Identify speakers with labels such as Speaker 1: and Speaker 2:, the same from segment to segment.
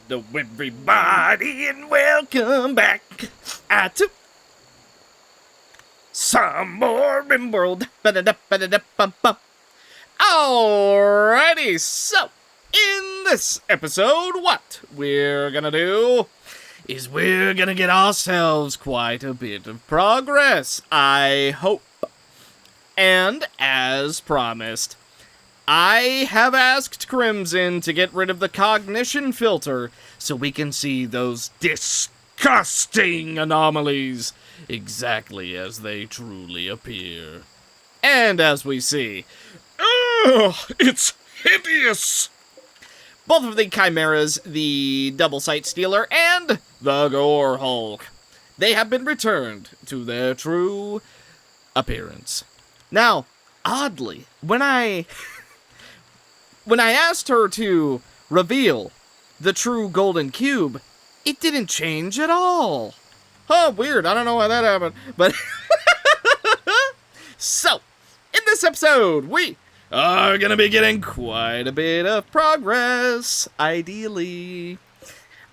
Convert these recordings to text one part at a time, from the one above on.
Speaker 1: Hello, everybody, and welcome back to some more RimWorld. Alrighty, so in this episode, what we're gonna do is we're gonna get ourselves quite a bit of progress, I hope. And as promised, I have asked Crimson to get rid of the cognition filter so we can see those disgusting anomalies exactly as they truly appear. And as we see, it's hideous! Both of the chimeras, the double sight stealer, and the gore Hulk, they have been returned to their true appearance. Now, oddly, when I asked her to reveal the true golden cube, it didn't change at all. Oh, weird. I don't know why that happened. But so, in this episode, we are going to be getting quite a bit of progress, ideally.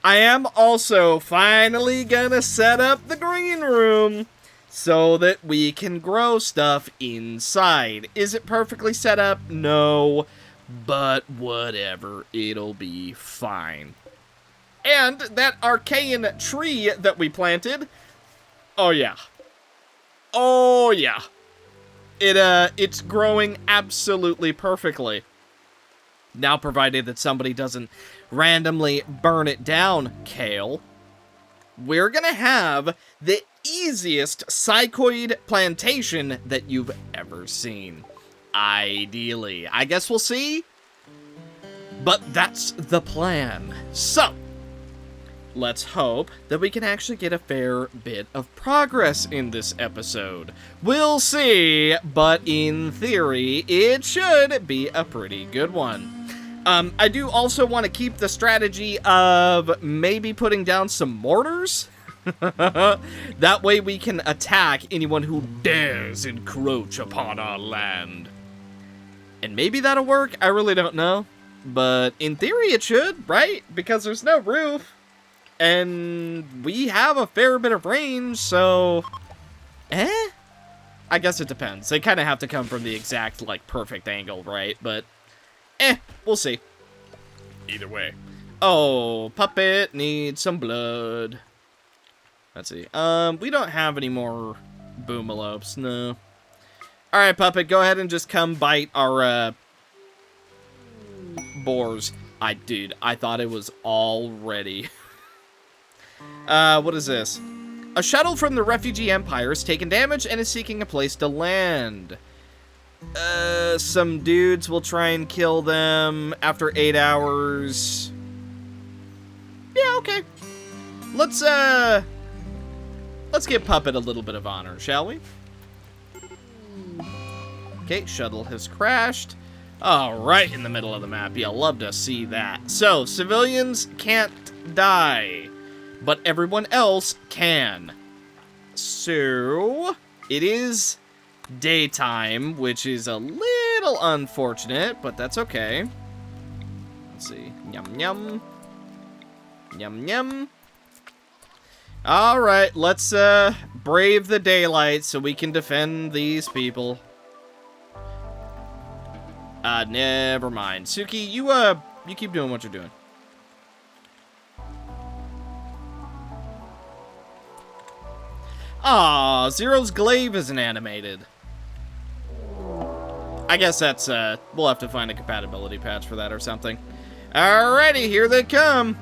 Speaker 1: I am also finally going to set up the green room so that we can grow stuff inside. Is it perfectly set up? No. But whatever, it'll be fine. And that arcane tree that we planted, oh yeah. It's growing absolutely perfectly. Now, provided that somebody doesn't randomly burn it down, Kale, we're gonna have the easiest psychoid plantation that you've ever seen. Ideally. I guess we'll see. But that's the plan. So, let's hope that we can actually get a fair bit of progress in this episode. We'll see, but in theory, it should be a pretty good one. I do also want to keep the strategy of maybe putting down some mortars. That way we can attack anyone who dares encroach upon our land. And maybe that'll work, I really don't know. But in theory it should, right? Because there's no roof. And we have a fair bit of range, so... I guess it depends. They kind of have to come from the exact, like, perfect angle, right? But, we'll see. Either way. Oh, Puppet needs some blood. Let's see. We don't have any more boomalopes, no. Alright, Puppet, go ahead and just come bite our, boars. I thought it was already. What is this? A shuttle from the refugee empire has taken damage and is seeking a place to land. Some dudes will try and kill them after 8 hours. Yeah, okay. Let's give Puppet a little bit of honor, shall we? Okay, shuttle has crashed. Oh, right in the middle of the map. You'll love to see that. So, civilians can't die, but everyone else can. So, it is daytime, which is a little unfortunate, but that's okay. Let's see. Yum, yum. Yum, yum. Alright, let's brave the daylight so we can defend these people. Never mind. Suki, you keep doing what you're doing. Aw, Zero's glaive isn't animated. I guess that's, we'll have to find a compatibility patch for that or something. Alrighty, here they come.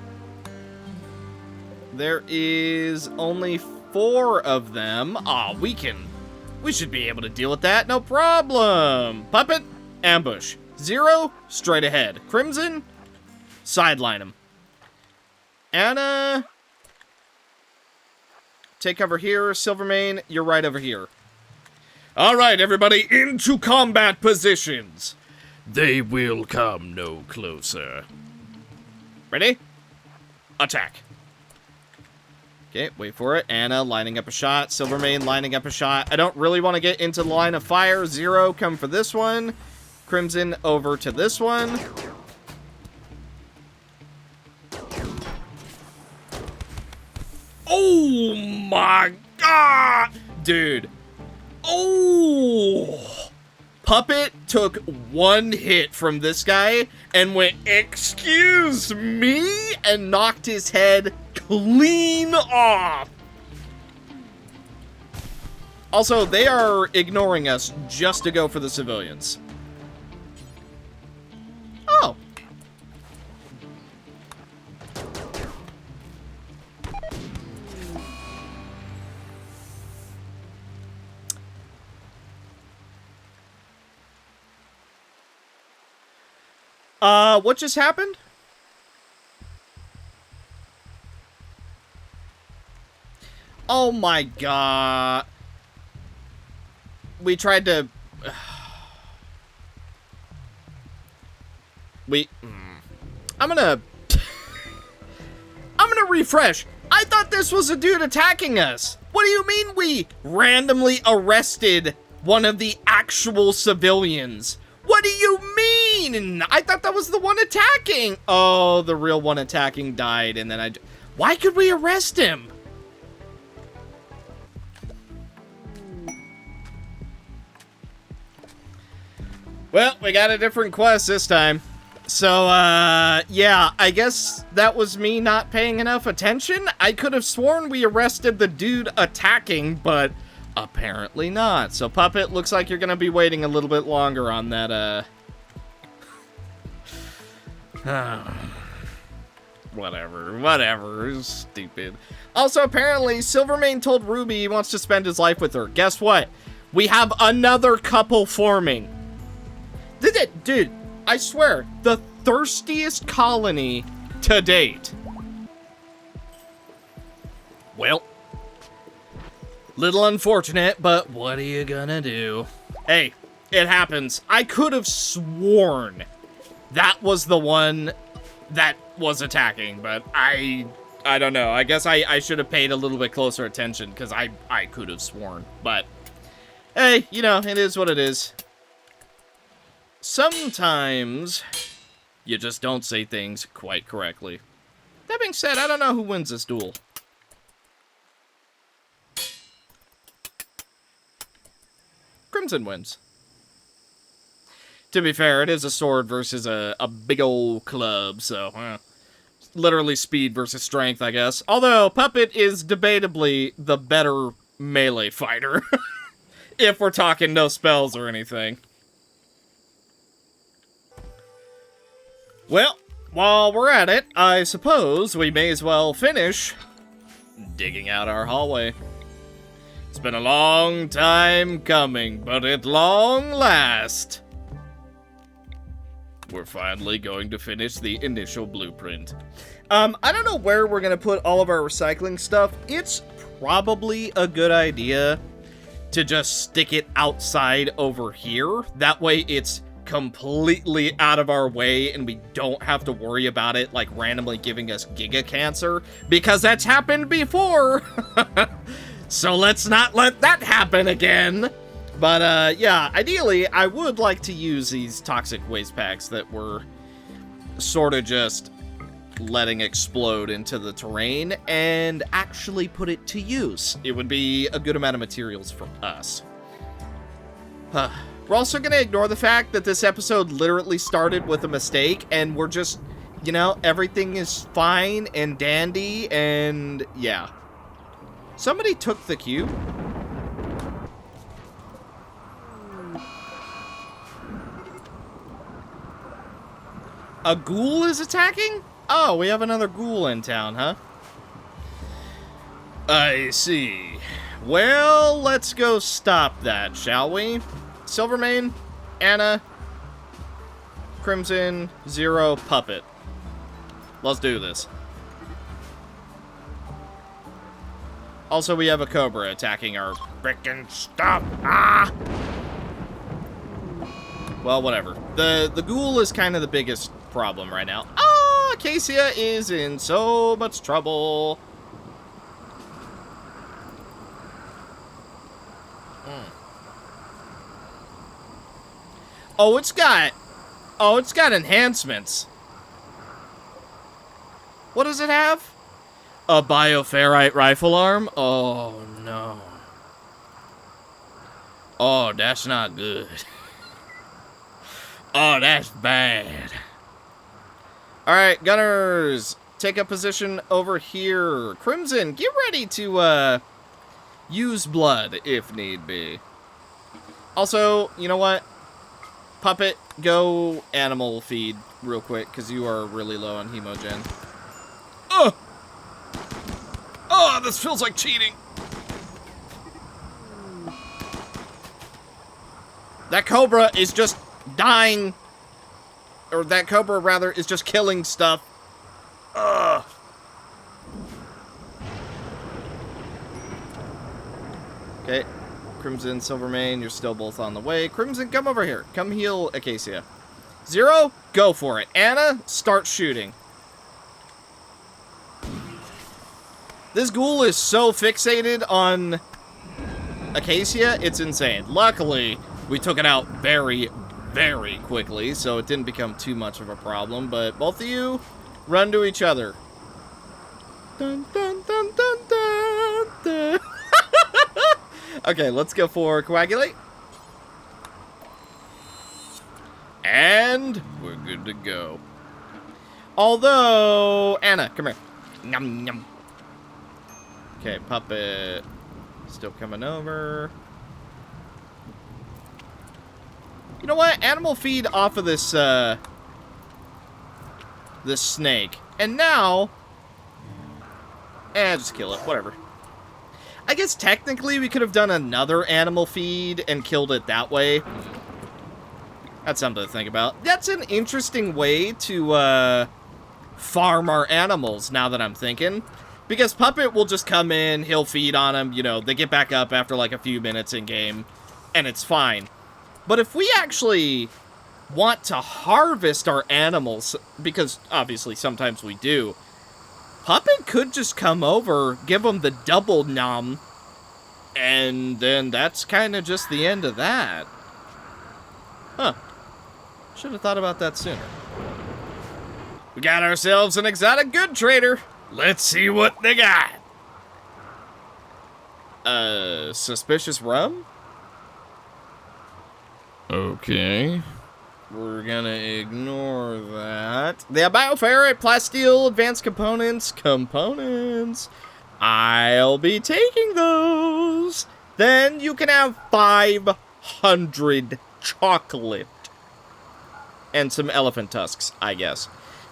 Speaker 1: There is only 4 of them. Aw, we should be able to deal with that, no problem. Puppet, ambush. Zero, straight ahead. Crimson, sideline him. Anna, take cover here. Silvermane, you're right over here. Alright, everybody, into combat positions. They will come no closer. Ready? Attack. Okay, wait for it. Anna lining up a shot. Silvermane lining up a shot. I don't really want to get into the line of fire. Zero, come for this one. Crimson over to this one. Oh my god! Dude. Oh! Puppet took one hit from this guy and went, "Excuse me," and knocked his head clean off. Also, they are ignoring us just to go for the civilians. Oh. What just happened? Oh my god. We tried to... I'm gonna refresh. I thought this was a dude attacking us. What do you mean we randomly arrested one of the actual civilians? What do you mean? I thought that was the one attacking. Oh, the real one attacking died, and then why could we arrest him? Well, we got a different quest this time. So, yeah, I guess that was me not paying enough attention. I could have sworn we arrested the dude attacking, but apparently not. So, Puppet, looks like you're gonna be waiting a little bit longer on that, Whatever. Stupid. Also, apparently, Silvermane told Ruby he wants to spend his life with her. Guess what? We have another couple forming. Dude, I swear, the thirstiest colony to date. Well, little unfortunate, but what are you gonna do? Hey, it happens. I could have sworn that was the one that was attacking, but I don't know. I guess I should have paid a little bit closer attention, because I could have sworn. But, hey, you know, it is what it is. Sometimes you just don't say things quite correctly. That being said, I don't know who wins this duel. Crimson wins. To be fair, it is a sword versus a big old club, so literally speed versus strength, I guess. Although, Puppet is debatably the better melee fighter. If we're talking no spells or anything. Well, while we're at it, I suppose we may as well finish digging out our hallway. It's been a long time coming, but at long last, we're finally going to finish the initial blueprint. I don't know where we're gonna put all of our recycling stuff. It's probably a good idea to just stick it outside over here. That way it's completely out of our way and we don't have to worry about it like randomly giving us giga cancer, because that's happened before. So let's not let that happen again. But yeah, ideally I would like to use these toxic waste packs that we're sort of just letting explode into the terrain and actually put it to use. It would be a good amount of materials for us. We're also going to ignore the fact that this episode literally started with a mistake, and we're just, you know, everything is fine and dandy, and yeah. Somebody took the cube. A ghoul is attacking? Oh, we have another ghoul in town, huh? I see. Well, let's go stop that, shall we? Silvermane, Anna, Crimson, Zero, Puppet. Let's do this. Also, we have a Cobra attacking our frickin' stuff. Ah! Well, whatever. The ghoul is kind of the biggest problem right now. Oh, Acacia is in so much trouble. Oh, it's got enhancements. What does it have? A bioferrite rifle arm? Oh, no. Oh, that's not good. Oh, that's bad. Alright, gunners. Take a position over here. Crimson, get ready to, use blood if need be. Also, you know what? Puppet, go animal feed real quick, because you are really low on hemogen. Oh! Oh, this feels like cheating. That cobra is just dying. Or that cobra, rather, is just killing stuff. Ugh. Okay. Crimson, Silvermane, you're still both on the way. Crimson, come over here. Come heal Acacia. Zero, go for it. Anna, start shooting. This ghoul is so fixated on Acacia, it's insane. Luckily, we took it out very, very quickly, so it didn't become too much of a problem. But both of you, run to each other. Dun, dun, dun, dun, dun, dun. Okay, let's go for Coagulate. And we're good to go. Although, Anna, come here. Yum, yum. Okay, Puppet. Still coming over. You know what? Animal feed off of this, this snake. And now... just kill it. Whatever. I guess technically we could have done another animal feed and killed it that way. That's something to think about. That's an interesting way to, farm our animals, now that I'm thinking. Because Puppet will just come in, he'll feed on them, you know, they get back up after like a few minutes in game, and it's fine. But if we actually want to harvest our animals, because obviously sometimes we do, Puppet could just come over, give them the double nom, and then that's kind of just the end of that. Huh. Should have thought about that sooner. We got ourselves an exotic good trader. Let's see what they got. Suspicious rum? Okay. We're gonna ignore that. They have bioferrite, plasteel, advanced components. I'll be taking those. Then you can have 500 chocolate. And some elephant tusks, I guess.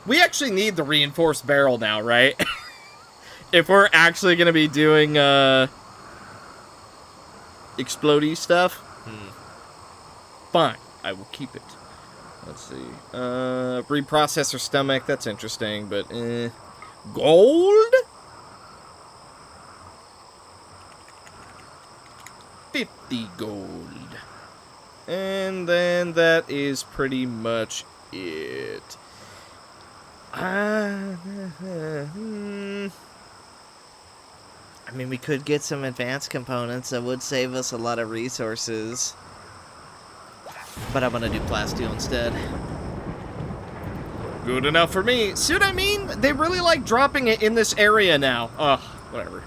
Speaker 1: We actually need the reinforced barrel now, right? If we're actually gonna be doing, explodey stuff. Fine, I will keep it. Let's see. Reprocessor stomach, that's interesting, but gold? 50 gold. And then that is pretty much it. I mean, we could get some advanced components that would save us a lot of resources. But I'm gonna do plasteel instead. Good enough for me. See what I mean? They really like dropping it in this area now. Ugh, whatever.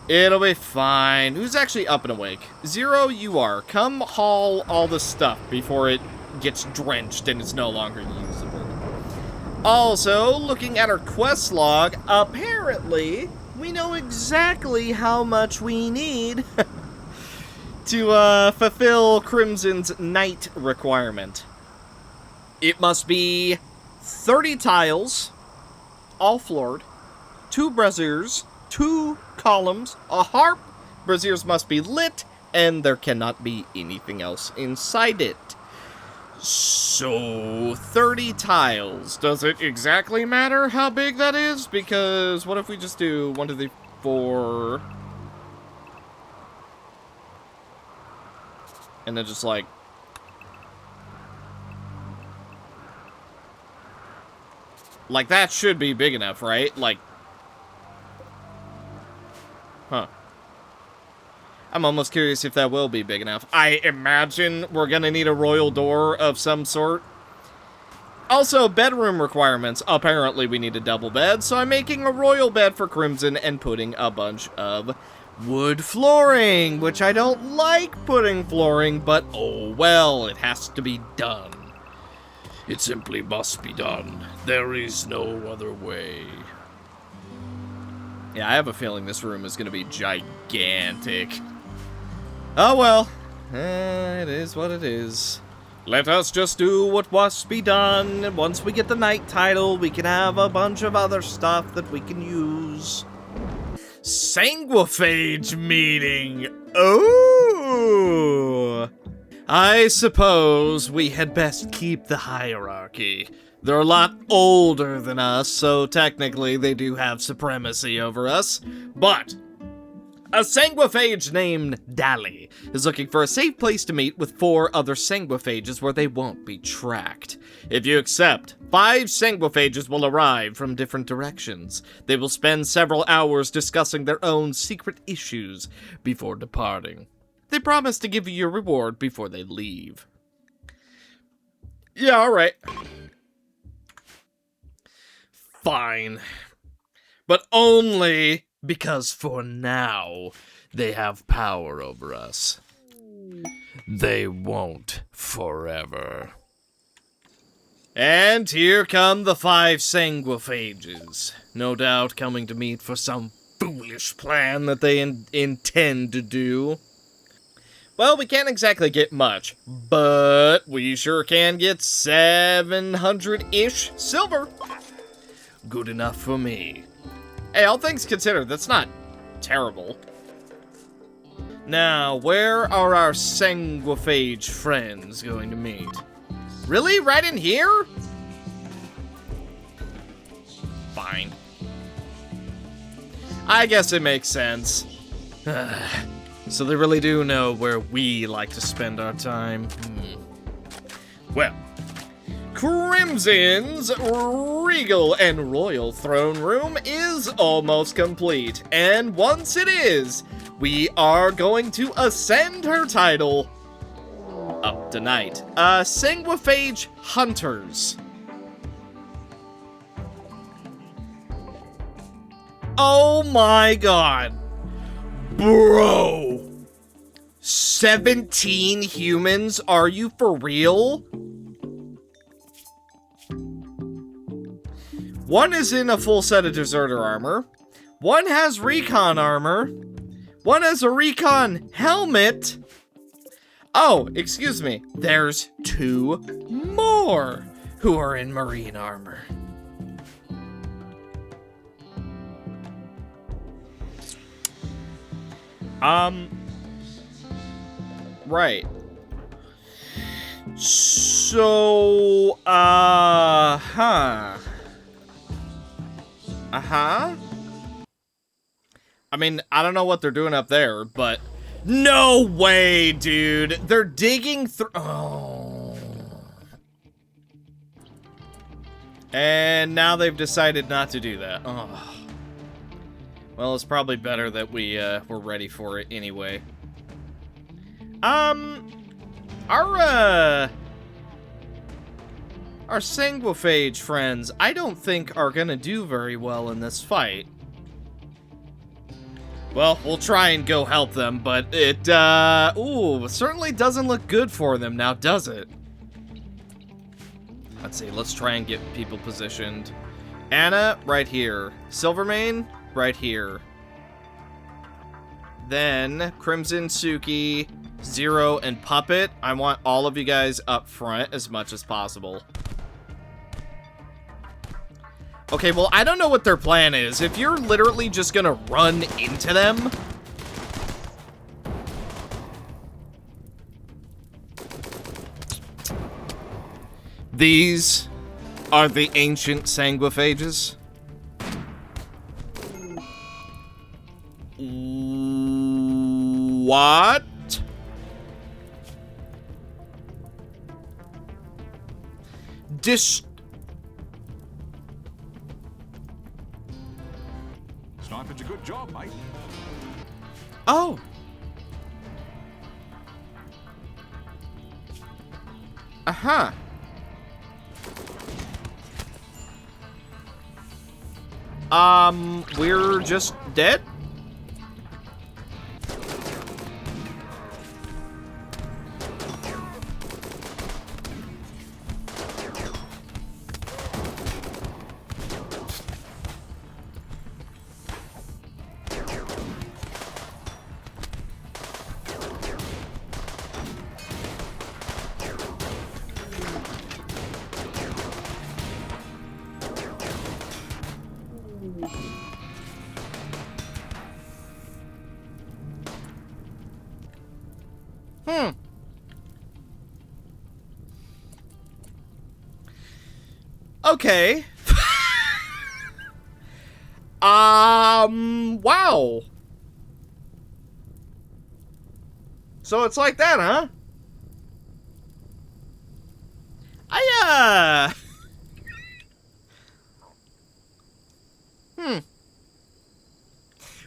Speaker 1: It'll be fine. Who's actually up and awake? Zero, you are. Come haul all the stuff before it gets drenched and it's no longer usable. Also, looking at our quest log, apparently, we know exactly how much we need to fulfill Crimson's night requirement. It must be 30 tiles, all floored, 2 braziers, 2 columns, a harp, braziers must be lit, and there cannot be anything else inside it. So, 30 tiles. Does it exactly matter how big that is? Because what if we just do 1, 2, 3, 4... and then just like... like that should be big enough, right? Like... huh. I'm almost curious if that will be big enough. I imagine we're gonna need a royal door of some sort. Also, bedroom requirements. Apparently we need a double bed, so I'm making a royal bed for Crimson and putting a bunch of wood flooring, which I don't like putting flooring, but oh well, it has to be done. It simply must be done. There is no other way. Yeah, I have a feeling this room is going to be gigantic. Oh well, it is what it is. Let us just do what must be done, and once we get the knight title, we can have a bunch of other stuff that we can use. Sanguiphage meeting! Oh! I suppose we had best keep the hierarchy. They're a lot older than us, so technically they do have supremacy over us, but a sanguiphage named Dali is looking for a safe place to meet with 4 other sanguiphages where they won't be tracked. If you accept, 5 sanguiphages will arrive from different directions. They will spend several hours discussing their own secret issues before departing. They promise to give you your reward before they leave. Yeah, alright. Fine. But only because for now, they have power over us. They won't forever. And here come the 5 sanguiphages. No doubt coming to meet for some foolish plan that they intend to do. Well, we can't exactly get much, but we sure can get 700-ish silver. Good enough for me. Hey, all things considered, that's not terrible. Now, where are our sanguiphage friends going to meet? Really? Right in here? Fine. I guess it makes sense. So they really do know where we like to spend our time. Well, Crimson's regal and royal throne room is almost complete, and once it is, we are going to ascend her title up tonight. Sanguiphage Hunters. Oh my god. Bro! 17 humans? Are you for real? One is in a full set of deserter armor. One has recon armor. One has a recon helmet. Oh, excuse me. There's 2 more who are in marine armor. Right. So, I mean, I don't know what they're doing up there, but no way, dude. They're digging through. Oh. And now they've decided not to do that. Oh. Well, it's probably better that we're ready for it anyway. Our sanguiphage friends, I don't think are gonna do very well in this fight. Well, we'll try and go help them, but it, certainly doesn't look good for them now, does it? Let's see, let's try and get people positioned. Anna, right here. Silvermane, right here. Then, Crimson, Suki, Zero, and Puppet. I want all of you guys up front as much as possible. Okay, well, I don't know what their plan is. If you're literally just gonna run into them... These are the ancient sanguiphages. What?
Speaker 2: Sniping's a good job, mate.
Speaker 1: Oh. We're just dead? Okay. Wow. So it's like that, huh?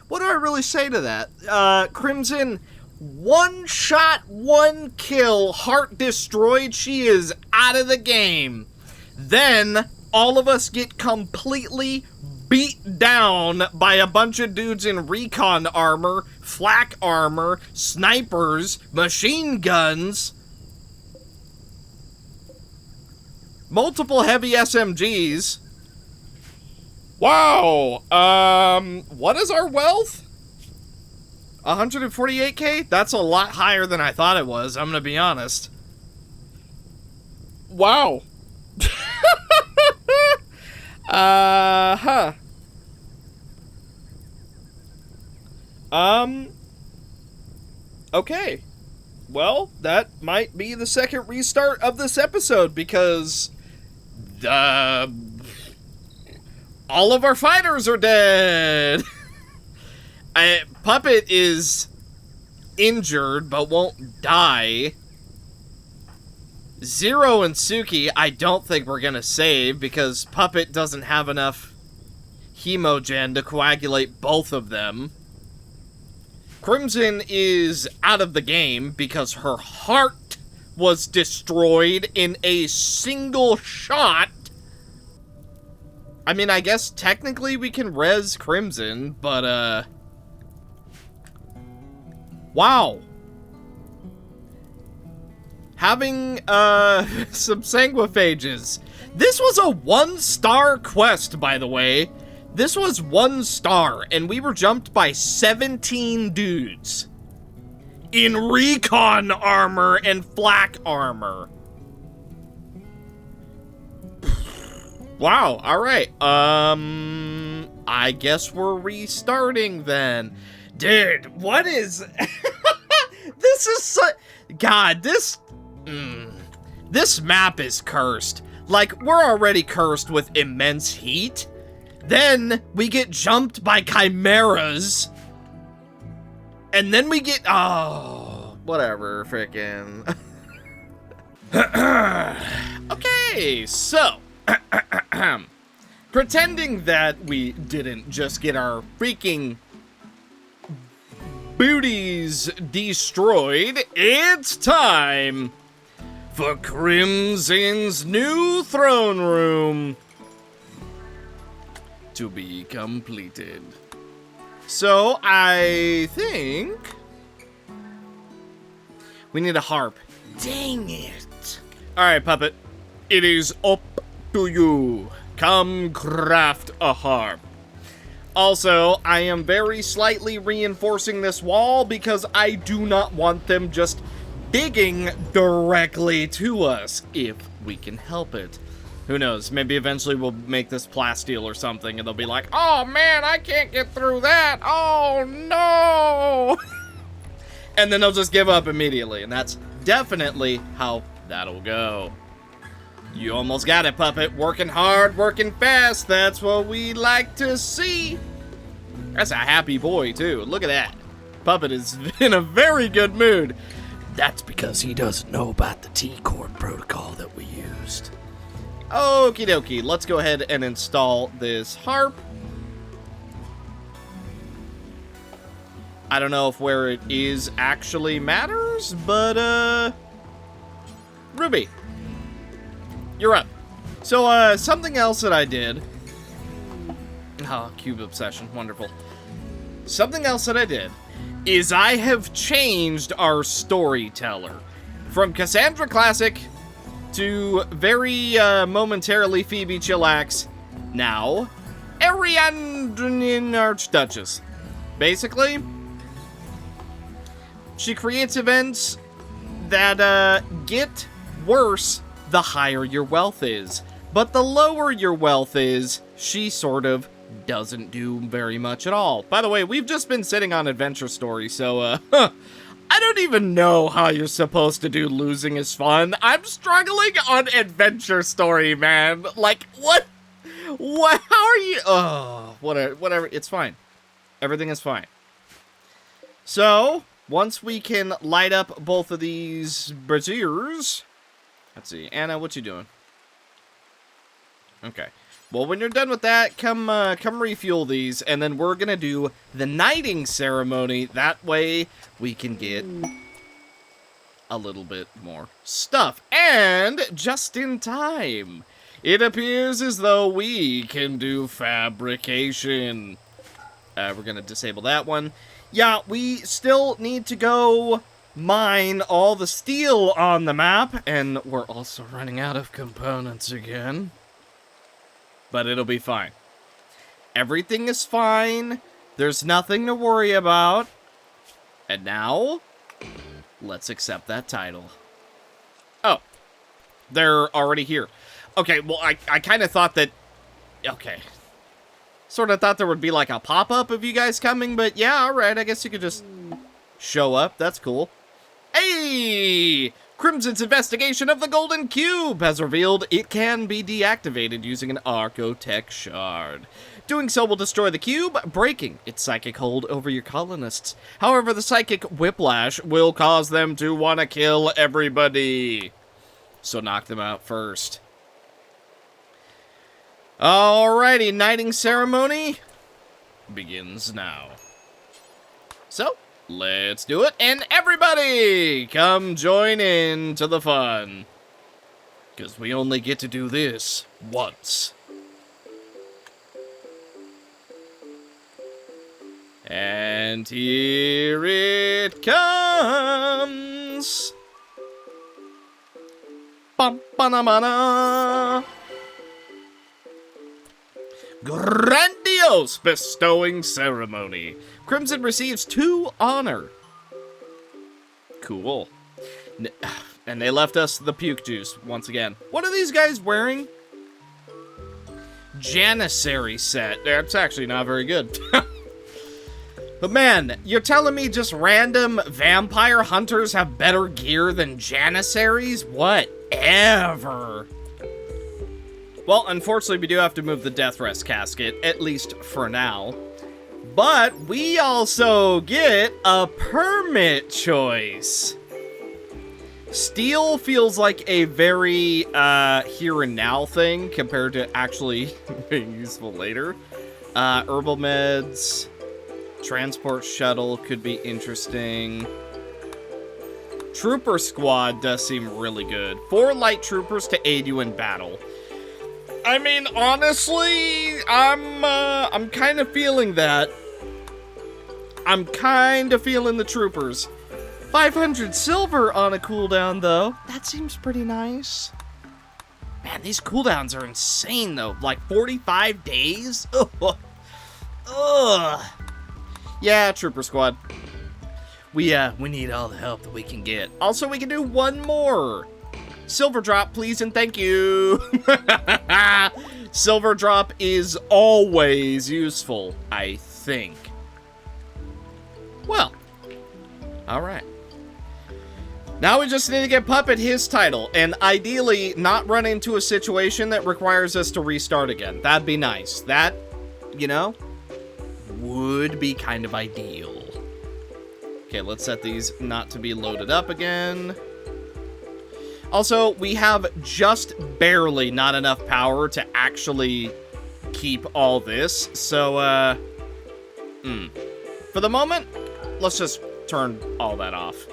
Speaker 1: What do I really say to that? Crimson, one shot, one kill, heart destroyed, she is out of the game. Then, all of us get completely beat down by a bunch of dudes in recon armor, flak armor, snipers, machine guns, multiple heavy SMGs. Wow, what is our wealth? 148k? That's a lot higher than I thought it was, I'm gonna be honest. Wow. Huh. Okay. Well, that might be the second restart of this episode because, all of our fighters are dead. Puppet is injured but won't die. Zero and Suki, I don't think we're gonna save because Puppet doesn't have enough hemogen to coagulate both of them. Crimson is out of the game because her heart was destroyed in a single shot. I mean, I guess technically we can res Crimson, but, wow. Having, some sanguiphages. This was a 1-star quest, by the way. This was 1 star, and we were jumped by 17 dudes. In recon armor and flak armor. Wow, alright. I guess we're restarting then. Dude, what is... This is so... God, this map is cursed. Like, we're already cursed with immense heat. Then we get jumped by chimeras. And then we get... Oh, whatever, frickin'. Okay, so... Pretending that we didn't just get our freaking booties destroyed, it's time for Crimson's new throne room to be completed. So I think we need a harp. Dang it. Alright, Puppet. It is up to you. Come craft a harp. Also, I am very slightly reinforcing this wall because I do not want them just digging directly to us, if we can help it. Who knows, maybe eventually we'll make this plasteel or something and they'll be like, oh man, I can't get through that, oh no! And then they'll just give up immediately, and that's definitely how that'll go. You almost got it, Puppet. Working hard, working fast, that's what we like to see. That's a happy boy, too. Look at that. Puppet is in a very good mood. That's because he doesn't know about the T-Cord protocol that we used. Okie dokie, let's go ahead and install this harp. I don't know if where it is actually matters, but, Ruby, you're up. So, something else that I did. Oh, cube obsession. Wonderful. Something else that I did is I have changed our storyteller from Cassandra Classic to very momentarily Phoebe Chillax. Now, Ariadne Archduchess. Basically, she creates events that get worse the higher your wealth is. But the lower your wealth is, she sort of doesn't do very much at all. By the way, we've just been sitting on Adventure Story, so, I don't even know how you're supposed to do losing is fun. I'm struggling on Adventure Story, man. Like, what? What? How are you? Oh, whatever. It's fine. Everything is fine. So, once we can light up both of these braziers, let's see. Anna, what you doing? Okay. Well, when you're done with that, come refuel these, and then we're gonna do the knighting ceremony. That way, we can get a little bit more stuff. And just in time, it appears as though we can do fabrication. We're gonna disable that one. Yeah, we still need to go mine all the steel on the map, and we're also running out of components again. But it'll be fine. Everything is fine. There's nothing to worry about. And now, let's accept that title. Oh, they're already here. Okay, well, I kind of thought that... Okay. Sort of thought there would be like a pop-up of you guys coming, but yeah, alright, I guess you could just show up. That's cool. Hey! Crimson's investigation of the Golden Cube has revealed it can be deactivated using an Archotech shard. Doing so will destroy the cube, breaking its psychic hold over your colonists. However, the psychic whiplash will cause them to want to kill everybody. So knock them out first. Alrighty, knighting ceremony begins now. So, let's do it, and everybody, come join in to the fun. Because we only get to do this once. And here it comes. Bum ba na ma na. Grandiose bestowing ceremony. Crimson receives 2 honor. Cool. And they left us the puke juice once again. What are these guys wearing? Janissary set. That's actually not very good. But man, you're telling me just random vampire hunters have better gear than Janissaries? Whatever. Well, unfortunately, we do have to move the death rest casket, at least for now. But we also get a permit choice. Steel feels like a very here and now thing compared to actually being useful later. Herbal meds, transport shuttle could be interesting. Trooper squad does seem really good. 4 light troopers to aid you in battle. I mean, honestly, I'm kind of feeling that. I'm kind of feeling the troopers. 500 silver on a cooldown, though. That seems pretty nice. Man, these cooldowns are insane, though. Like, 45 days? Ugh. Ugh. Yeah, trooper squad. We need all the help that we can get. Also, we can do one more. Silver drop, please, and thank you. Silver drop is always useful, I think. Well, all right. Now we just need to get Puppet his title, and ideally not run into a situation that requires us to restart again. That'd be nice. That, you know, would be kind of ideal. Okay, let's set these not to be loaded up again. Also, we have just barely not enough power to actually keep all this. So, for the moment, let's just turn all that off.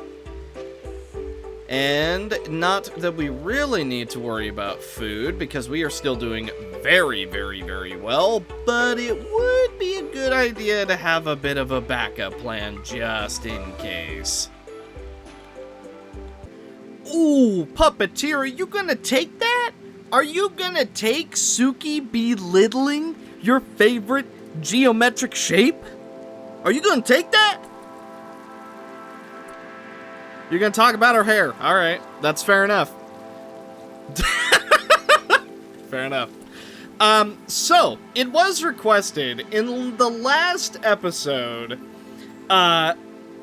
Speaker 1: And not that we really need to worry about food, because we are still doing very, very, very well, but it would be a good idea to have a bit of a backup plan just in case. Ooh, Puppeteer, are you gonna take that? Are you gonna take Suki belittling your favorite geometric shape? Are you gonna take that? You're gonna talk about her hair. Alright, that's fair enough. Fair enough. So, it was requested in the last episode, I'm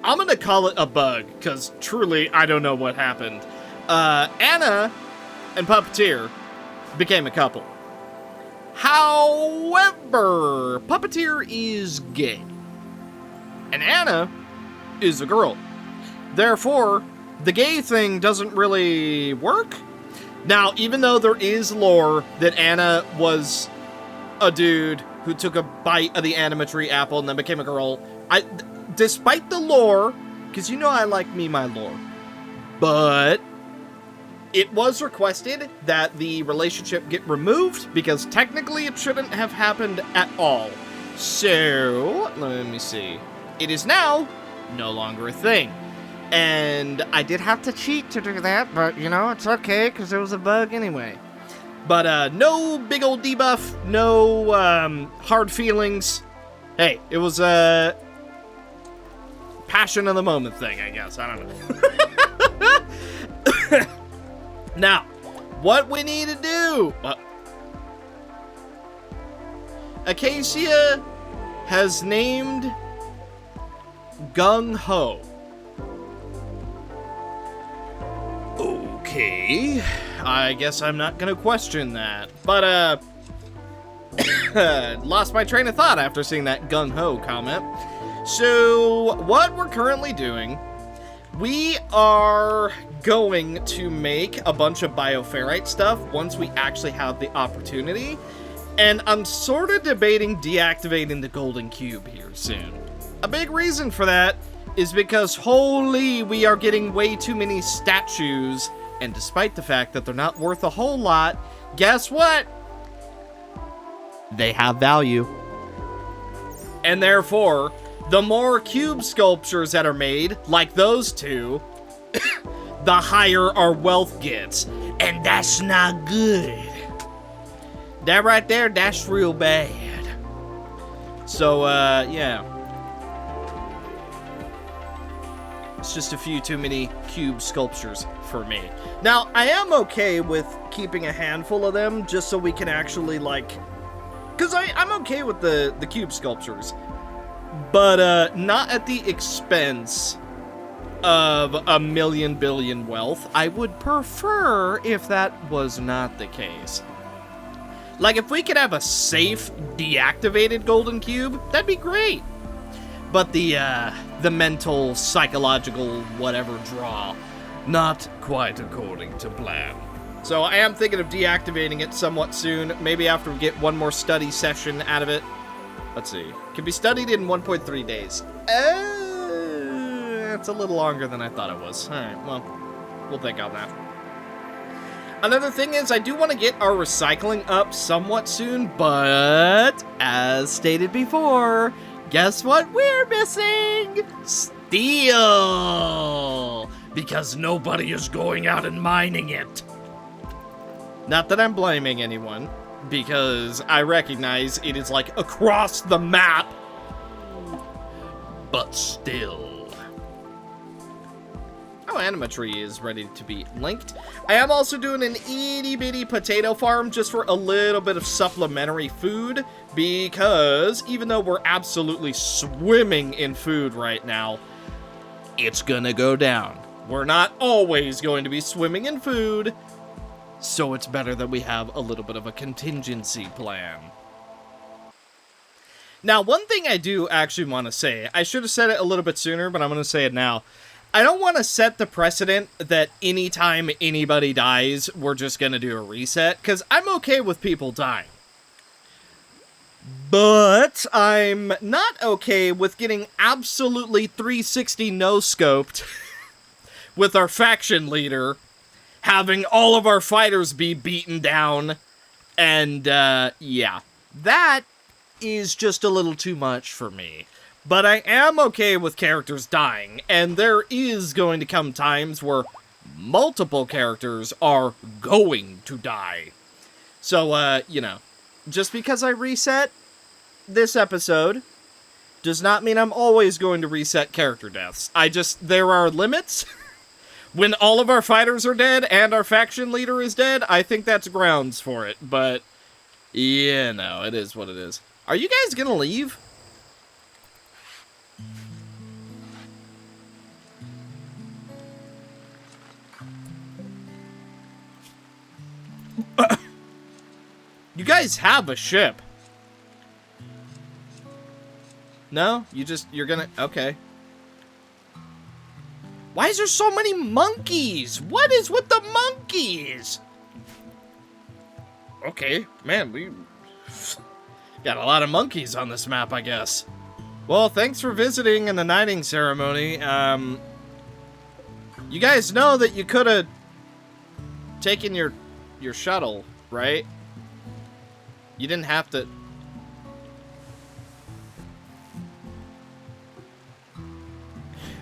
Speaker 1: gonna call it a bug, because truly, I don't know what happened. Anna and Puppeteer became a couple. However, Puppeteer is gay. And Anna is a girl. Therefore, the gay thing doesn't really work. Now, even though there is lore that Anna was a dude who took a bite of the animatry apple and then became a girl, despite the lore, because you know I like me my lore, but it was requested that the relationship get removed because technically it shouldn't have happened at all. So, let me see. It is now no longer a thing. And I did have to cheat to do that, but, you know, it's okay, because there was a bug anyway. But, no big old debuff, no, hard feelings. Hey, it was a passion of the moment thing, I guess. I don't know. Now, what we need to do... Acacia has named Gung Ho. Okay, I guess I'm not gonna question that. But, lost my train of thought after seeing that gung-ho comment. So, what we're currently doing, we are going to make a bunch of bioferrite stuff once we actually have the opportunity. And I'm sort of debating deactivating the golden cube here soon. A big reason for that is because, holy, we are getting way too many statues. And despite the fact that they're not worth a whole lot, guess what? They have value. And therefore, the more cube sculptures that are made, like those two, the higher our wealth gets. And that's not good. That right there, that's real bad. So, yeah. It's just a few too many cube sculptures for me. Now, I am okay with keeping a handful of them just so we can actually, like... Because I'm okay with the cube sculptures. But, not at the expense of a million billion wealth. I would prefer if that was not the case. Like, if we could have a safe, deactivated golden cube, that'd be great. But the mental, psychological, whatever draw, not quite according to plan. So I am thinking of deactivating it somewhat soon, maybe after we get one more study session out of it. Let's see. Can be studied in 1.3 days. It's a little longer than I thought it was. Alright, well, we'll think on that. Another thing is, I do want to get our recycling up somewhat soon, but as stated before, guess what we're missing? Steel! Because nobody is going out and mining it. Not that I'm blaming anyone, because I recognize it is like across the map. But still. Oh, Animatry is ready to be linked. I am also doing an itty-bitty potato farm just for a little bit of supplementary food, because even though we're absolutely swimming in food right now, it's gonna go down. We're not always going to be swimming in food, so it's better that we have a little bit of a contingency plan. Now, one thing I do actually want to say, I should have said it a little bit sooner, but I'm going to say it now. I don't want to set the precedent that anytime anybody dies, we're just going to do a reset, because I'm okay with people dying. But I'm not okay with getting absolutely 360 no-scoped with our faction leader having all of our fighters be beaten down. And, yeah. That is just a little too much for me. But I am okay with characters dying, and there is going to come times where multiple characters are going to die. So, you know, just because I reset this episode does not mean I'm always going to reset character deaths. There are limits. When all of our fighters are dead and our faction leader is dead, I think that's grounds for it. But, yeah, no, it is what it is. Are you guys gonna leave? You guys have a ship. No? You're gonna... Okay. Why is there so many monkeys? What is with the monkeys? Okay, man, we got a lot of monkeys on this map, I guess. Well, thanks for visiting in the knighting ceremony. You guys know that you could have taken your shuttle, right? You didn't have to...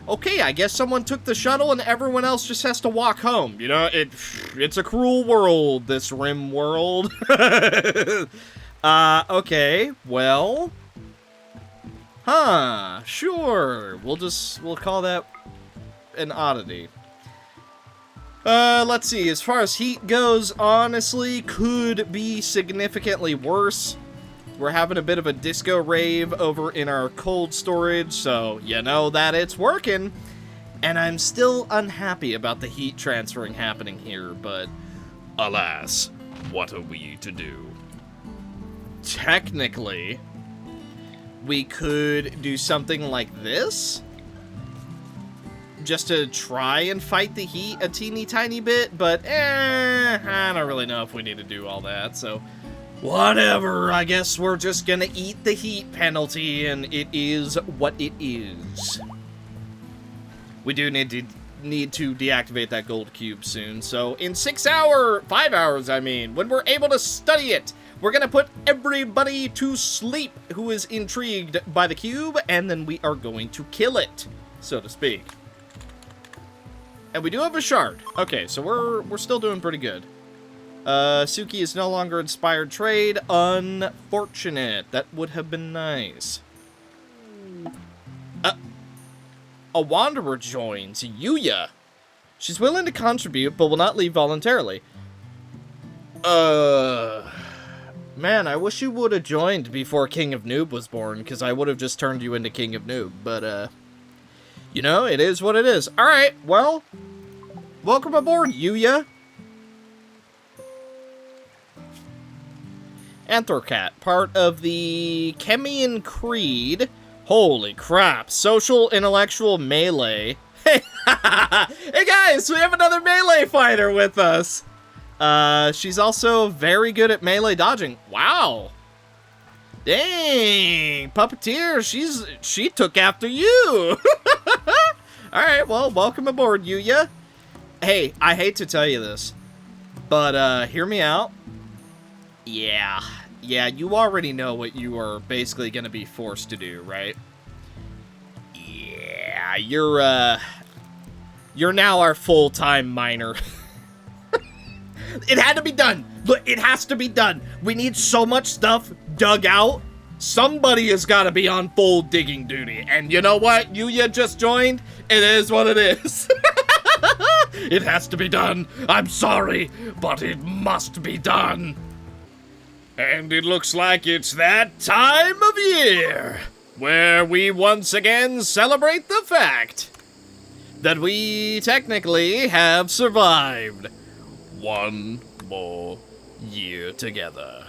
Speaker 1: Okay, I guess someone took the shuttle and everyone else just has to walk home. You know, it's a cruel world, this RimWorld. Okay, well... Huh, sure. We'll call that an oddity. Let's see, as far as heat goes, honestly, could be significantly worse. We're having a bit of a disco rave over in our cold storage, so you know that it's working. And I'm still unhappy about the heat transferring happening here, but alas, what are we to do? Technically, we could do something like this, just to try and fight the heat a teeny tiny bit, but I don't really know if we need to do all that, so whatever, I guess we're just gonna eat the heat penalty, and it is what it is. We do need to deactivate that gold cube soon, so in 5 hours, I mean, when we're able to study it, we're gonna put everybody to sleep who is intrigued by the cube, and then we are going to kill it, so to speak. And we do have a shard. Okay, so we're still doing pretty good. Suki is no longer inspired trade. Unfortunate. That would have been nice. A wanderer joins. Yuya. She's willing to contribute, but will not leave voluntarily. Man, I wish you would have joined before King of Noob was born, because I would have just turned you into King of Noob, but, you know, it is what it is. Alright, well, welcome aboard, Yuya. Anthrocrat, part of the Chemian Creed. Holy crap, social intellectual melee. Hey, hey guys, we have another melee fighter with us. She's also very good at melee dodging. Wow. Dang, Puppeteer, she took after you. Alright, well, welcome aboard, Yuya. Hey, I hate to tell you this, but, hear me out. Yeah, you already know what you are basically gonna be forced to do, right? Yeah, you're now our full-time miner. It had to be done. Look, it has to be done. We need so much stuff dug out. Somebody has got to be on full digging duty. And you know what? Yuya just joined. It is what it is. It has to be done. I'm sorry, but it must be done. And it looks like it's that time of year where we once again celebrate the fact that we technically have survived one more year together.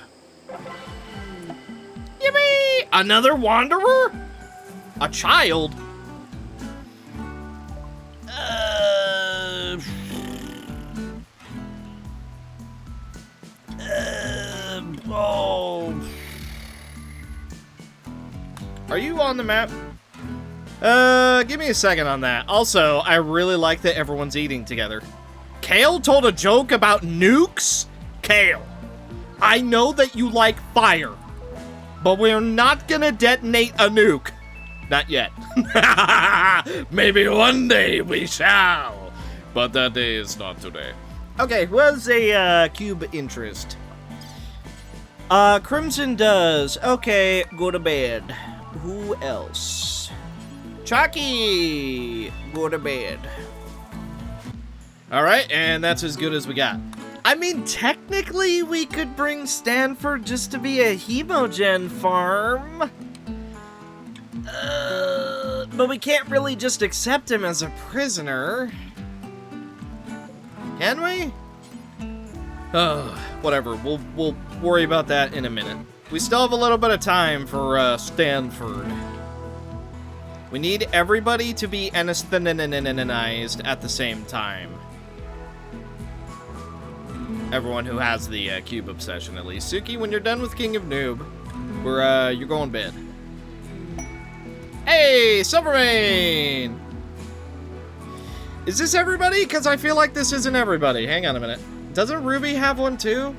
Speaker 1: Yippee! Another wanderer? A child? Oh. Are you on the map? Give me a second on that. Also, I really like that everyone's eating together. Kale told a joke about nukes? Kale, I know that you like fire, but we're not gonna detonate a nuke. Not yet. Maybe one day we shall, but that day is not today. Okay, who has a cube interest? Crimson does. Okay, go to bed. Who else? Chalky, go to bed. All right, and that's as good as we got. I mean, technically, we could bring Stanford just to be a hemogen farm. But we can't really just accept him as a prisoner. Can we? Oh, whatever. We'll worry about that in a minute. We still have a little bit of time for Stanford. We need everybody to be anesthetized at the same time. Everyone who has the cube obsession, at least. Suki, when you're done with King of Noob, you're going to bed. Hey, Silvermane! Is this everybody? Because I feel like this isn't everybody. Hang on a minute. Doesn't Ruby have one too?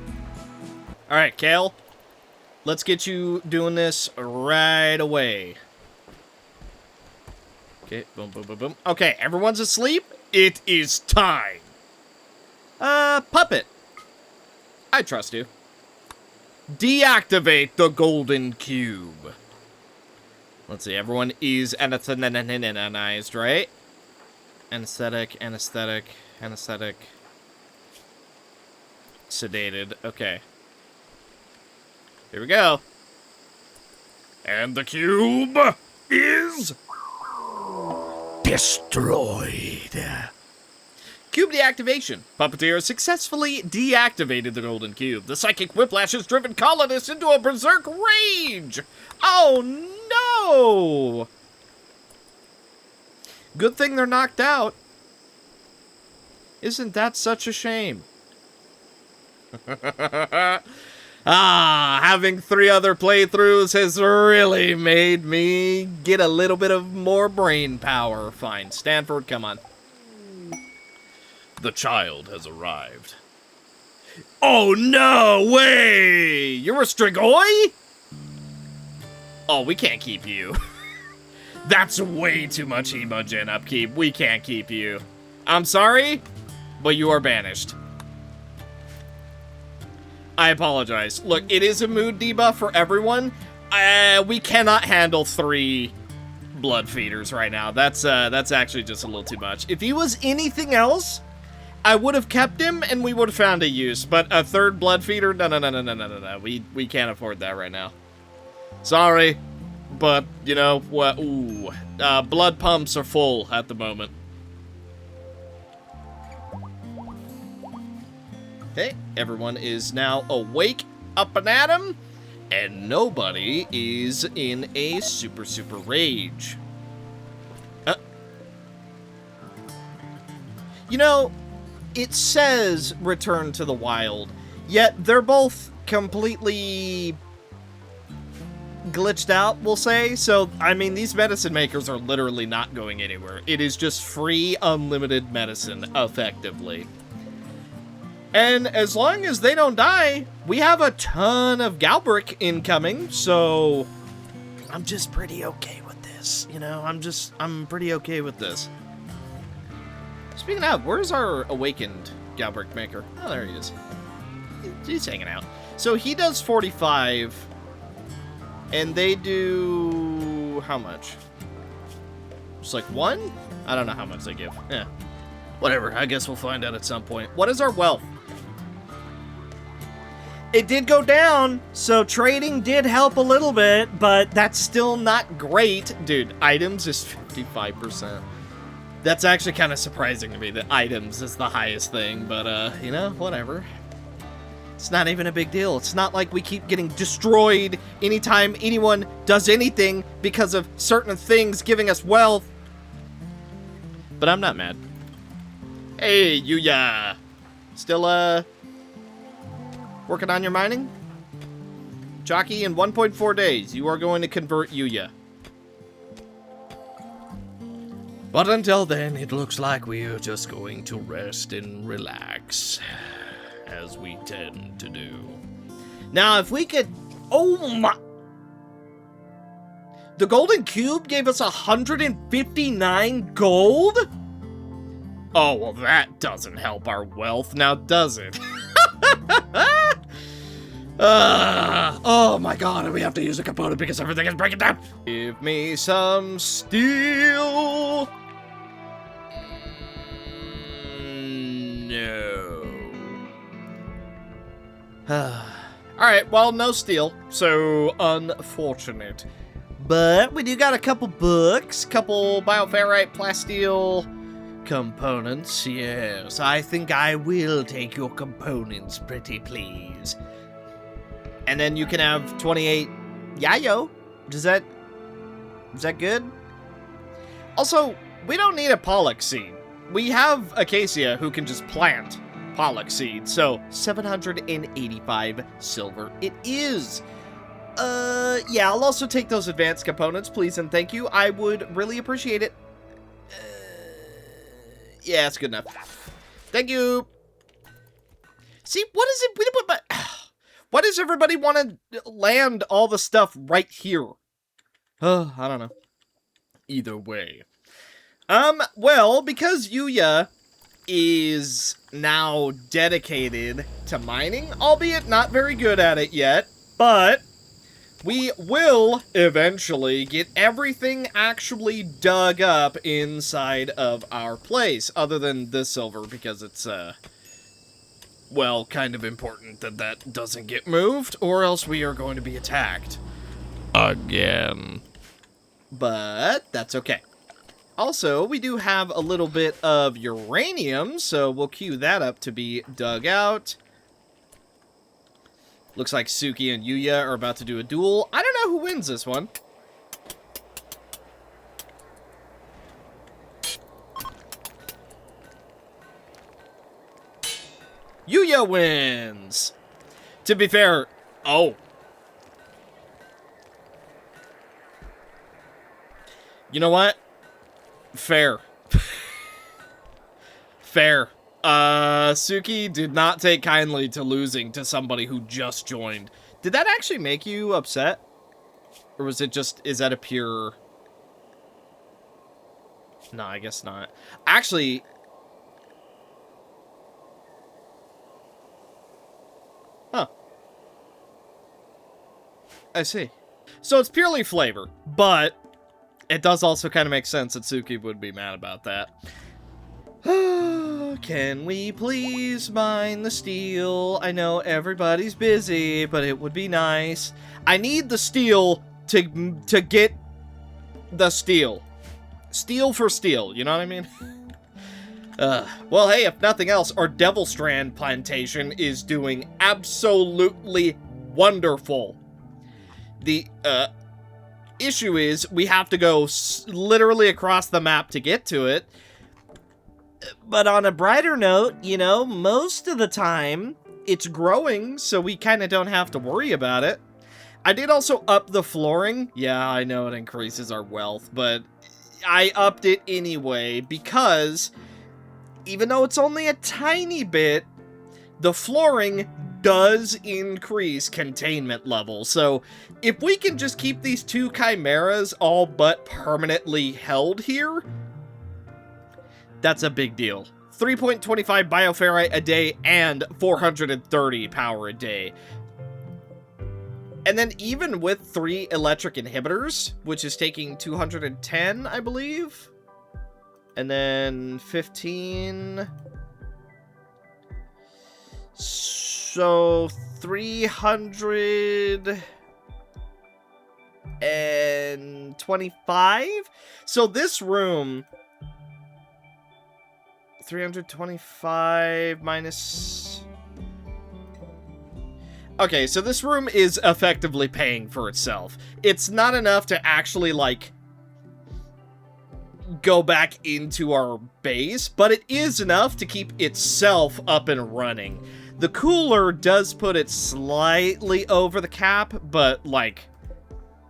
Speaker 1: Alright, Kale. Let's get you doing this right away. Okay, boom, boom, boom, boom. Okay, everyone's asleep. It is time. Puppet. I trust you. Deactivate the golden cube. Let's see, everyone is anesthetized, right? Anesthetic, anesthetic, anesthetic. Sedated, okay. Here we go. And the cube is destroyed. Cube deactivation. Puppeteer has successfully deactivated the golden cube. The psychic whiplash has driven colonists into a berserk rage. Oh no! Good thing they're knocked out. Isn't that such a shame? Having 3 other playthroughs has really made me get a little bit of more brain power. Fine, Stanford, come on. The child has arrived. Oh, no way! You're a Strigoi? Oh, we can't keep you. That's way too much hemogen upkeep. We can't keep you. I'm sorry, but you are banished. I apologize. Look, it is a mood debuff for everyone. We cannot handle 3 blood feeders right now. That's actually just a little too much. If he was anything else, I would have kept him and we would have found a use. But a 3rd blood feeder, no. We can't afford that right now. Sorry, but you know what? Ooh, blood pumps are full at the moment. Okay, everyone is now awake, up and at 'em, and nobody is in a super rage. You know, it says return to the wild, yet they're both completely glitched out, we'll say. So, I mean, these medicine makers are literally not going anywhere. It is just free, unlimited medicine, effectively. And as long as they don't die, we have a ton of Galbrick incoming, so I'm just pretty okay with this. You know, I'm pretty okay with this. Speaking of, where's our awakened Galbrick maker? Oh, there he is. He's hanging out. So he does 45, and they do how much? Just like 1? I don't know how much they give. Yeah. Whatever, I guess we'll find out at some point. What is our wealth? It did go down, so trading did help a little bit, but that's still not great. Dude, items is 55%. That's actually kind of surprising to me that items is the highest thing, but, you know, whatever. It's not even a big deal. It's not like we keep getting destroyed anytime anyone does anything because of certain things giving us wealth. But I'm not mad. Hey, Yuya. Still, working on your mining? Jockey, in 1.4 days, you are going to convert Yuya. But until then, it looks like we're just going to rest and relax, as we tend to do. Now, if we could... Oh my... The golden cube gave us 159 gold? Oh, well, that doesn't help our wealth, now does it? Oh my god, we have to use a component because everything is breaking down. Give me some steel. No. Alright, well, no steel, so unfortunate. But we do got a couple books, couple bioferrite, plasteel components. Yes, I think I will take your components, pretty please. And then you can have 28 yayo. Is that good? Also, we don't need a pollock seed. We have Acacia who can just plant pollock seed. So 785 silver it is. Yeah, I'll also take those advanced components, please and thank you. I would really appreciate it. Yeah, it's good enough. Thank you. See, what is it? Why does everybody want to land all the stuff right here? I don't know. Either way. Well, because Yuya is now dedicated to mining, albeit not very good at it yet, but we will eventually get everything actually dug up inside of our place, other than the silver, because it's, well, kind of important that that doesn't get moved, or else we are going to be attacked. Again. But that's okay. Also, we do have a little bit of uranium, so we'll queue that up to be dug out. Looks like Suki and Yuya are about to do a duel. I don't know who wins this one. Yuya wins! To be fair, oh. You know what? Fair. Fair. Suki did not take kindly to losing to somebody who just joined. Did that actually make you upset? Or was it just, is that a pure... No, I guess not. Actually... Huh. I see. So it's purely flavor, but it does also kind of make sense that Suki would be mad about that. Can we please mine the steel? I know everybody's busy, but it would be nice. I need the steel to get the steel. Steel for steel, you know what I mean? Well, hey, if nothing else, our Devil Strand plantation is doing absolutely wonderful. The, issue is we have to go literally across the map to get to it. But on a brighter note, you know, most of the time it's growing, so we kind of don't have to worry about it. I did also up the flooring. Yeah, I know it increases our wealth, but I upped it anyway because even though it's only a tiny bit, the flooring does increase containment level. So if we can just keep these two chimeras all but permanently held here, that's a big deal. 3.25 bioferrite a day and 430 power a day. And then even with 3 electric inhibitors, which is taking 210, I believe. And then 15. So 325. So this room, 325 minus... Okay, so this room is effectively paying for itself. It's not enough to actually, like, go back into our base, but it is enough to keep itself up and running. The cooler does put it slightly over the cap, but, like,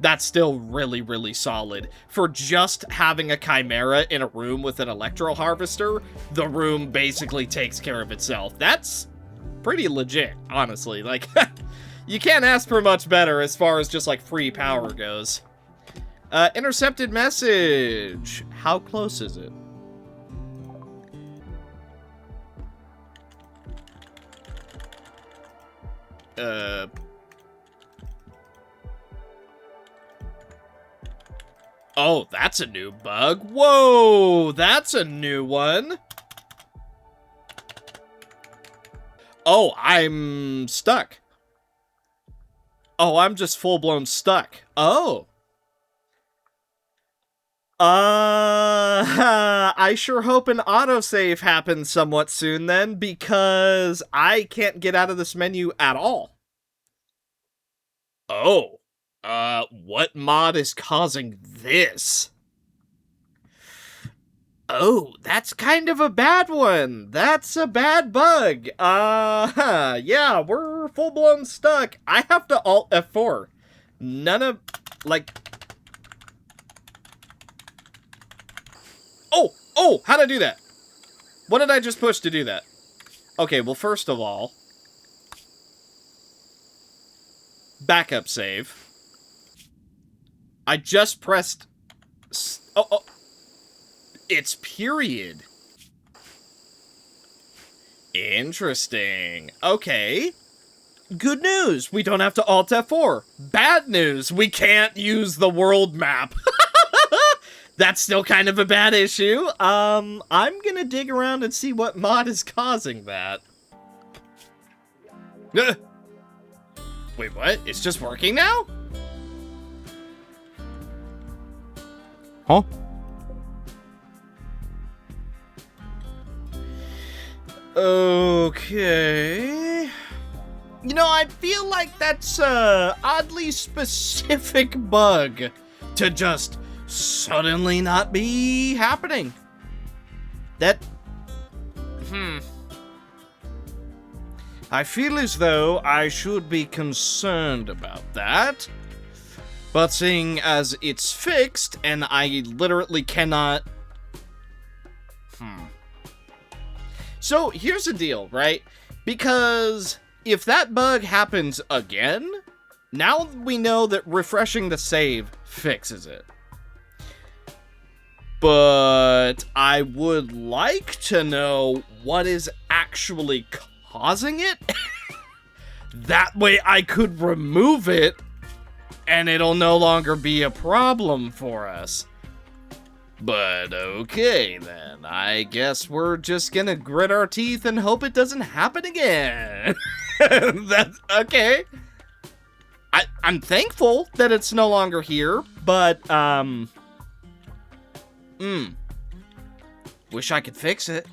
Speaker 1: that's still really, really solid. For just having a Chimera in a room with an Electro Harvester, the room basically takes care of itself. That's pretty legit, honestly. Like, you can't ask for much better as far as just, like, free power goes. Intercepted message. How close is it? Oh, that's a new bug. Whoa, that's a new one. Oh, I'm stuck. Oh, I'm just full-blown stuck. Oh. I sure hope an autosave happens somewhat soon then, because I can't get out of this menu at all. Oh. What mod is causing this? Oh, that's kind of a bad one. That's a bad bug. Yeah, we're full-blown stuck. I have to Alt F4. None of, like... Oh, how'd I do that? What did I just push to do that? Okay, well, first of all... Backup save. I just pressed... Oh. It's period. Interesting. Okay. Good news. We don't have to Alt F4. Bad news. We can't use the world map. That's still kind of a bad issue. I'm gonna dig around and see what mod is causing that. Wait, what? It's just working now? Huh? Okay. You know, I feel like that's a oddly specific bug to just suddenly not be happening. I feel as though I should be concerned about that. But seeing as it's fixed and I literally cannot... So here's the deal, right? Because if that bug happens again, now we know that refreshing the save fixes it. But I would like to know what is actually causing it. That way I could remove it and it'll no longer be a problem for us. But okay then, I guess we're just gonna grit our teeth and hope it doesn't happen again. That's okay. I'm thankful that it's no longer here, but wish I could fix it.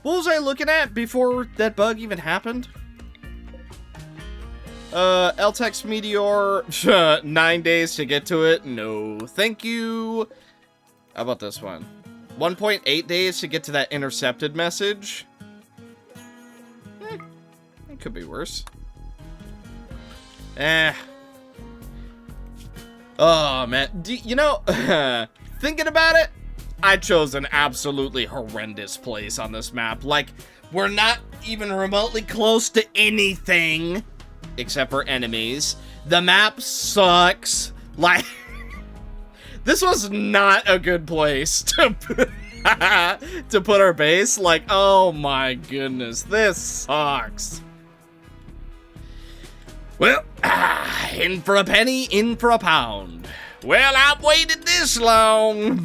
Speaker 1: What was I looking at before that bug even happened? LTEX Meteor, 9 days to get to it. No, thank you. How about this one? 1.8 days to get to that intercepted message. It could be worse. Oh, man. You know, thinking about it, I chose an absolutely horrendous place on this map. Like, we're not even remotely close to anything. Except for enemies. The map sucks. Like, this was not a good place to put our base. Like, oh my goodness, this sucks. Well, in for a penny, in for a pound. Well, I've waited this long.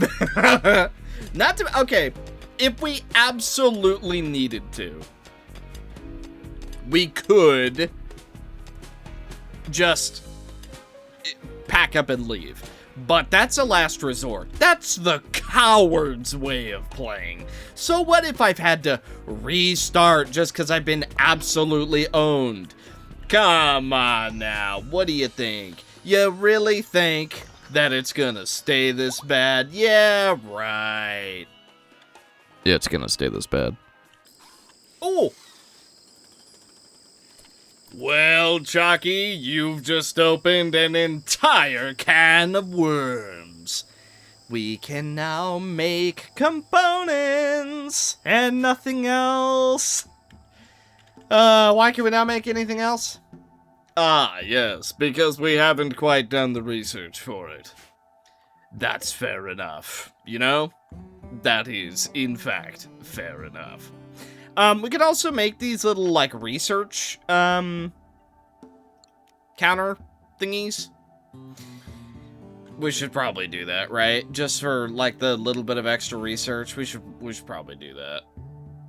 Speaker 1: Not to, okay, if we absolutely needed to, we could just pack up and leave. But that's a last resort. That's the coward's way of playing. So what if I've had to restart just because I've been absolutely owned? Come on now, what do you think? You really think that it's gonna stay this bad? Yeah, right.
Speaker 3: Yeah, it's gonna stay this bad.
Speaker 1: Oh! Well, Chalky, you've just opened an entire can of worms. We can now make components and nothing else. Why can we not make anything else? Ah, yes, because we haven't quite done the research for it. That's fair enough, you know? That is, in fact, fair enough. We could also make these little, like, research, counter thingies. We should probably do that, right? Just for, like, the little bit of extra research. We should probably do that.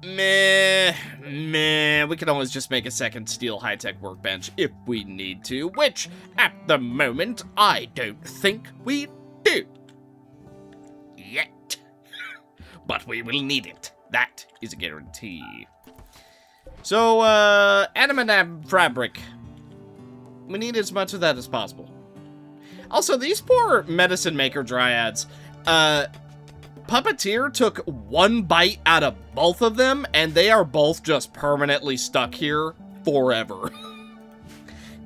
Speaker 1: Meh. We could always just make a second steel high-tech workbench if we need to, which, at the moment, I don't think we do. Yet. But we will need it. That is a guarantee. So, adamant fabric. We need as much of that as possible. Also, these poor medicine maker dryads, Puppeteer took one bite out of both of them, and they are both just permanently stuck here forever.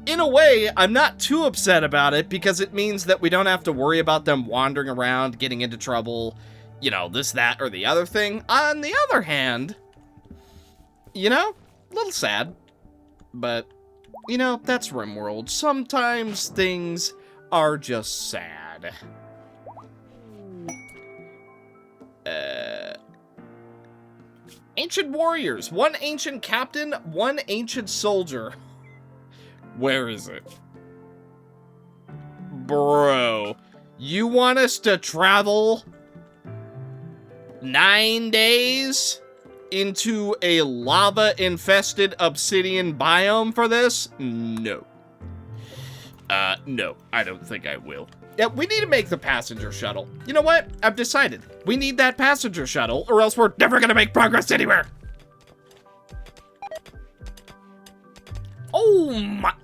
Speaker 1: In a way, I'm not too upset about it, because it means that we don't have to worry about them wandering around, getting into trouble, you know, this, that, or the other thing. On the other hand, you know, a little sad, but, you know, that's RimWorld. Sometimes things are just sad. Ancient warriors. One ancient captain, one ancient soldier. Where is it? Bro, you want us to travel 9 days into a lava-infested obsidian biome for this? No. No, I don't think I will. Yeah, we need to make the passenger shuttle. You know what? I've decided. We need that passenger shuttle, or else we're never gonna make progress anywhere. Oh my...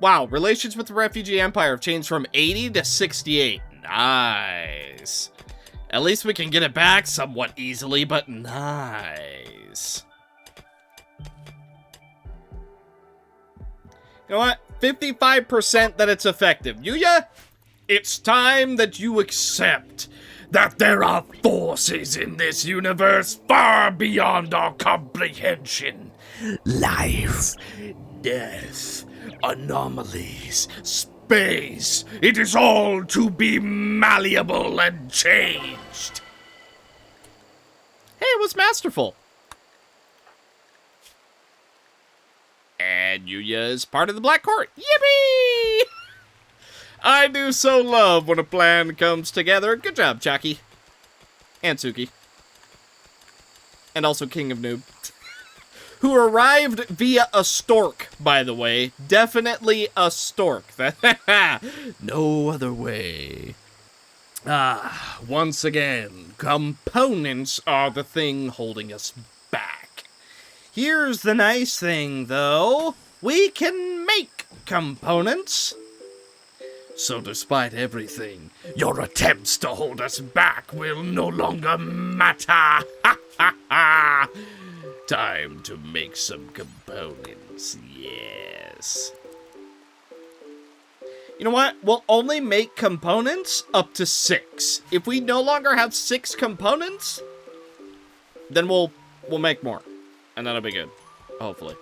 Speaker 1: Wow, relations with the refugee empire have changed from 80 to 68. Nice. At least we can get it back somewhat easily, but nice. You know what? 55% that it's effective. Yuya, it's time that you accept that there are forces in this universe far beyond our comprehension. Life, death, anomalies, space. It is all to be malleable and changed. Hey, it was masterful. And Yuya is part of the Black Court. Yippee! I do so love when a plan comes together. Good job, Chucky. And Suki. And also King of Noob. Who arrived via a stork, by the way. Definitely a stork. No other way. Ah, once again, components are the thing holding us back. Here's the nice thing, though. We can make components. So despite everything, your attempts to hold us back will no longer matter. Ha ha ha! Time to make some components, yes. You know what? We'll only make components up to 6. If we no longer have 6 components, then we'll make more. And that'll be good, hopefully.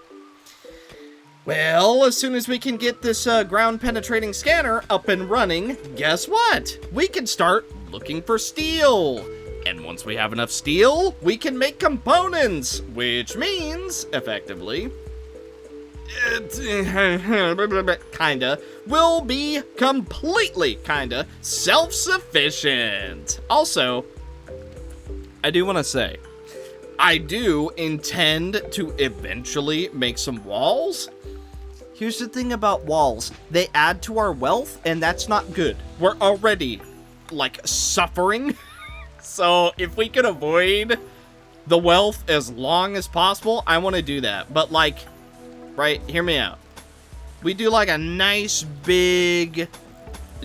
Speaker 1: Well, as soon as we can get this ground-penetrating scanner up and running, guess what? We can start looking for steel. And once we have enough steel, we can make components, which means, effectively, kinda, will be completely, kinda, self-sufficient. Also, I do want to say, I do intend to eventually make some walls. Here's the thing about walls. They add to our wealth, and that's not good. We're already, like, suffering. So if we could avoid the wealth as long as possible, I want to do that. But, like, right, hear me out. We do, like, a nice big,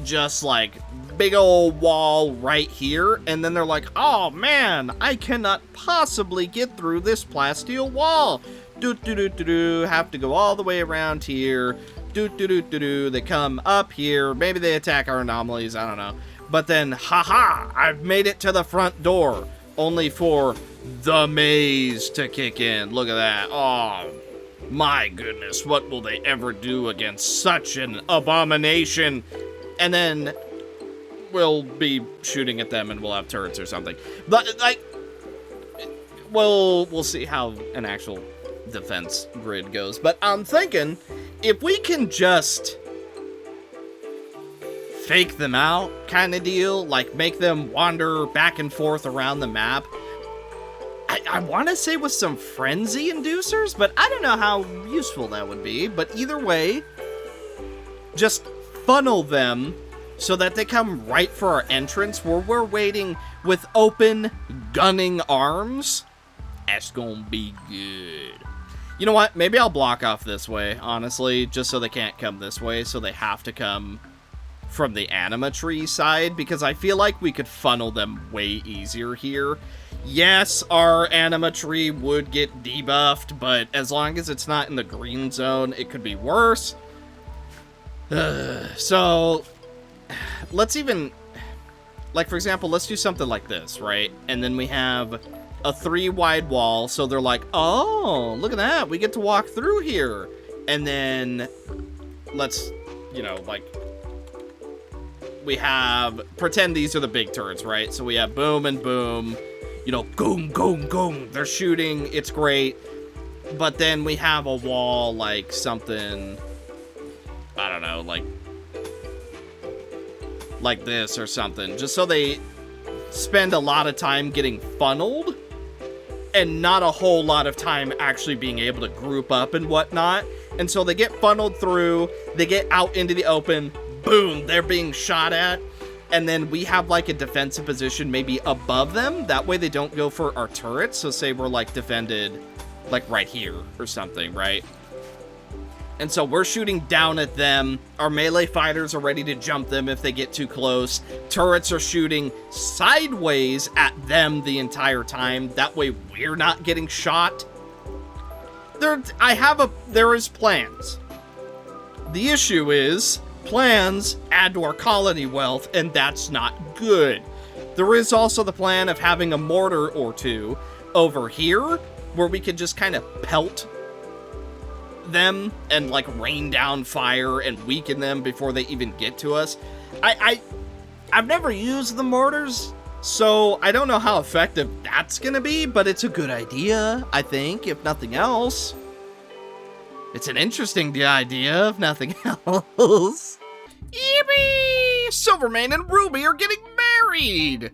Speaker 1: just, like, big old wall right here, and then they're like, oh man, I cannot possibly get through this plasteel wall. have to go all the way around here. They come up here. Maybe they attack our anomalies. I don't know. But then, haha, I've made it to the front door. Only for the maze to kick in. Look at that. Oh, my goodness. What will they ever do against such an abomination? And then we'll be shooting at them and we'll have turrets or something. But, like, we'll see how an actual defense grid goes. But I'm thinking, if we can just fake them out kind of deal, like make them wander back and forth around the map, I want to say with some frenzy inducers, but I don't know how useful that would be. But either way, just funnel them so that they come right for our entrance where we're waiting with open, gunning arms. That's gonna be good. You know what? Maybe I'll block off this way, honestly, just so they can't come this way, so they have to come from the anima tree side, because I feel like we could funnel them way easier here. Yes, our anima tree would get debuffed, but as long as it's not in the green zone, it could be worse. So, let's even, like, for example, let's do something like this, right? And then we have a 3-wide wall, so they're like, oh, look at that, we get to walk through here. And then, let's, you know, like, we have, pretend these are the big turrets, right? So we have boom and boom, you know, goom, goom, goom. They're shooting, it's great. But then we have a wall, like something, I don't know, like this or something. Just so they spend a lot of time getting funneled and not a whole lot of time actually being able to group up and whatnot. And so they get funneled through, they get out into the open, boom, they're being shot at, and then we have like a defensive position maybe above them. That way they don't go for our turrets. So say we're like defended like right here or something, right? And so we're shooting down at them. Our melee fighters are ready to jump them if they get too close. Turrets are shooting sideways at them the entire time. That way we're not getting shot. There is plans. The issue is plans add to our colony wealth, and that's not good. There is also the plan of having a mortar or two over here where we can just kind of pelt them and like rain down fire and weaken them before they even get to us. I've never used the mortars, so I don't know how effective that's gonna be, but it's a good idea, I think, if nothing else. It's an interesting idea, if nothing else. Yippee! Silvermane and Ruby are getting married!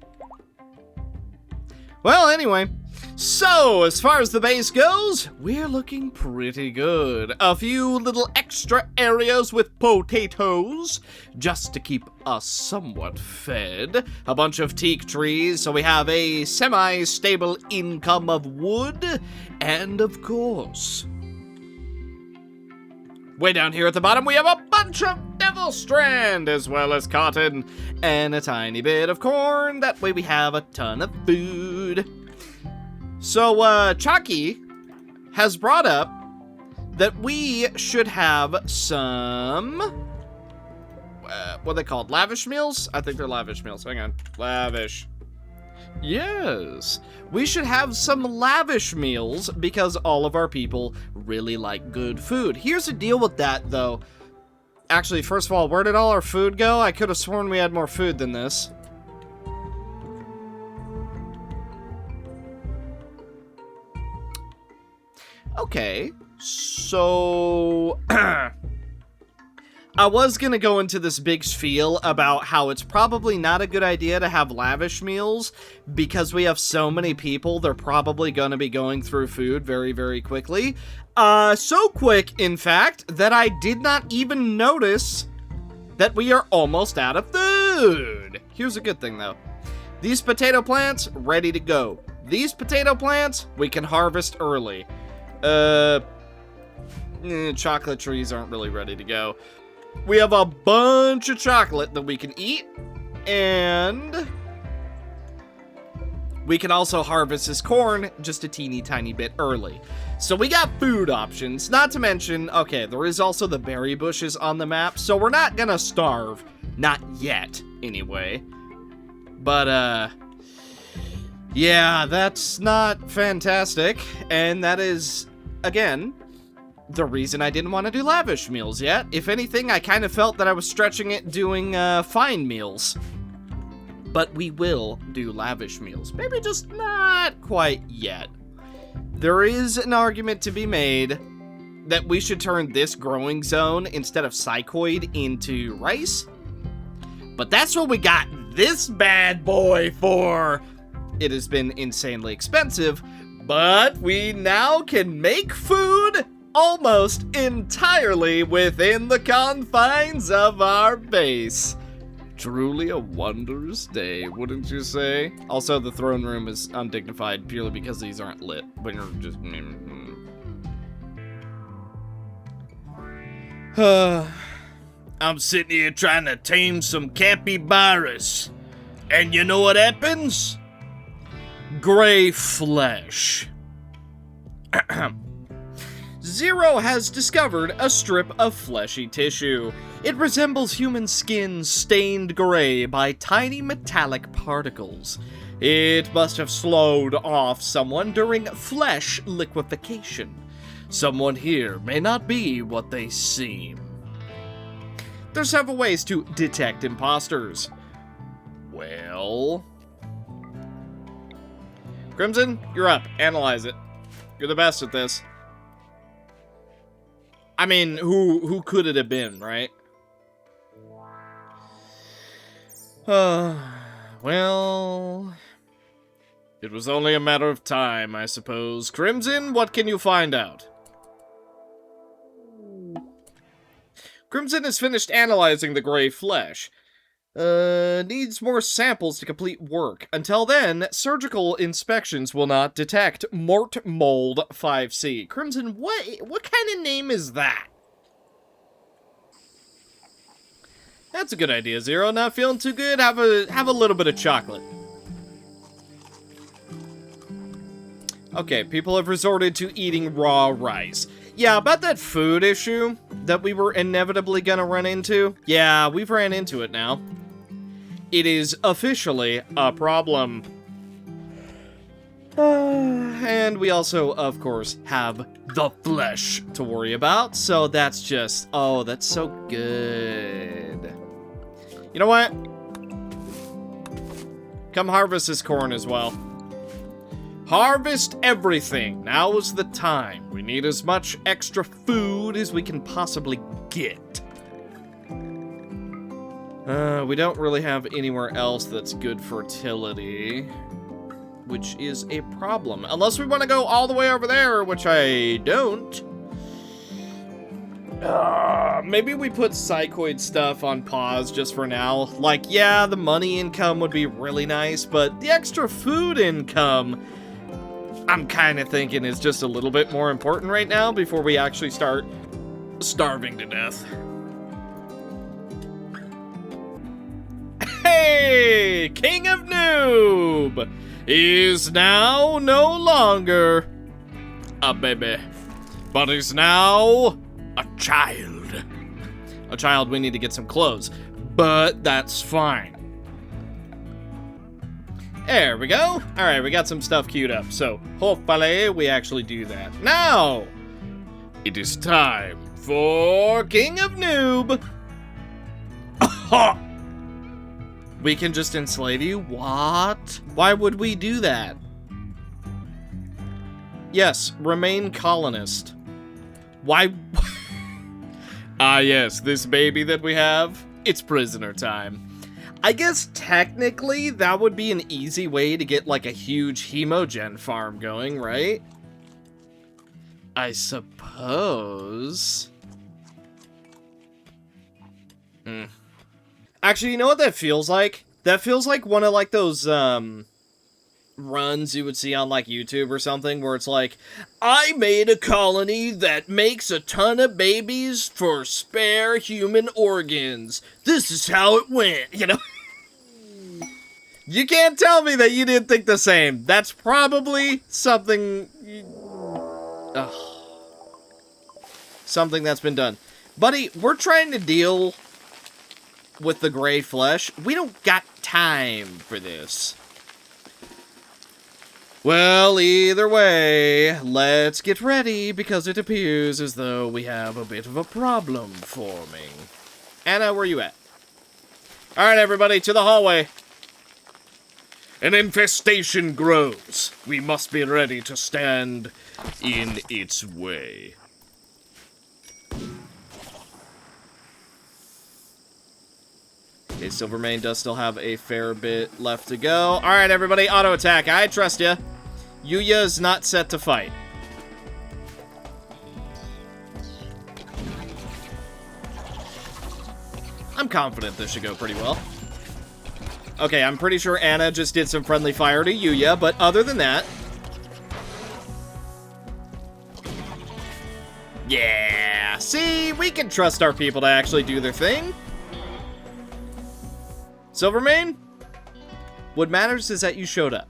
Speaker 1: Well, anyway, so as far as the base goes, we're looking pretty good. A few little extra areas with potatoes, just to keep us somewhat fed. A bunch of teak trees, so we have a semi-stable income of wood. And of course, way down here at the bottom, we have a bunch of devil strand, as well as cotton, and a tiny bit of corn. That way we have a ton of food. So, Chucky has brought up that we should have some, what are they called? Lavish meals? I think they're lavish meals. Hang on. Lavish. Yes. We should have some lavish meals because all of our people really like good food. Here's the deal with that, though. Actually, first of all, where did all our food go? I could have sworn we had more food than this. Okay, so I was gonna go into this big spiel about how it's probably not a good idea to have lavish meals because we have so many people, they're probably gonna be going through food very, very quickly. So quick, in fact, that I did not even notice that we are almost out of food. Here's a good thing, though. These potato plants, ready to go. These potato plants, we can harvest early. Chocolate trees aren't really ready to go. We have a bunch of chocolate that we can eat, and We can also harvest his corn just a teeny tiny bit early. So we got food options, not to mention, okay, there is also the berry bushes on the map, so we're not gonna starve. Not yet, anyway. But, yeah, that's not fantastic, and that is, again, the reason I didn't want to do lavish meals yet. If anything, I kind of felt that I was stretching it doing, fine meals. But we will do lavish meals. Maybe just not quite yet. There is an argument to be made that we should turn this growing zone instead of psychoid into rice. But that's what we got this bad boy for. It has been insanely expensive, but we now can make food almost entirely within the confines of our base. Truly a wondrous day, wouldn't you say? Also, the throne room is undignified purely because these aren't lit. But you're just... I'm sitting here trying to tame some capybaras. And you know what happens? Gray flesh. Zero has discovered a strip of fleshy tissue. It resembles human skin stained gray by tiny metallic particles. It must have slowed off someone during flesh liquefaction. Someone here may not be what they seem. There's several ways to detect imposters. Well... Crimson, you're up. Analyze it. You're the best at this. I mean, who could it have been, right? Well... It was only a matter of time, I suppose. Crimson, what can you find out? Crimson has finished analyzing the gray flesh. Needs more samples to complete work. Until then, surgical inspections will not detect Mort Mold 5C. Crimson, what kind of name is that? That's a good idea, Zero. Not feeling too good? Have a little bit of chocolate. Okay, people have resorted to eating raw rice. Yeah, about that food issue that we were inevitably gonna run into. Yeah, we've ran into it now. It is officially a problem. And we also, of course, have the flesh to worry about. So that's just, oh, that's so good. You know what? Come harvest this corn as well. Harvest everything. Now is the time. We need as much extra food as we can possibly get. We don't really have anywhere else that's good fertility, which is a problem. Unless we want to go all the way over there, which I don't. Maybe we put psychoid stuff on pause just for now. Like, yeah, the money income would be really nice, but the extra food income, I'm kind of thinking is just a little bit more important right now before we actually start starving to death. Hey! King of Noob is now no longer a baby, but is now a child. A child we need to get some clothes, but that's fine. There we go. Alright, we got some stuff queued up, so hopefully we actually do that. Now, it is time for King of Noob. We can just enslave you? What? Why would we do that? Yes, remain colonist. Why? Ah, yes, this baby that we have, it's prisoner time. I guess technically that would be an easy way to get like a huge hemogen farm going, right? I suppose. Actually, you know what that feels like? That feels like one of like those runs you would see on like YouTube or something where it's like, I made a colony that makes a ton of babies for spare human organs. This is how it went, you know? You can't tell me that you didn't think the same. That's probably something... something that's been done. Buddy, we're trying to deal with the gray flesh. We don't got time for this. Well, either way, let's get ready, because it appears as though we have a bit of a problem forming. Anna, where you at? Alright, everybody, to the hallway. An infestation grows. We must be ready to stand in its way. Okay, Silvermane does still have a fair bit left to go. Alright, everybody, auto attack. I trust ya. Yuya is not set to fight. I'm confident this should go pretty well. Okay, I'm pretty sure Anna just did some friendly fire to Yuya, but other than that... Yeah! See, we can trust our people to actually do their thing. Silvermane? What matters is that you showed up.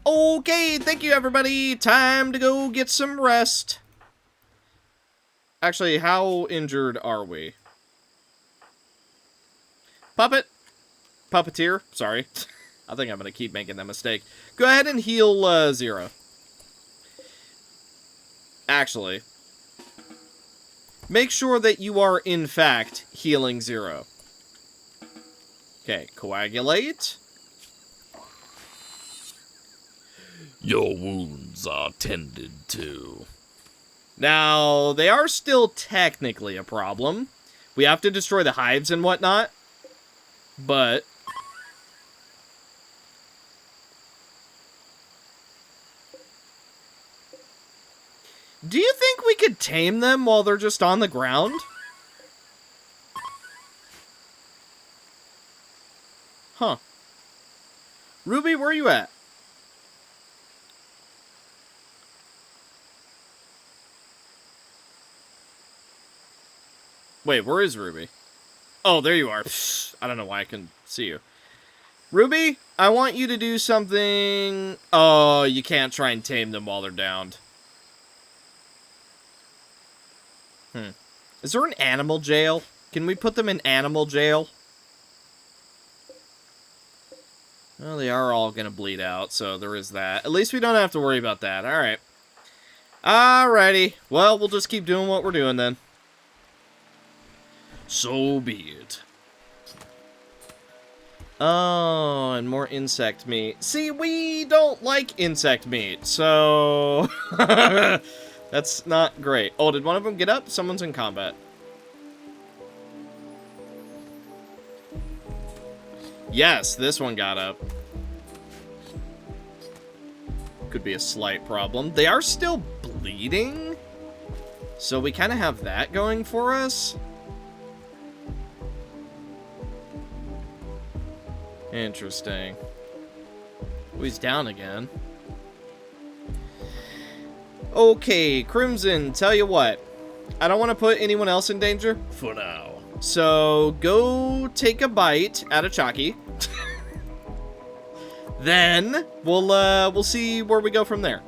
Speaker 1: Okay, thank you, everybody. Time to go get some rest. Actually, how injured are we? Puppet? Puppeteer? Sorry. I think I'm going to keep making that mistake. Go ahead and heal Zero. Actually, make sure that you are, in fact, healing Zero. Okay, coagulate.
Speaker 3: Your wounds are tended to.
Speaker 1: Now, they are still technically a problem. We have to destroy the hives and whatnot. But... do you think we could tame them while they're just on the ground? Huh. Ruby, where are you at? Wait, where is Ruby? Oh, there you are. I don't know why I couldn't see you. Ruby, I want you to do something... Oh, you can't try and tame them while they're downed. Is there an animal jail? Can we put them in animal jail? Well, they are all gonna bleed out, so there is that. At least we don't have to worry about that. Alright. Alrighty. Well, we'll just keep doing what we're doing then.
Speaker 3: So be it.
Speaker 1: Oh, and more insect meat. See, we don't like insect meat, so... that's not great. Oh, did one of them get up? Someone's in combat. Yes, this one got up. Could be a slight problem. They are still bleeding, so we kind of have that going for us. Interesting. Oh, he's down again. Okay, Crimson, tell you what. I don't want to put anyone else in danger for now. So, go take a bite out of Chalky. Then, we'll see where we go from there.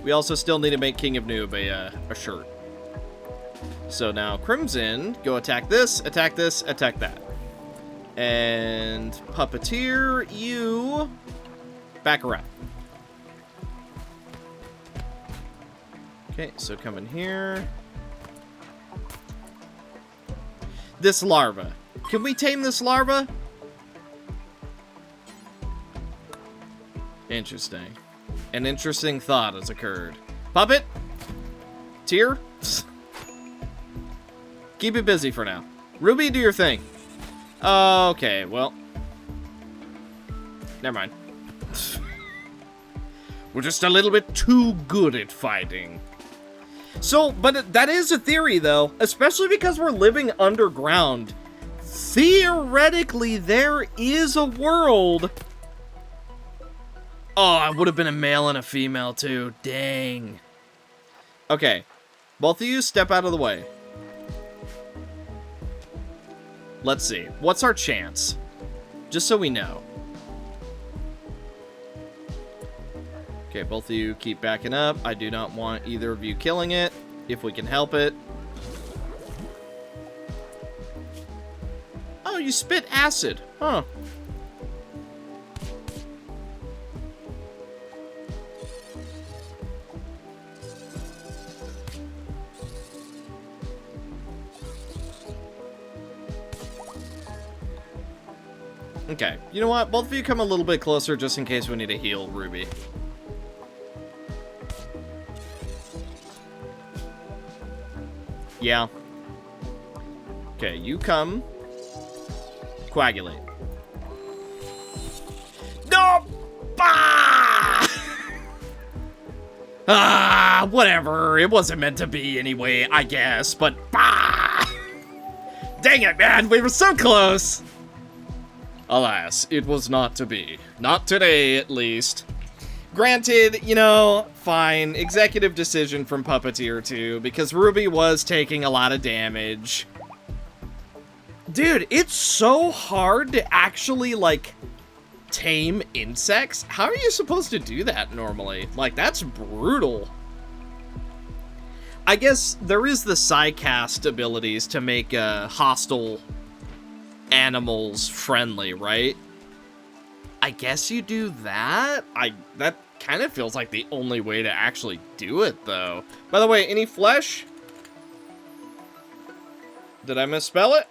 Speaker 1: We also still need to make King of Noob a shirt. So now, Crimson, go attack this, attack that. And Puppeteer, you back around. Okay, so come in here. This larva. Can we tame this larva? Interesting. An interesting thought has occurred. Puppet? Tear? Keep it busy for now. Ruby, do your thing. Okay, well. Never mind. We're just a little bit too good at fighting. So, but that is a theory, though. Especially because we're living underground. Theoretically, there is a world... Oh, I would have been a male and a female, too. Dang. Okay. Both of you step out of the way. Let's see. What's our chance? Just so we know. Okay, both of you keep backing up. I do not want either of you killing it, if we can help it. Oh, you spit acid. Huh. Okay, you know what? Both of you come a little bit closer just in case we need to heal Ruby. Yeah. Okay, you come. Coagulate. No! Ah! Ah, whatever. It wasn't meant to be anyway, I guess, but bah! Dang it, man. We were so close. Alas, it was not to be. Not today, at least. Granted, you know, fine. Executive decision from Puppeteer 2, because Ruby was taking a lot of damage. Dude, it's so hard to actually, like, tame insects. How are you supposed to do that normally? Like, that's brutal. I guess there is the Psycast abilities to make hostile animals friendly, right? I guess you do that? That kind of feels like the only way to actually do it, though. By the way, any flesh? Did I misspell it?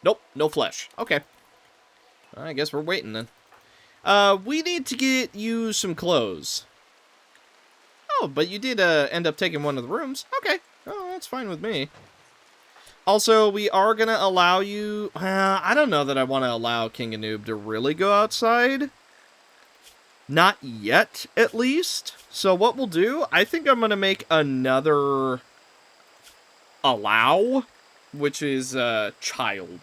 Speaker 1: Nope, no flesh. Okay. I guess we're waiting then. We need to get you some clothes. Oh, but you did end up taking one of the rooms. Okay. Oh, that's fine with me. Also, we are going to allow you... I don't know that I want to allow King and Noob to really go outside. Not yet, at least. So what we'll do, I think I'm going to make another allow, which is child.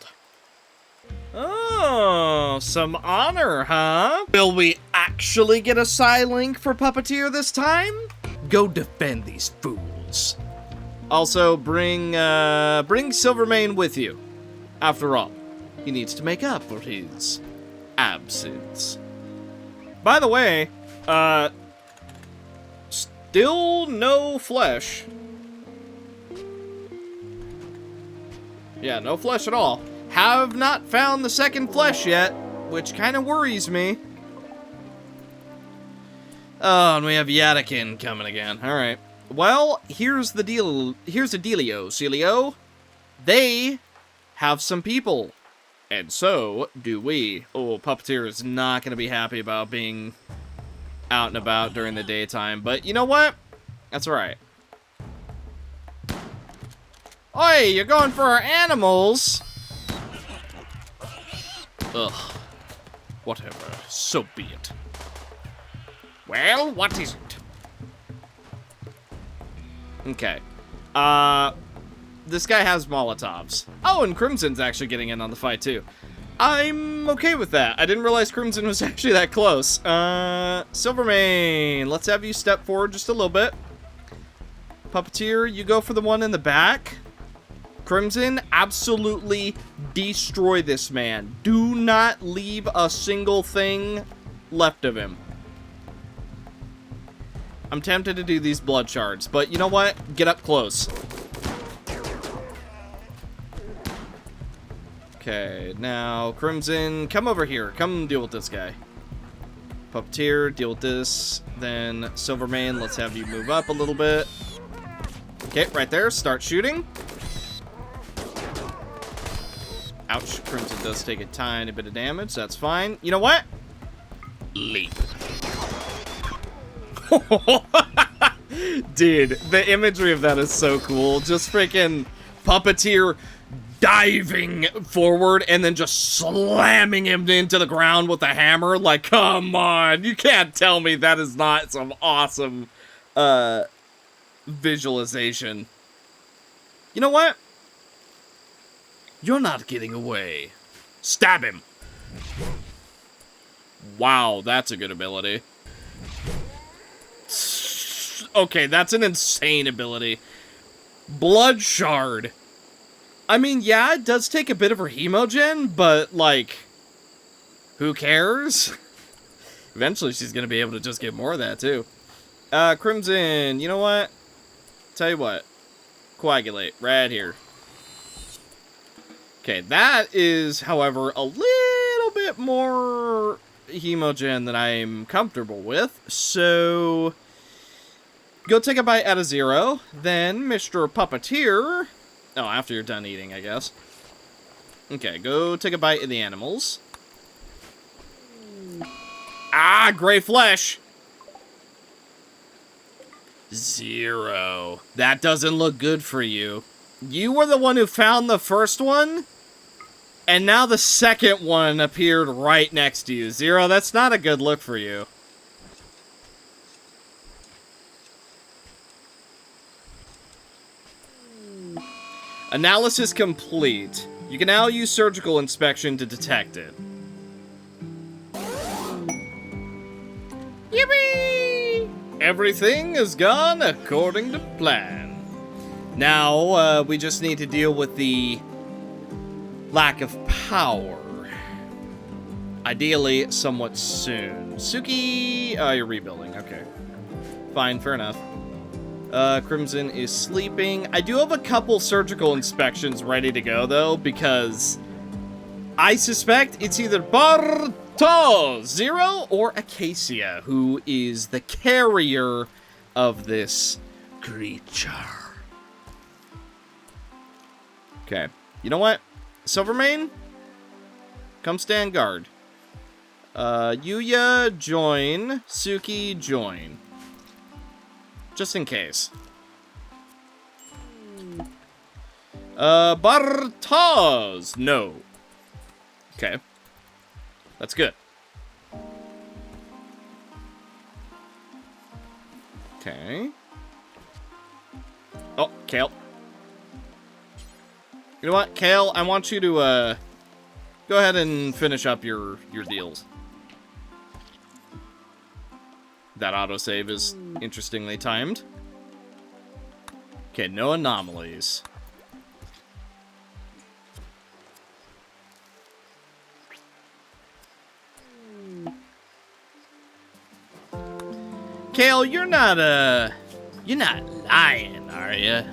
Speaker 1: Oh, some honor, huh? Will we actually get a Psylink for Puppeteer this time? Go defend these fools. Also, bring Silvermane with you. After all, he needs to make up for his absence. By the way, still no flesh. Yeah, no flesh at all. Have not found the second flesh yet, which kind of worries me. Oh, and we have Yatakin coming again. All right. Well, here's the deal. Here's the dealio, Celio. They have some people. And so do we. Oh, Puppeteer is not going to be happy about being out and about during the daytime. But you know what? That's all right. Oi, you're going for our animals. Ugh. Whatever. So be it. Well, what is it? Okay. This guy has Molotovs. Oh, and Crimson's actually getting in on the fight, too. I'm okay with that. I didn't realize Crimson was actually that close. Silvermane, let's have you step forward just a little bit. Puppeteer, you go for the one in the back. Crimson, absolutely destroy this man. Do not leave a single thing left of him. I'm tempted to do these blood shards, but you know what? Get up close. Okay, now, Crimson, come over here. Come deal with this guy. Puppeteer, deal with this. Then, Silvermane, let's have you move up a little bit. Okay, right there. Start shooting. Ouch. Crimson does take a tiny bit of damage. That's fine. You know what? Leap. Dude, the imagery of that is so cool. Just freaking Puppeteer diving forward and then just slamming him into the ground with a hammer. Like, come on. You can't tell me that is not some awesome visualization. You know what? You're not getting away. Stab him. Wow, that's a good ability. Okay, that's an insane ability. Blood Shard. I mean, yeah, it does take a bit of her hemogen, but, like, who cares? Eventually, she's gonna be able to just get more of that, too. Crimson, you know what? Tell you what. Coagulate, right here. Okay, that is, however, a little bit more hemogen than I'm comfortable with, so go take a bite out of Zero, then Mr. Puppeteer. Oh, after you're done eating, I guess. Okay, go take a bite of the animals. Ah, gray flesh! Zero. That doesn't look good for you. You were the one who found the first one, and now the second one appeared right next to you. Zero, that's not a good look for you. Analysis complete. You can now use surgical inspection to detect it. Yippee! Everything has gone according to plan. Now, we just need to deal with the lack of power. Ideally, somewhat soon. Suki... Oh, you're rebuilding. Okay. Fine, fair enough. Crimson is sleeping. I do have a couple surgical inspections ready to go, though, because I suspect it's either Bartos, Zero, or Acacia, who is the carrier of this creature. Okay. You know what? Silvermane? Come stand guard. Yuya, join. Suki, join. Just in case. Bartos! No. Okay. That's good. Okay. Oh, Kale. You know what, Kale? I want you to, go ahead and finish up your deals. That autosave is interestingly timed. Okay, no anomalies. Kale, you're not lying, are you?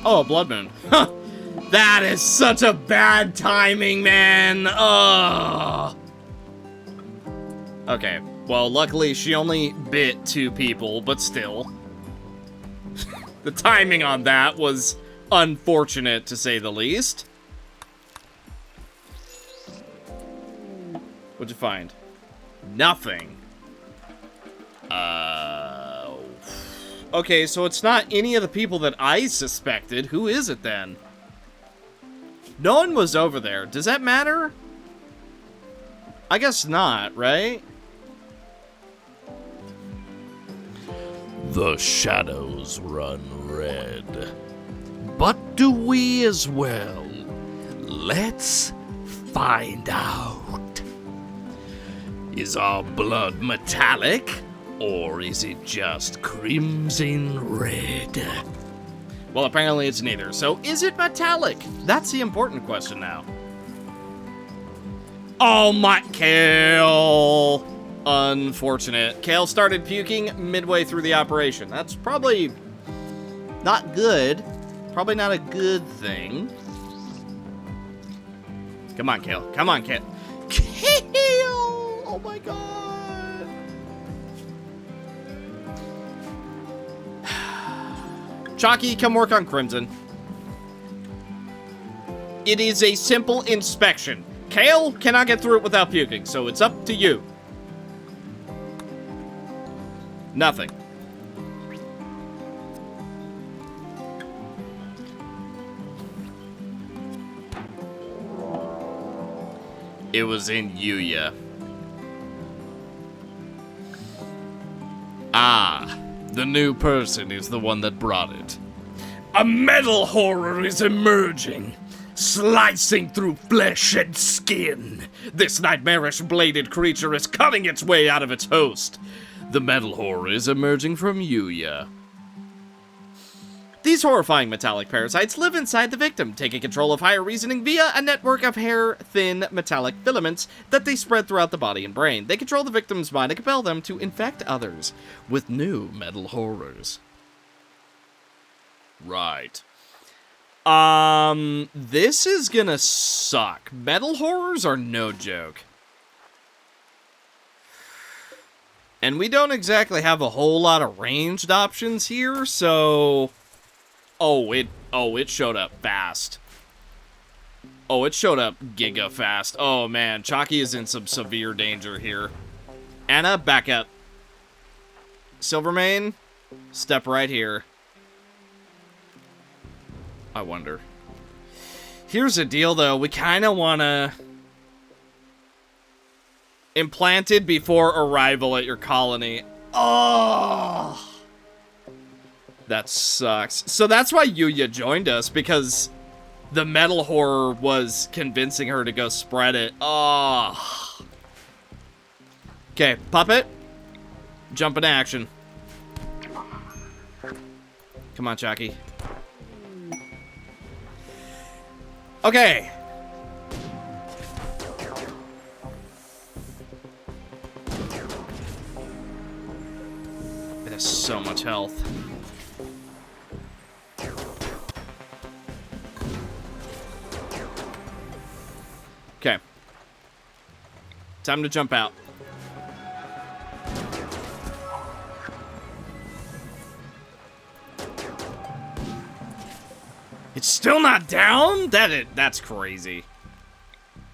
Speaker 1: Oh, a blood moon. Huh. That is such a bad timing, man. Ugh. Okay, well, luckily she only bit 2 people, but still. The timing on that was unfortunate, to say the least. What'd you find? Nothing. Okay, so it's not any of the people that I suspected. Who is it then? No one was over there. Does that matter? I guess not, right?
Speaker 3: The shadows run red. But do we as well? Let's find out. Is our blood metallic? Or is it just crimson red?
Speaker 1: Well, apparently it's neither. So, is it metallic? That's the important question now. Oh my... Kale! Unfortunate. Kale started puking midway through the operation. That's probably not good. Probably not a good thing. Come on, Kale. Come on, Kale. Kale! Oh my god. Chalky, come work on Crimson. It is a simple inspection. Kale cannot get through it without puking, so it's up to you. Nothing. It was in Yuya.
Speaker 3: Ah, the new person is the one that brought it.
Speaker 4: A metal horror is emerging, slicing through flesh and skin.
Speaker 3: This nightmarish bladed creature is cutting its way out of its host. The metal horror is emerging from Yuya.
Speaker 1: These horrifying metallic parasites live inside the victim, taking control of higher reasoning via a network of hair-thin metallic filaments that they spread throughout the body and brain. They control the victim's mind and compel them to infect others with new metal horrors.
Speaker 3: Right.
Speaker 1: This is gonna suck. Metal horrors are no joke. And we don't exactly have a whole lot of ranged options here, so... Oh, it showed up fast. Oh, it showed up giga fast. Oh, man. Chalky is in some severe danger here. Anna, back up. Silvermane, step right here. I wonder. Here's the deal, though. We kind of want to... Implanted before arrival at your colony. Oh! That sucks. So that's why Yuya joined us, because the metal horror was convincing her to go spread it. Oh. Okay, puppet. Jump into action. Come on, Chalky. Okay. It has so much health. Okay. Time to jump out. It's still not down? That's crazy.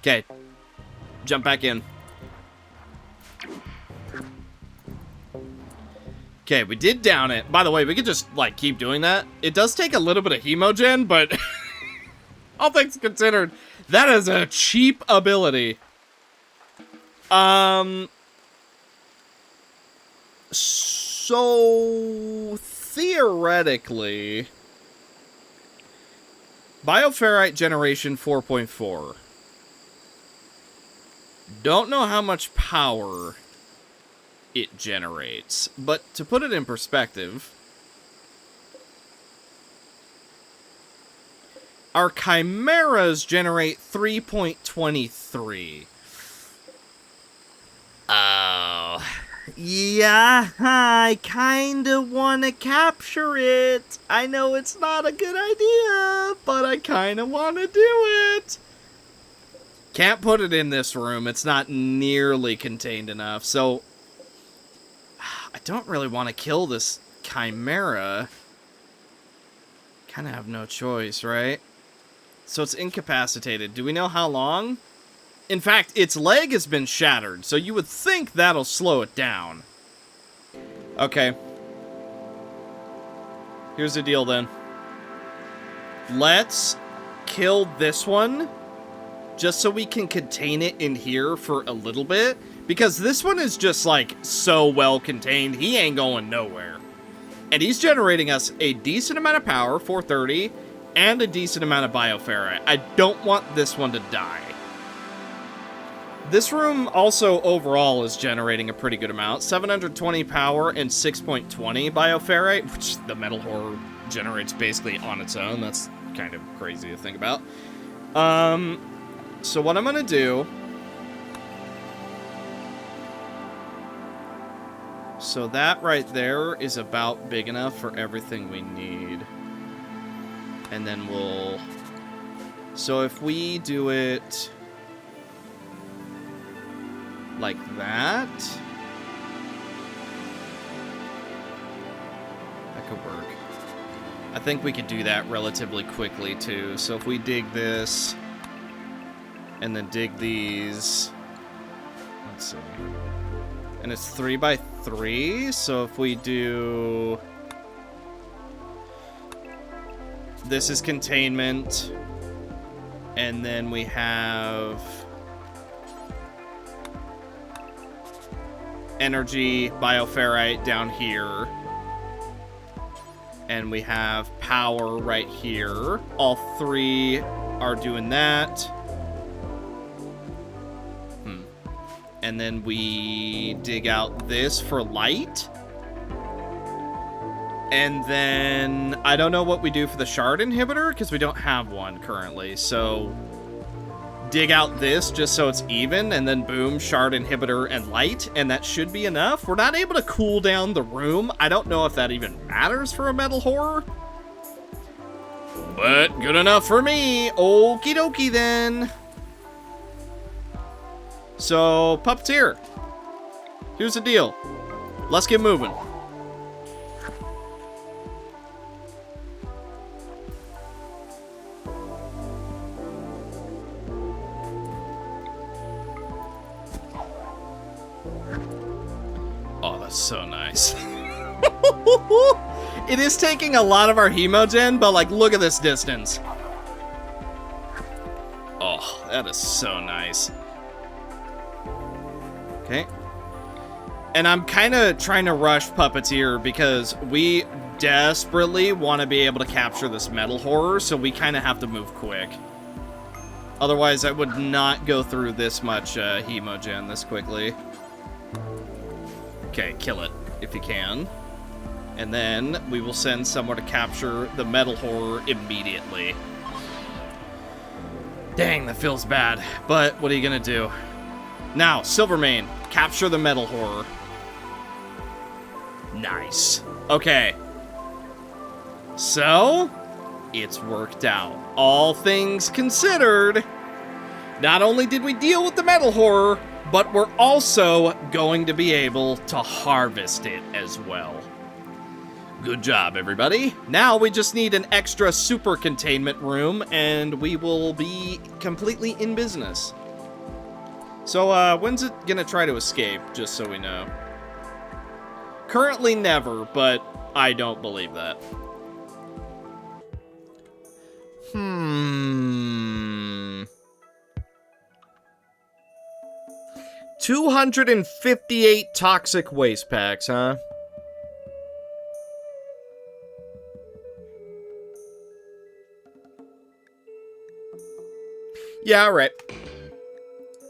Speaker 1: Okay. Jump back in. Okay, we did down it. By the way, we could just, like, keep doing that. It does take a little bit of hemogen, but all things considered, that is a cheap ability. So, theoretically, Bioferrite generation 4.4. Don't know how much power it generates, but to put it in perspective, our chimeras generate 3.23. Oh, yeah, I kinda wanna capture it. I know it's not a good idea, but I kinda wanna do it. Can't put it in this room. It's not nearly contained enough, so I don't really want to kill this chimera. Kind of have no choice, right? So it's incapacitated. Do we know how long? In fact, its leg has been shattered, so you would think that'll slow it down. Okay. Here's the deal, then. Let's kill this one, just so we can contain it in here for a little bit. Because this one is just, like, so well contained, he ain't going nowhere. And he's generating us a decent amount of power, 430, and a decent amount of bioferrite. I don't want this one to die. This room also overall is generating a pretty good amount. 720 power and 6.20 bioferrite, which the metal horror generates basically on its own. That's kind of crazy to think about. So what I'm going to do... So that right there is about big enough for everything we need. And then we'll... So if we do it... like that... that could work. I think we could do that relatively quickly, too. So if we dig this... and then dig these... let's see... and it's 3 by 3, so if we do... this is containment, and then we have... energy, bioferrite down here, and we have power right here. All 3 are doing that. And then we dig out this for light. And then I don't know what we do for the shard inhibitor because we don't have one currently. So dig out this just so it's even, and then boom, shard inhibitor and light, and that should be enough. We're not able to cool down the room. I don't know if that even matters for a metal horror, but good enough for me. Okie dokie then. So, Puppeteer, here's the deal. Let's get moving.
Speaker 3: Oh, that's so nice.
Speaker 1: It is taking a lot of our hemogen, but like, look at this distance.
Speaker 3: Oh, that is so nice.
Speaker 1: Okay. And I'm kind of trying to rush Puppeteer because we desperately want to be able to capture this metal horror, so we kind of have to move quick. Otherwise, I would not go through this much hemogen this quickly. Okay, kill it if you can. And then we will send someone to capture the metal horror immediately. Dang, that feels bad. But what are you gonna do? Now, Silvermane, capture the metal horror. Nice. Okay. So, it's worked out. All things considered, not only did we deal with the metal horror, but we're also going to be able to harvest it as well. Good job, everybody. Now we just need an extra super containment room, and we will be completely in business. So, when's it gonna try to escape, just so we know? Currently never, but I don't believe that. 258 toxic waste packs, huh? Yeah, alright.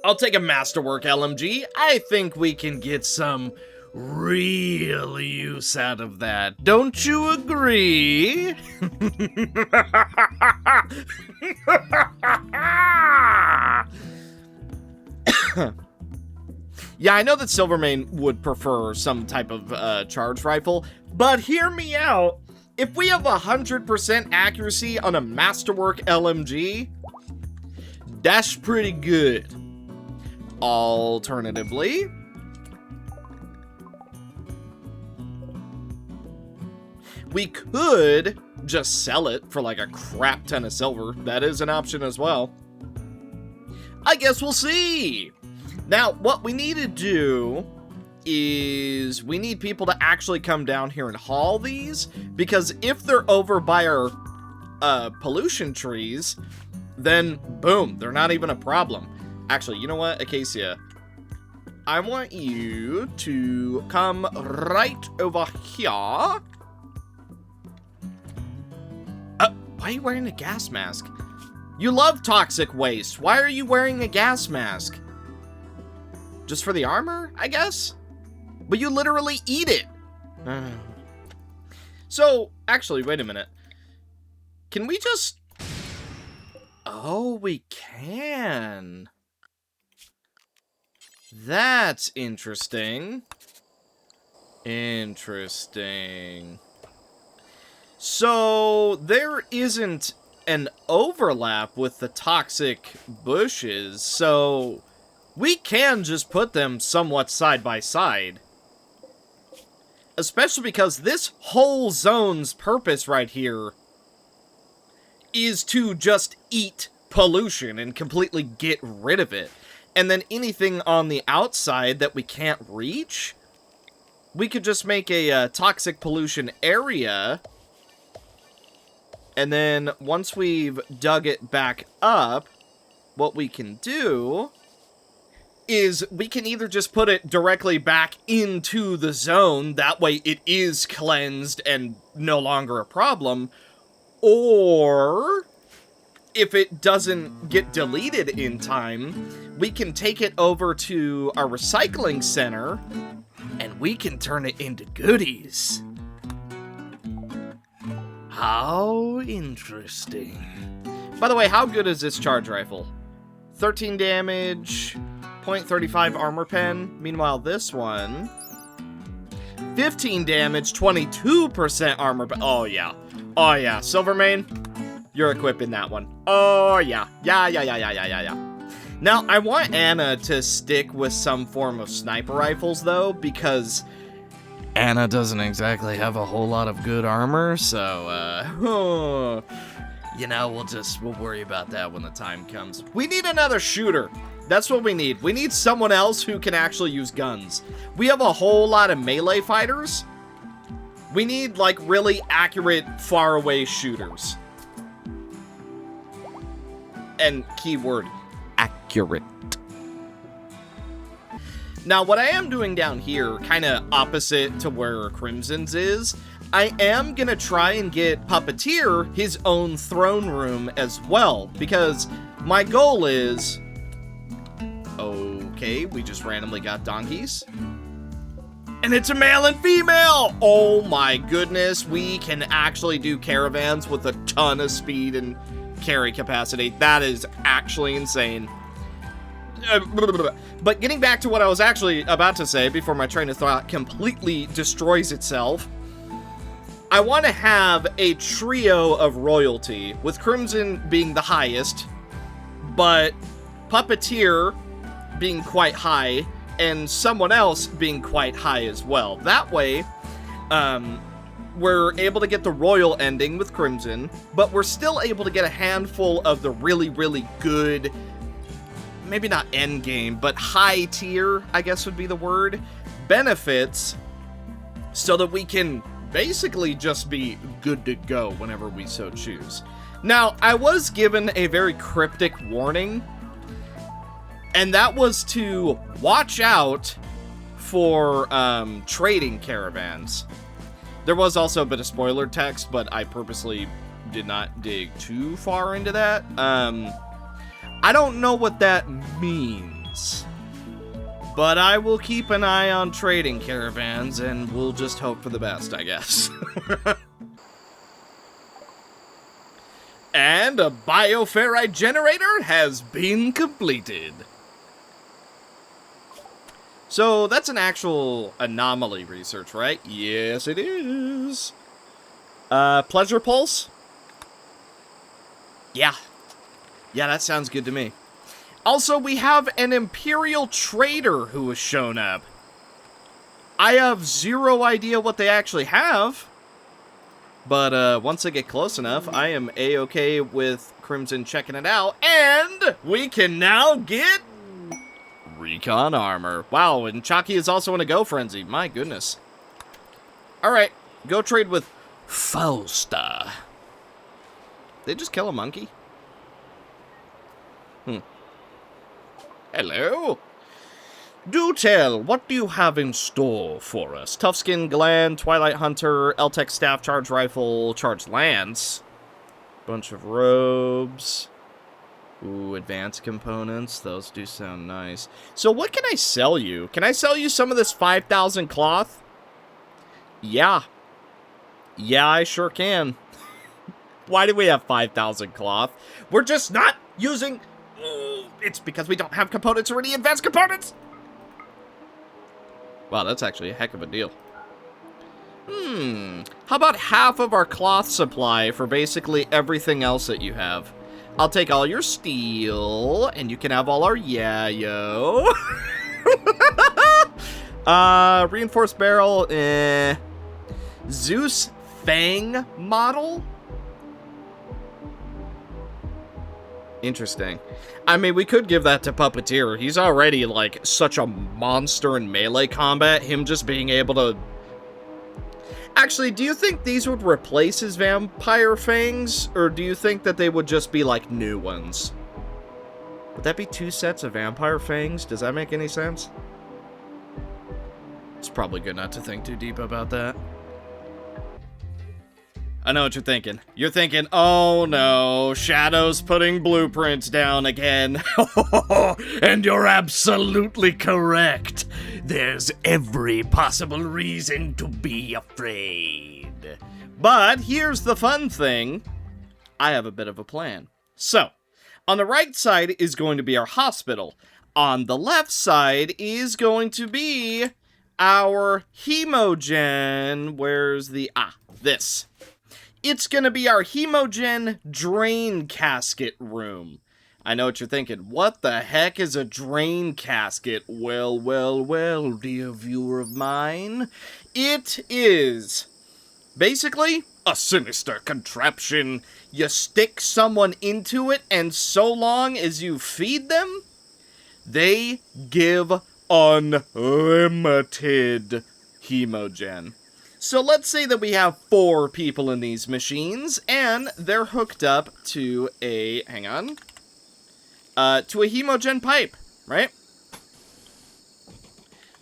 Speaker 1: I'll take a masterwork LMG. I think we can get some real use out of that. Don't you agree? Yeah, I know that Silvermane would prefer some type of charge rifle, but hear me out. If we have 100% accuracy on a masterwork LMG, that's pretty good. Alternatively, we could just sell it for like a crap ton of silver. That is an option as well. I guess we'll see. Now, what we need to do is we need people to actually come down here and haul these, because if they're over by our pollution trees, then boom, they're not even a problem. Actually, you know what, Acacia? I want you to come right over here. Why are you wearing a gas mask? You love toxic waste. Why are you wearing a gas mask? Just for the armor, I guess? But you literally eat it. So, actually, wait a minute. Can we just... Oh, we can. That's interesting. Interesting. So, there isn't an overlap with the toxic bushes, so we can just put them somewhat side by side. Especially because this whole zone's purpose right here is to just eat pollution and completely get rid of it. And then anything on the outside that we can't reach, we could just make a toxic pollution area. And then once we've dug it back up, what we can do is we can either just put it directly back into the zone, that way it is cleansed and no longer a problem, or if it doesn't get deleted in time, we can take it over to our recycling center and we can turn it into goodies.
Speaker 4: How interesting.
Speaker 1: By the way, how good is this charge rifle? 13 damage, 0.35 armor pen. Meanwhile, this one, 15 damage, 22% armor pen. Oh, yeah. Oh, yeah. Silvermane, you're equipping that one. Oh, yeah. Yeah. Now, I want Anna to stick with some form of sniper rifles, though, because
Speaker 3: Anna doesn't exactly have a whole lot of good armor, so,
Speaker 1: you know, we'll worry about that when the time comes. We need another shooter. That's what we need. We need someone else who can actually use guns. We have a whole lot of melee fighters. We need, like, really accurate, far-away shooters. And keyword, accurate. Now, what I am doing down here, kind of opposite to where Crimson's is, I am gonna try and get Puppeteer his own throne room as well, because my goal is... Okay, we just randomly got donkeys. And it's a male and female! Oh my goodness, we can actually do caravans with a ton of speed and carry capacity. That is actually insane. But getting back to what I was actually about to say before my train of thought completely destroys itself, I want to have a trio of royalty, with Crimson being the highest, but Puppeteer being quite high, and someone else being quite high as well. That way, we're able to get the royal ending with Crimson, but we're still able to get a handful of the really, really good, maybe not end game, but high tier, I guess would be the word, benefits, so that we can basically just be good to go whenever we so choose. Now, I was given a very cryptic warning, and that was to watch out for trading caravans. There was also a bit of spoiler text, but I purposely did not dig too far into that. I don't know what that means, but I will keep an eye on trading caravans, and we'll just hope for the best, I guess. And a bioferrite generator has been completed. So that's an actual anomaly research, right? Yes, it is. Pleasure pulse? Yeah, that sounds good to me. Also, we have an Imperial trader who has shown up. I have zero idea what they actually have, but once I get close enough, I am A-okay with Crimson checking it out, and we can now get recon armor. Wow, and Chalky is also in a go frenzy. My goodness. Alright, go trade with Fausta. They just kill a monkey? Hello? Do tell, what do you have in store for us? Toughskin Gland, Twilight Hunter, L-Tech Staff, Charge Rifle, Charge Lance. Bunch of robes. Ooh, advanced components. Those do sound nice. So what can I sell you? Can I sell you some of this 5,000 cloth? Yeah. Yeah, I sure can. Why do we have 5,000 cloth? We're just not using... it's because we don't have components or any advanced components! Wow, that's actually a heck of a deal. How about half of our cloth supply for basically everything else that you have? I'll take all your steel, and you can have all our yayo. Reinforced barrel, Zeus Fang model? Interesting. I mean, we could give that to Puppeteer. He's already, like, such a monster in melee combat. Him just being able to... Actually, do you think these would replace his vampire fangs? Or do you think that they would just be, like, new ones? Would that be 2 sets of vampire fangs? Does that make any sense? It's probably good not to think too deep about that. I know what you're thinking. You're thinking, oh no, Shadow's putting blueprints down again.
Speaker 4: And you're absolutely correct. There's every possible reason to be afraid.
Speaker 1: But here's the fun thing. I have a bit of a plan. So, on the right side is going to be our hospital. On the left side is going to be our hemogen. Where's the... this. It's going to be our hemogen drain casket room. I know what you're thinking. What the heck is a drain casket? Well, dear viewer of mine. It is basically a sinister contraption. You stick someone into it, and so long as you feed them, they give unlimited hemogen. So let's say that we have 4 people in these machines, and they're hooked up to a, to a hemogen pipe, right?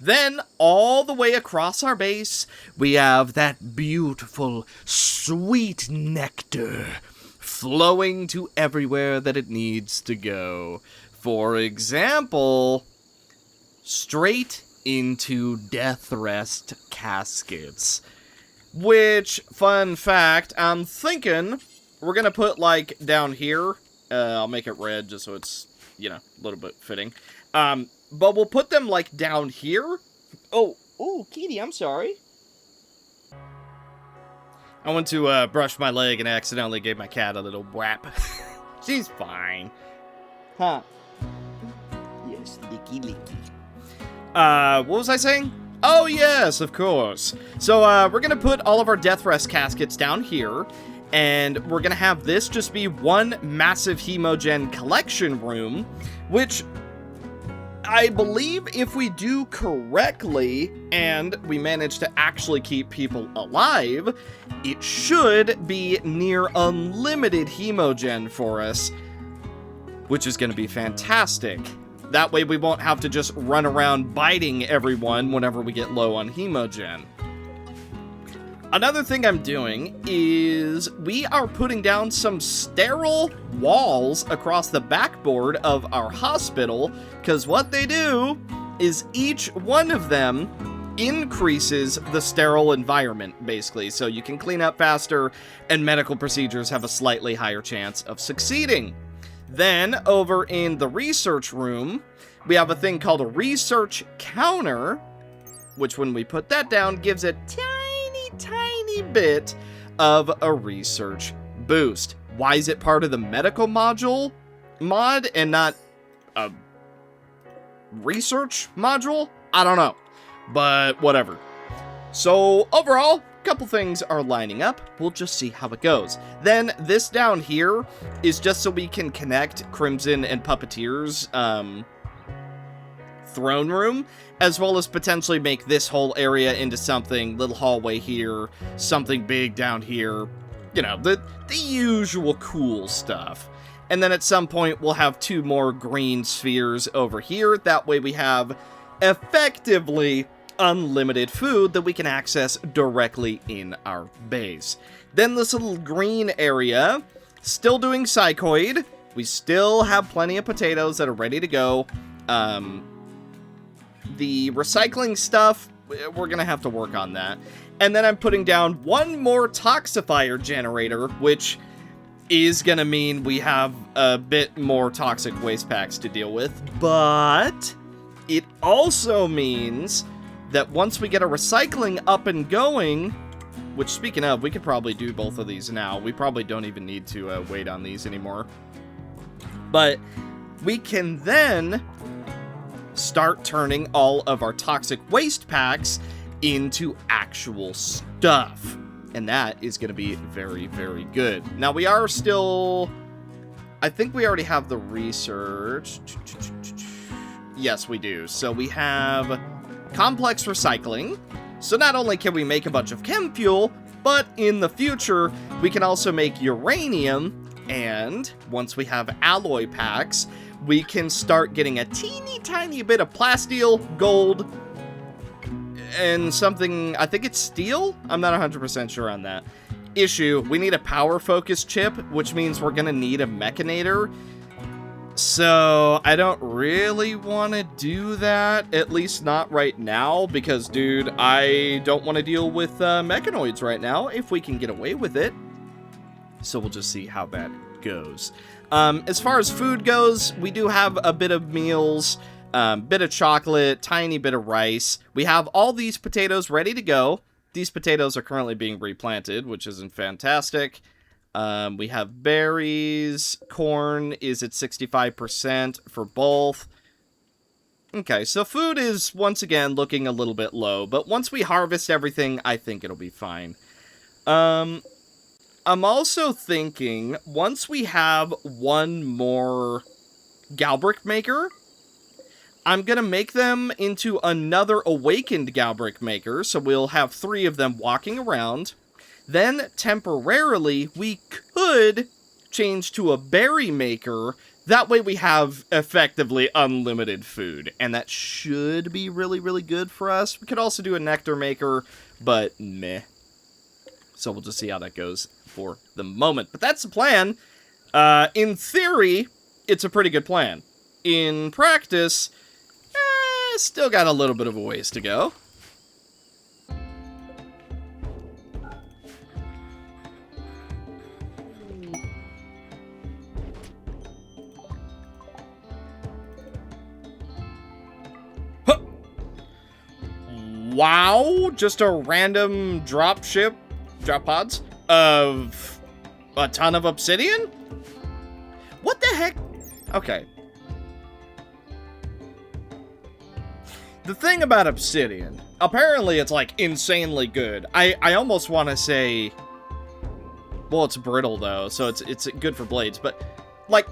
Speaker 1: Then, all the way across our base, we have that beautiful, sweet nectar flowing to everywhere that it needs to go. For example, straight into death rest caskets. Which, fun fact, I'm thinking we're gonna put, like, down here. I'll make it red just so it's, you know, a little bit fitting. But we'll put them, like, down here. Oh, Kitteh, I'm sorry. I went to brush my leg and accidentally gave my cat a little whap. She's fine. Huh. Yes, licky. What was I saying? Oh, yes, of course. So, we're gonna put all of our death rest caskets down here, and we're gonna have this just be one massive hemogen collection room, which I believe if we do correctly, and we manage to actually keep people alive, it should be near unlimited hemogen for us, which is gonna be fantastic. That way we won't have to just run around biting everyone whenever we get low on hemogen. Another thing I'm doing is we are putting down some sterile walls across the backboard of our hospital, because what they do is each one of them increases the sterile environment, basically, so you can clean up faster and medical procedures have a slightly higher chance of succeeding. Then, over in the research room, we have a thing called a research counter, which when we put that down gives a tiny bit of a research boost. Why is it part of the medical module mod and not a research module? I don't know, but whatever. So, overall, couple things are lining up. We'll just see how it goes. Then this down here is just so we can connect Crimson and Puppeteer's throne room, as well as potentially make this whole area into something, little hallway here, something big down here, you know, the usual cool stuff. And then at some point we'll have 2 more green spheres over here. That way we have effectively unlimited food that we can access directly in our base. Then this little green area, still doing psychoid. We still have plenty of potatoes that are ready to go. The recycling stuff, we're gonna have to work on that. And then I'm putting down 1 more toxifier generator, which is gonna mean we have a bit more toxic waste packs to deal with, but it also means that once we get a recycling up and going, which, speaking of, we could probably do both of these now. We probably don't even need to wait on these anymore. But we can then start turning all of our toxic waste packs into actual stuff. And that is going to be very, very good. Now, we are still... I think we already have the research. Yes, we do. So we have complex recycling. So not only can we make a bunch of chem fuel, but in the future, we can also make uranium. And once we have alloy packs, we can start getting a teeny tiny bit of plasteel, gold, and something, I think it's steel? I'm not 100% sure on that. Issue, we need a power focus chip, which means we're gonna need a mechanator. So, I don't really want to do that, at least not right now, because, dude, I don't want to deal with mechanoids right now, if we can get away with it. So we'll just see how that goes. As far as food goes, we do have a bit of meals, bit of chocolate, tiny bit of rice. We have all these potatoes ready to go. These potatoes are currently being replanted, which isn't fantastic. We have berries. Corn is at 65% for both. Okay, so food is, once again, looking a little bit low. But once we harvest everything, I think it'll be fine. I'm also thinking, once we have one more Galbrick maker, I'm going to make them into another awakened Galbrick maker. So we'll have 3 of them walking around. Then, temporarily, we could change to a berry maker. That way we have effectively unlimited food. And that should be really, really good for us. We could also do a nectar maker, but meh. So we'll just see how that goes for the moment. But that's the plan. In theory, it's a pretty good plan. In practice, still got a little bit of a ways to go. Wow, just a random drop pods of a ton of obsidian? What the heck? Okay. The thing about obsidian, apparently it's like insanely good. I almost want to say, well, it's brittle though, so it's good for blades, but like,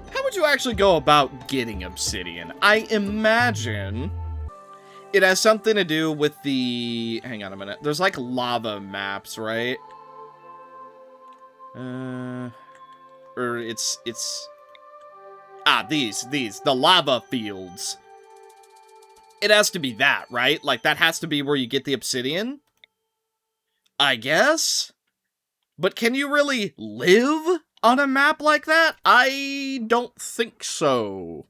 Speaker 1: how would you actually go about getting obsidian? I imagine it has something to do with the... Hang on a minute. There's like lava maps, right? Or it's... Ah, these. The lava fields. It has to be that, right? Like, that has to be where you get the obsidian? I guess? But can you really live on a map like that? I don't think so.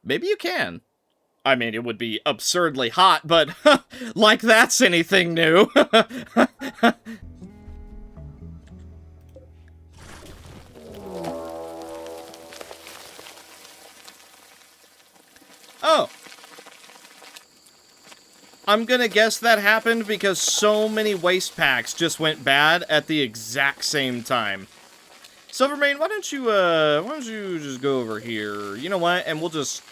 Speaker 1: Maybe you can. I mean, it would be absurdly hot, but like that's anything new. Oh. I'm gonna guess that happened because so many waste packs just went bad at the exact same time. Silvermane, why don't you just go over here? You know what? And we'll just...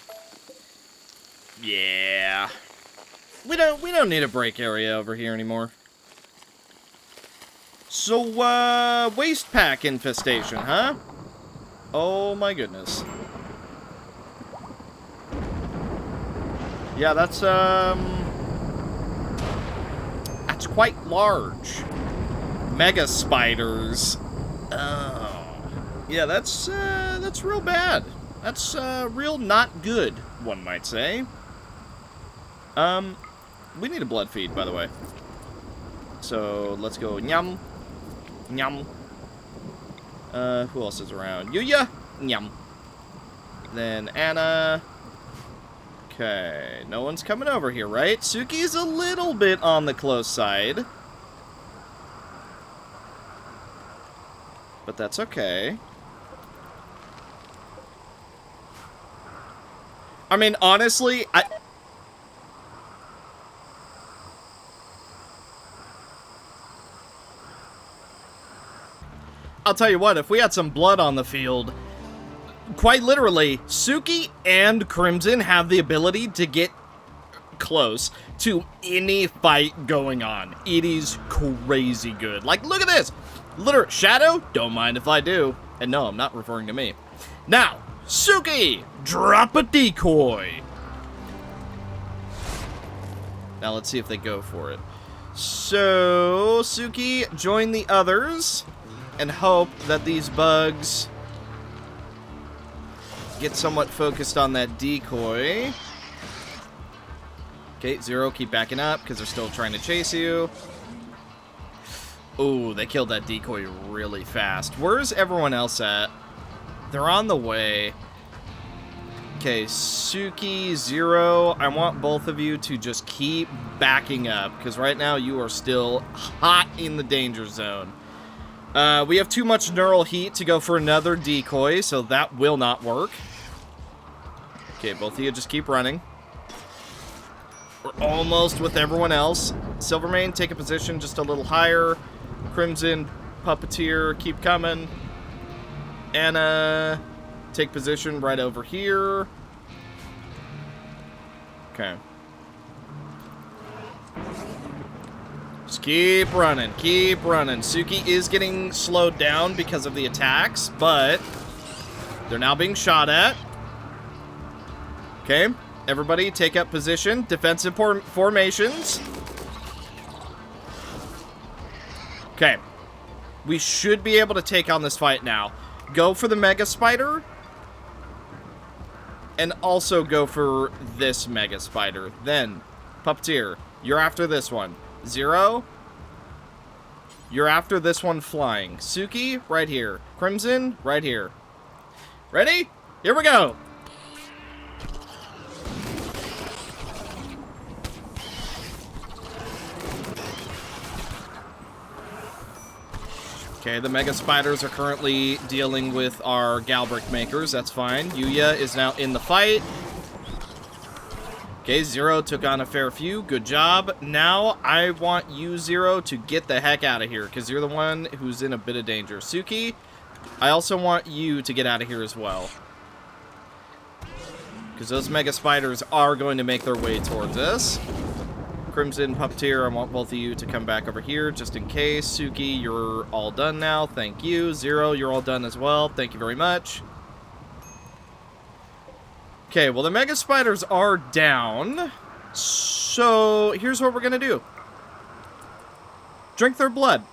Speaker 1: Yeah. We don't need a break area over here anymore. So, waste pack infestation, huh? Oh my goodness. Yeah, that's quite large. Mega spiders. Oh. Yeah, that's real bad. That's, real not good, one might say. We need a blood feed, by the way. So, let's go nyum. Nyum. Who else is around? Yuya! Nyum. Then Anna. Okay, no one's coming over here, right? Suki's a little bit on the close side. But that's okay. I mean, honestly, I'll tell you what, if we had some blood on the field, quite literally, Suki and Crimson have the ability to get close to any fight going on. It is crazy good. Like, look at this! Literally, Shadow, don't mind if I do. And no, I'm not referring to me. Now, Suki, drop a decoy. Now let's see if they go for it. So, Suki, join the others and hope that these bugs get somewhat focused on that decoy. Okay, Zero, keep backing up because they're still trying to chase you. Oh, they killed that decoy really fast. Where's everyone else at? They're on the way. Okay, Suki, Zero, I want both of you to just keep backing up, because right now you are still hot in the danger zone. We have too much neural heat to go for another decoy, so that will not work. Okay, both of you just keep running. We're almost with everyone else. Silvermane, take a position just a little higher. Crimson, Puppeteer, keep coming. Anna, take position right over here. Okay. Just keep running, keep running. Suki is getting slowed down because of the attacks, but they're now being shot at. Okay, everybody take up position. Defensive formations. Okay. We should be able to take on this fight now. Go for the Mega Spider. And also go for this Mega Spider. Then, Puppeteer, you're after this one. Zero, you're after this one flying. Suki, right here. Crimson, right here. Ready? Here we go! Okay, the Mega Spiders are currently dealing with our Galbrick Makers. That's fine. Yuya is now in the fight. Okay, Zero took on a fair few. Good job. Now, I want you, Zero, to get the heck out of here, because you're the one who's in a bit of danger. Suki, I also want you to get out of here as well. Because those Mega Spiders are going to make their way towards us. Crimson, Puppeteer, I want both of you to come back over here, just in case. Suki, you're all done now. Thank you. Zero, you're all done as well. Thank you very much. Okay, well, the Mega Spiders are down. So, here's what we're going to do. Drink their blood.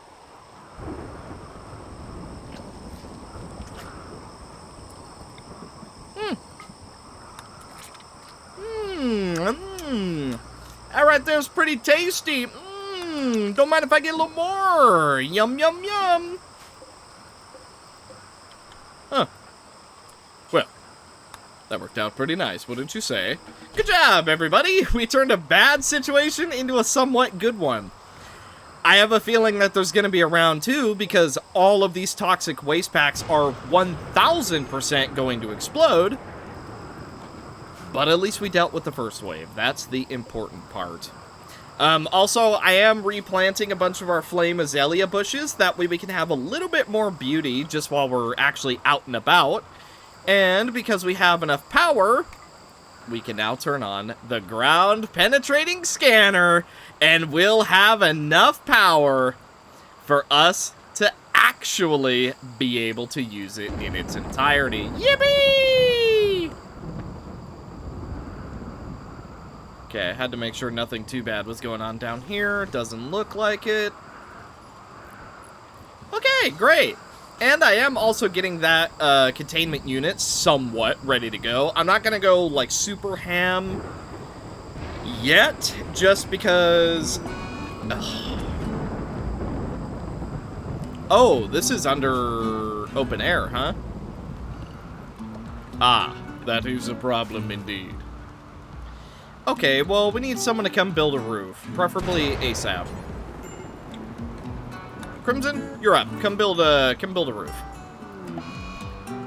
Speaker 1: That right there's pretty tasty. Don't mind if I get a little more. Yum, yum, yum. Huh. Well, that worked out pretty nice, wouldn't you say? Good job, everybody. We turned a bad situation into a somewhat good one. I have a feeling that there's going to be a round 2 because all of these toxic waste packs are 1000% going to explode. But at least we dealt with the first wave. That's the important part. Also, I am replanting a bunch of our flame azalea bushes. That way we can have a little bit more beauty just while we're actually out and about. And because we have enough power, we can now turn on the ground penetrating scanner. And we'll have enough power for us to actually be able to use it in its entirety. Yippee! Okay, I had to make sure nothing too bad was going on down here. Doesn't look like it. Okay, great. And I am also getting that containment unit somewhat ready to go. I'm not going to go, like, super ham yet, just because... Ugh. Oh, this is under open air, huh? Ah, that is a problem indeed. Okay, well, we need someone to come build a roof, preferably ASAP. Crimson, you're up. Come build a roof.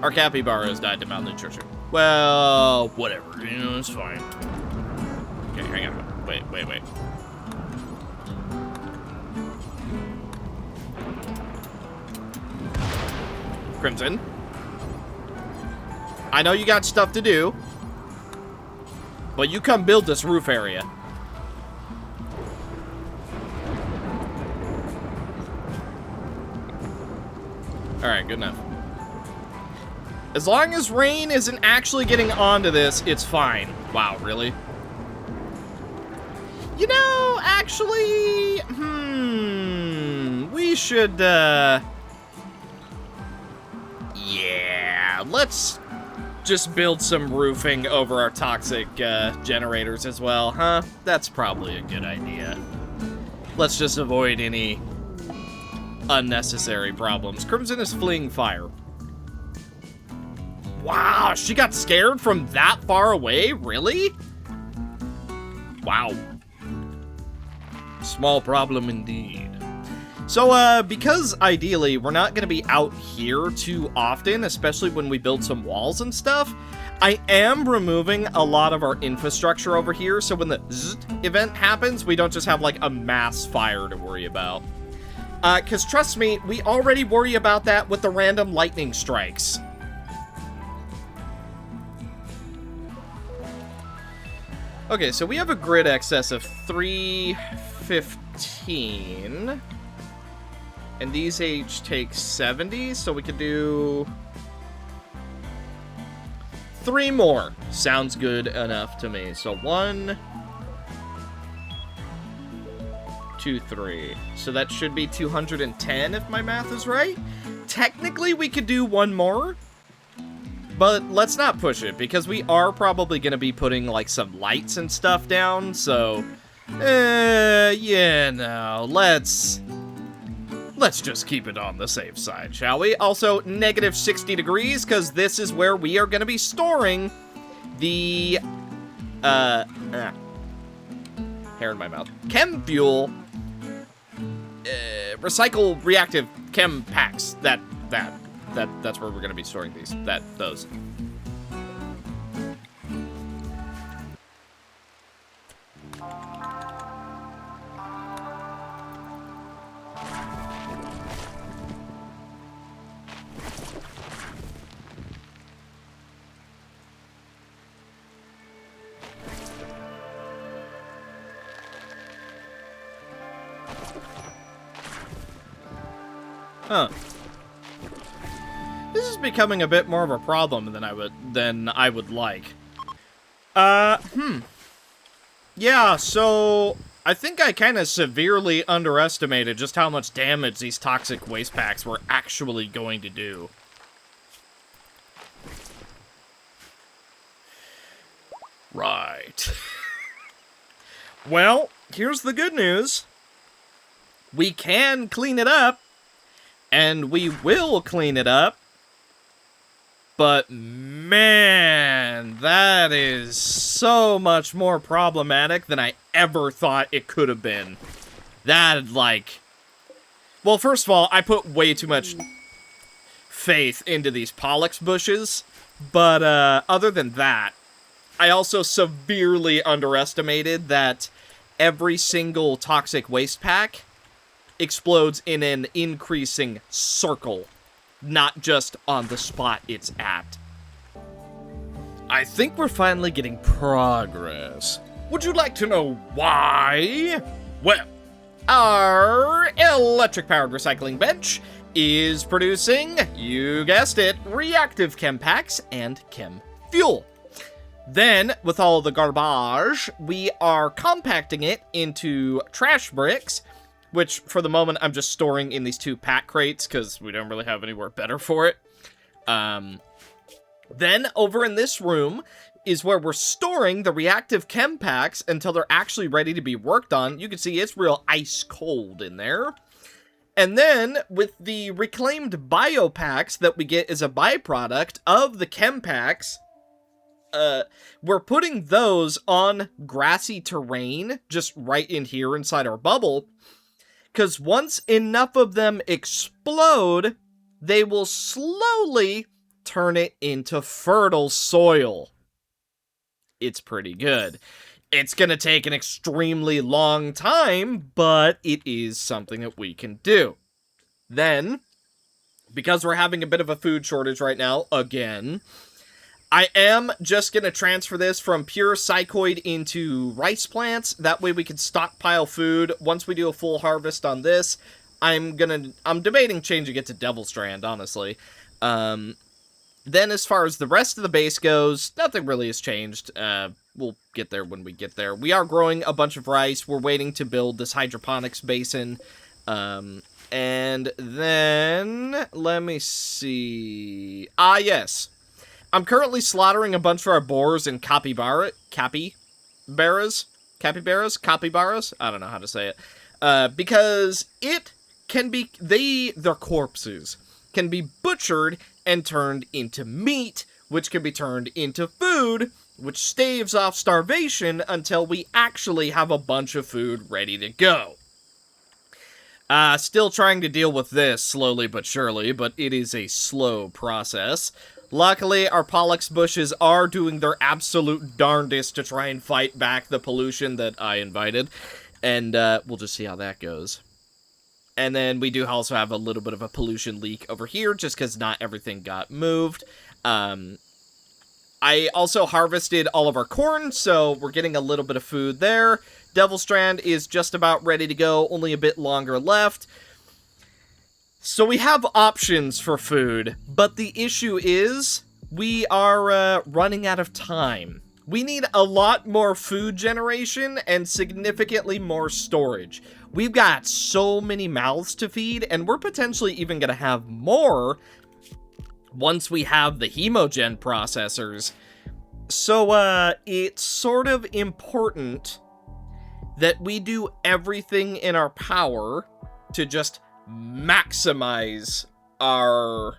Speaker 1: Our capybara has died to malnutrition. Well, whatever. You know, it's fine. Okay, hang on. Wait. Crimson, I know you got stuff to do. But you come build this roof area. Alright, good enough. As long as rain isn't actually getting onto this, it's fine. Wow, really? You know, actually... we should, yeah, let's... just build some roofing over our toxic generators as well, huh? That's probably a good idea. Let's just avoid any unnecessary problems. Crimson is fleeing fire. Wow, she got scared from that far away? Really? Wow. Small problem indeed. So, because ideally we're not going to be out here too often, especially when we build some walls and stuff, I am removing a lot of our infrastructure over here, so when the zzz event happens, we don't just have, like, a mass fire to worry about. Because trust me, we already worry about that with the random lightning strikes. Okay, so we have a grid excess of 315. And these each take 70, so we could do 3 more. Sounds good enough to me. So 1, 2, 3. So that should be 210 if my math is right. Technically, we could do 1 more. But let's not push it, because we are probably going to be putting, like, some lights and stuff down, so... yeah, no, let's just keep it on the safe side, shall we? Also, negative 60 degrees, because this is where we are going to be storing the, hair in my mouth, chem fuel, recycle reactive chem packs, that's where we're going to be storing those. Huh. This is becoming a bit more of a problem than I would like. Yeah, so I think I kind of severely underestimated just how much damage these toxic waste packs were actually going to do. Right. Well, here's the good news. We can clean it up. And we will clean it up. But man, that is so much more problematic than I ever thought it could have been. That, like... Well, first of all, I put way too much faith into these Pollux bushes. But other than that, I also severely underestimated that every single toxic waste pack explodes in an increasing circle, not just on the spot it's at. I think we're finally getting progress. Would you like to know why? Well, our electric-powered recycling bench is producing, you guessed it, reactive chem packs and chem fuel. Then, with all the garbage, we are compacting it into trash bricks, which, for the moment, I'm just storing in these 2 pack crates, because we don't really have anywhere better for it. Then, over in this room, is where we're storing the reactive chem packs until they're actually ready to be worked on. You can see it's real ice cold in there. And then, with the reclaimed bio packs that we get as a byproduct of the chem packs, we're putting those on grassy terrain, just right in here inside our bubble. Because once enough of them explode, they will slowly turn it into fertile soil. It's pretty good. It's going to take an extremely long time, but it is something that we can do. Then, because we're having a bit of a food shortage right now, again, I am just going to transfer this from pure psychoid into rice plants. That way we can stockpile food. Once we do a full harvest on this, I'm debating changing it to Devil Strand, honestly. Then as far as the rest of the base goes, nothing really has changed. We'll get there when we get there. We are growing a bunch of rice. We're waiting to build this hydroponics basin. And then, let me see. Ah, yes. I'm currently slaughtering a bunch of our boars and capybaras? I don't know how to say it. Because it can be, their corpses can be butchered and turned into meat, which can be turned into food, which staves off starvation until we actually have a bunch of food ready to go. Still trying to deal with this slowly but surely, but it is a slow process. Luckily, our Pollux bushes are doing their absolute darndest to try and fight back the pollution that I invited, and we'll just see how that goes. And then we do also have a little bit of a pollution leak over here, just because not everything got moved. I also harvested all of our corn, so we're getting a little bit of food there. Devil Strand is just about ready to go, only a bit longer left. So we have options for food, but the issue is we are running out of time. We need a lot more food generation and significantly more storage. We've got so many mouths to feed, and we're potentially even going to have more once we have the hemogen processors. So, it's sort of important that we do everything in our power to just maximize our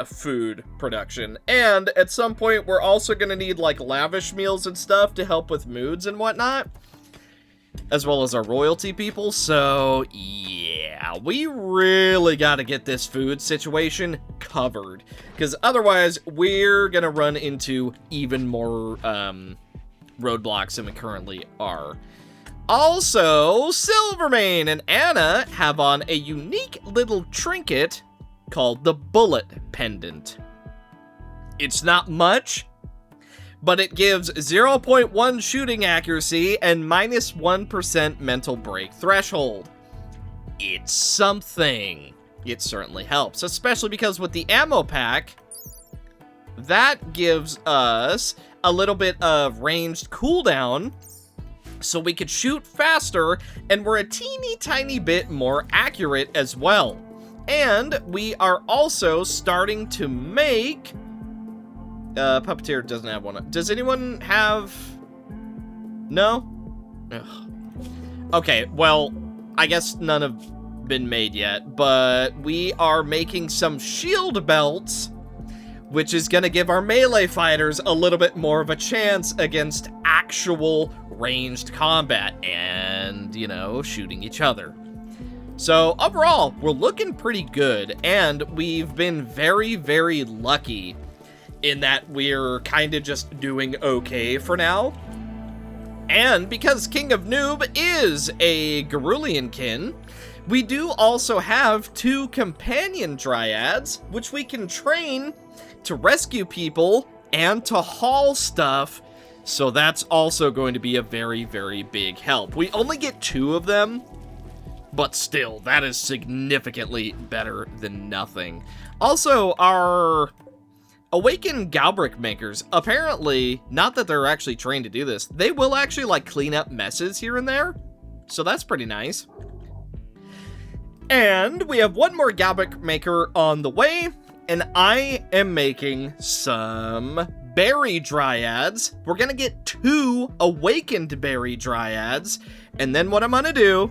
Speaker 1: food production. And at some point, we're also going to need, like, lavish meals and stuff to help with moods and whatnot, as well as our royalty people. So, yeah, we really got to get this food situation covered, because otherwise, we're going to run into even more roadblocks than we currently are. Also, Silvermane and Anna have on a unique little trinket called the Bullet Pendant. It's not much, but it gives 0.1 shooting accuracy and minus 1% mental break threshold. It's something. It certainly helps, especially because with the ammo pack, that gives us a little bit of ranged cooldown, so we could shoot faster, and we're a teeny tiny bit more accurate as well. And we are also starting to make... Puppeteer doesn't have one. Does anyone have... No? Ugh. Okay, well, I guess none have been made yet, but we are making some shield belts, which is going to give our melee fighters a little bit more of a chance against actual ranged combat and, you know, shooting each other. So overall, we're looking pretty good, and we've been very, very lucky in that we're kind of just doing okay for now. And because King of Noob is a Gerulian-kin, we do also have 2 companion dryads, which we can train to rescue people and to haul stuff. So that's also going to be a very, very big help. We only get 2 of them, but still, that is significantly better than nothing. Also, our Awakened Galbrick makers, apparently, not that they're actually trained to do this, they will actually, like, clean up messes here and there. So that's pretty nice. And we have one more Galbrick maker on the way, and I am making some berry dryads. We're gonna get 2 awakened berry dryads, and then what I'm gonna do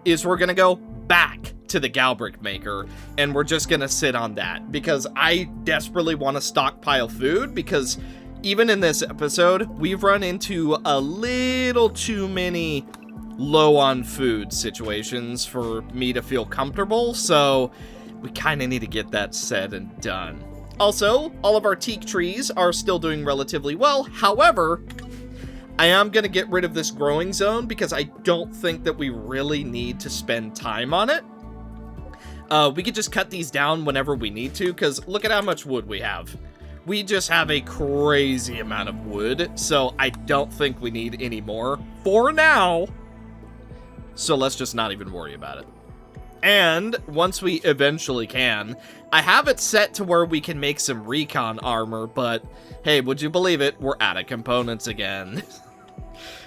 Speaker 1: is we're gonna go back to the Galbrick maker, and we're just gonna sit on that, because I desperately want to stockpile food, because even in this episode, we've run into a little too many low on food situations for me to feel comfortable, so we kind of need to get that said and done. Also, all of our teak trees are still doing relatively well. However, I am going to get rid of this growing zone because I don't think that we really need to spend time on it. We could just cut these down whenever we need to, because look at how much wood we have. We just have a crazy amount of wood, so I don't think we need any more for now. So let's just not even worry about it. And once we eventually can, I have it set to where we can make some recon armor, but hey, would you believe it? We're out of components again.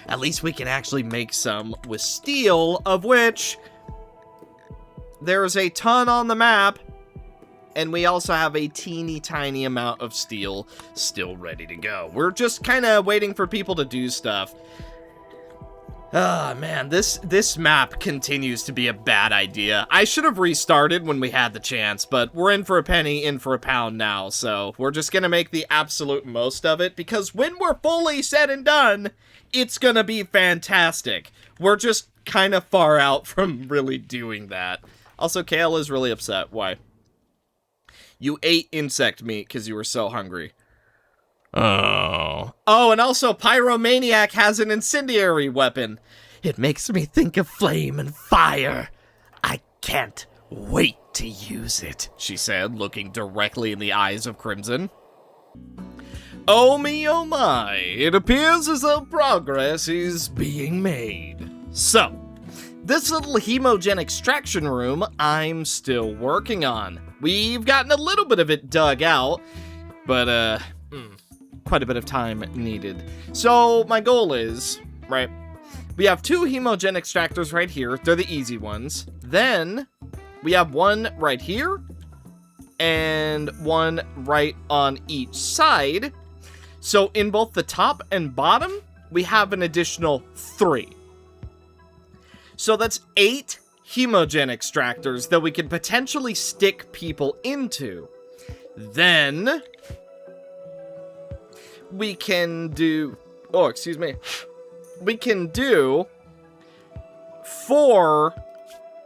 Speaker 1: At least we can actually make some with steel, of which there's a ton on the map, and we also have a teeny tiny amount of steel still ready to go. We're just kind of waiting for people to do stuff. Ah, man, this map continues to be a bad idea. I should have restarted when we had the chance, but we're in for a penny, in for a pound now, so we're just gonna make the absolute most of it, because when we're fully said and done, it's gonna be fantastic. We're just kind of far out from really doing that. Also, Kale is really upset. Why? You ate insect meat because you were so hungry.
Speaker 3: Oh.
Speaker 1: Oh, and also Pyromaniac has an incendiary weapon. It makes me think of flame and fire. I can't wait to use it, she said, looking directly in the eyes of Crimson. Oh me, oh my, it appears as though progress is being made. So, this little hemogen extraction room I'm still working on. We've gotten a little bit of it dug out, but quite a bit of time needed. So my goal is, right, we have 2 hemogen extractors right here. They're the easy ones. Then we have one right here and one right on each side. So in both the top and bottom, we have an additional 3. So that's 8 hemogen extractors that we could potentially stick people into. Then we can do, oh, excuse me. We can do 4,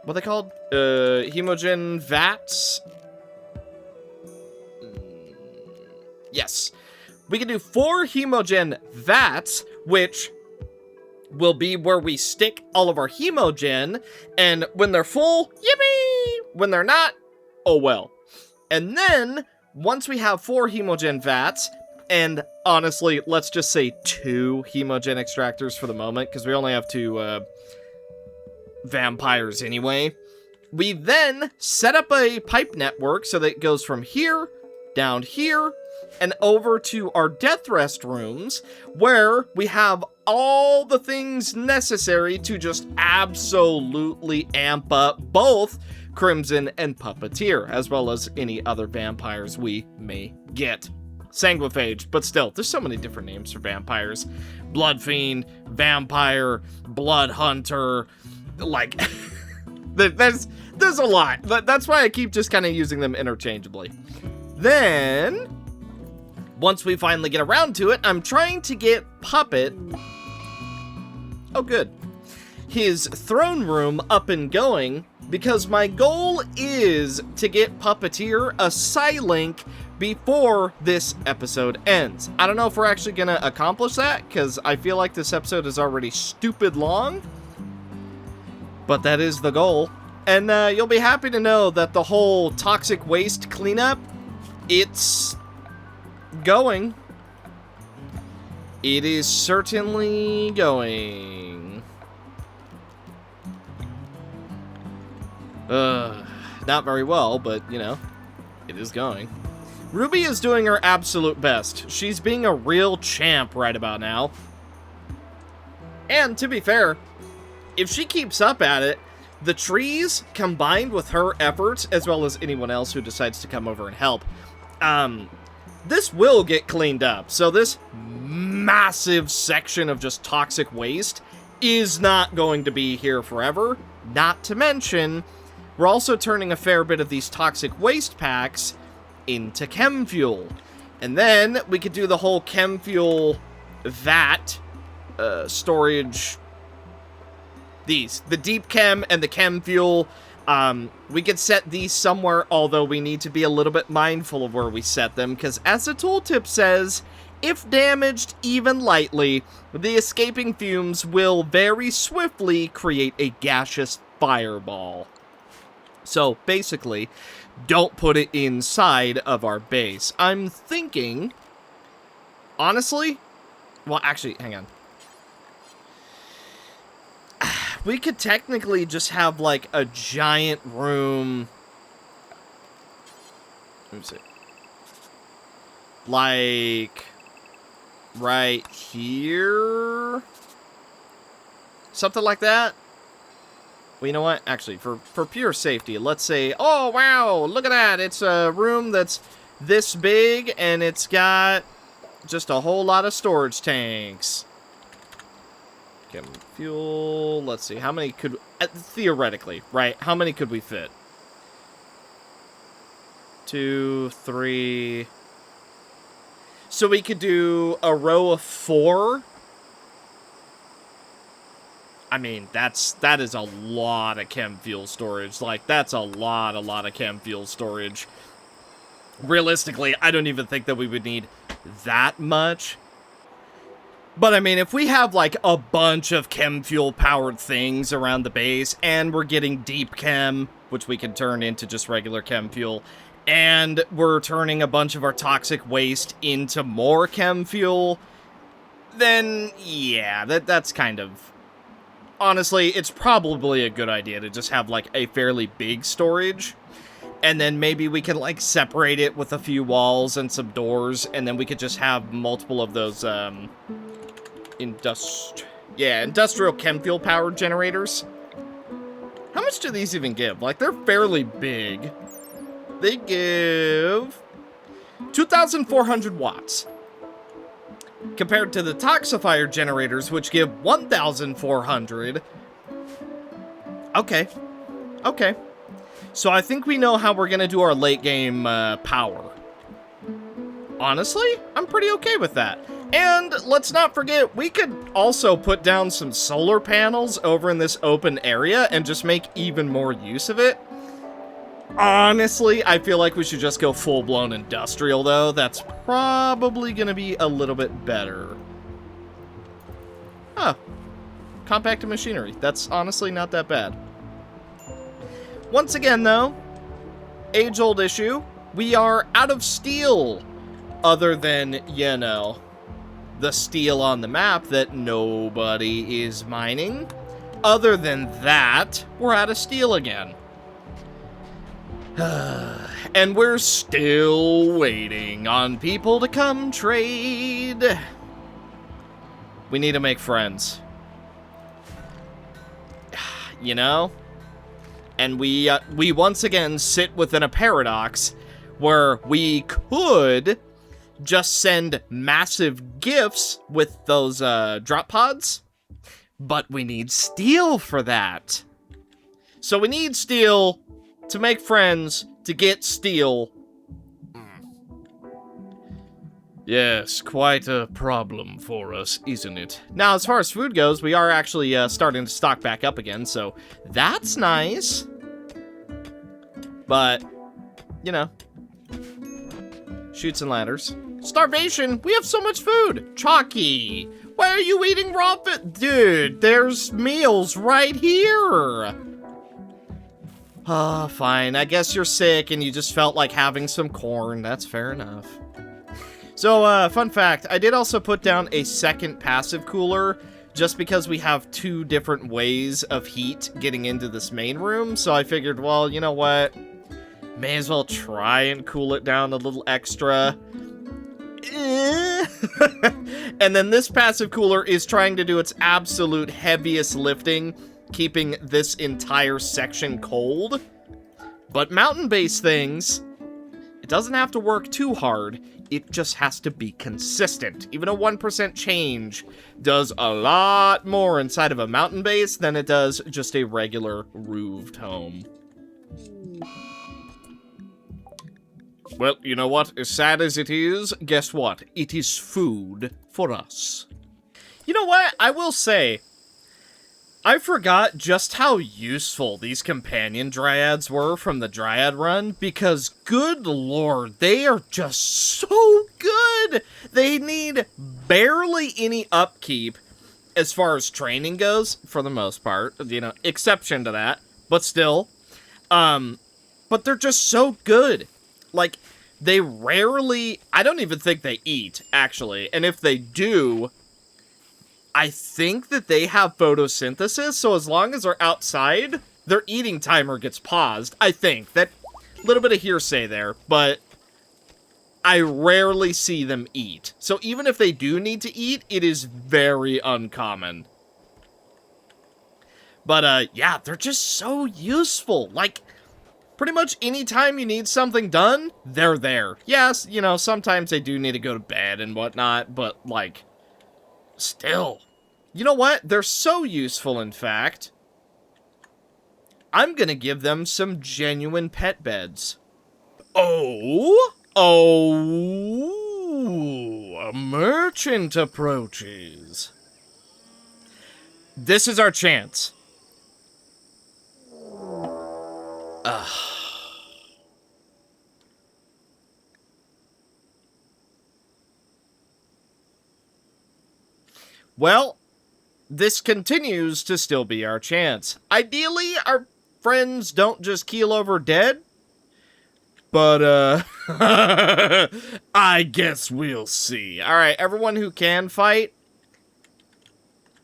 Speaker 1: what are they called? Hemogen vats? Yes. We can do 4 hemogen vats, which will be where we stick all of our hemogen, and when they're full, yippee! When they're not, oh well. And then, once we have 4 hemogen vats, and honestly, let's just say 2 hemogen extractors for the moment, because we only have 2 vampires anyway, we then set up a pipe network so that it goes from here, down here, and over to our death rest rooms, where we have all the things necessary to just absolutely amp up both Crimson and Puppeteer, as well as any other vampires we may get. Sanguiphage, but still, there's so many different names for vampires. Blood Fiend, Vampire, Blood Hunter, like, there's a lot. That's why I keep just kind of using them interchangeably. Then, once we finally get around to it, I'm trying to get Puppet, oh good, his throne room up and going, because my goal is to get Puppeteer a Psylink before this episode ends. I don't know if we're actually gonna accomplish that, because I feel like this episode is already stupid long, but that is the goal. And you'll be happy to know that the whole toxic waste cleanup, it's going. It is certainly going. Not very well, but, you know, it is going. Ruby is doing her absolute best. She's being a real champ right about now. And, to be fair, if she keeps up at it, the trees, combined with her efforts, as well as anyone else who decides to come over and help, this will get cleaned up. So this massive section of just toxic waste is not going to be here forever. Not to mention, we're also turning a fair bit of these toxic waste packs into chem fuel. And then we could do the whole chem fuel vat storage. The deep chem and the chem fuel. We could set these somewhere, although we need to be a little bit mindful of where we set them, because as the tooltip says, if damaged even lightly, the escaping fumes will very swiftly create a gaseous fireball. So basically, don't put it inside of our base. I'm thinking, honestly, well, actually, hang on. We could technically just have, like, a giant room. Let me see. Like, right here? Something like that? Well, you know what? Actually, for pure safety, let's say, oh, wow, look at that. It's a room that's this big, and it's got just a whole lot of storage tanks. Chem fuel. Let's see. How many could... theoretically, right? How many could we fit? 2, 3... So we could do a row of 4. I mean, that is a lot of chem fuel storage. Like, that's a lot of chem fuel storage. Realistically, I don't even think that we would need that much. But, I mean, if we have, like, a bunch of chem fuel-powered things around the base, and we're getting deep chem, which we can turn into just regular chem fuel, and we're turning a bunch of our toxic waste into more chem fuel, then, yeah, that's kind of... Honestly, it's probably a good idea to just have, like, a fairly big storage. And then maybe we can, like, separate it with a few walls and some doors, and then we could just have multiple of those, industrial chem fuel powered generators. How much do these even give? Like, they're fairly big. They give 2,400 watts. Compared to the toxifier generators, which give 1,400. Okay. Okay. So I think we know how we're gonna do our late game power. Honestly, I'm pretty okay with that. And let's not forget, we could also put down some solar panels over in this open area and just make even more use of it. Honestly, I feel like we should just go full-blown industrial, though. That's probably gonna be a little bit better. Huh. Compacted machinery. That's honestly not that bad. Once again, though, age-old issue. We are out of steel. Other than, you know, the steel on the map that nobody is mining. Other than that, we're out of steel again. And we're still waiting on people to come trade. We need to make friends. You know? And we once again sit within a paradox where we could just send massive gifts with those drop pods, but we need steel for that. So we need steel to make friends, to get steel. Yes, quite a problem for us, isn't it? Now, as far as food goes, we are actually starting to stock back up again, so that's nice. But, you know, chutes and ladders. Starvation! We have so much food! Chalky! Why are you eating raw food? Dude, there's meals right here! Ah, fine. I guess you're sick and you just felt like having some corn. That's fair enough. So, fun fact, I did also put down a second passive cooler just because we have 2 different ways of heat getting into this main room. So I figured, well, you know what? May as well try and cool it down a little extra. And then this passive cooler is trying to do its absolute heaviest lifting, keeping this entire section cold. But mountain-based things, it doesn't have to work too hard, it just has to be consistent. Even a 1% change does a lot more inside of a mountain base than it does just a regular roofed home. Well, you know what? As sad as it is, guess what? It is food for us. You know what? I will say, I forgot just how useful these companion dryads were from the dryad run, because good lord, they are just so good! They need barely any upkeep as far as training goes, for the most part, you know, exception to that, but still. But they're just so good. Like, they rarely, I don't even think they eat, actually, and if they do, I think that they have photosynthesis, so as long as they're outside, their eating timer gets paused. I think. That little bit of hearsay there, but I rarely see them eat. So even if they do need to eat, it is very uncommon. But, yeah, they're just so useful. Like, pretty much any time you need something done, they're there. Yes, you know, sometimes they do need to go to bed and whatnot, but, like, still, You know what? They're so useful, in fact. I'm gonna give them some genuine pet beds. Oh? Oh, a merchant approaches. This is our chance. Well, this continues to still be our chance. Ideally, our friends don't just keel over dead. But, I guess we'll see. Alright, everyone who can fight,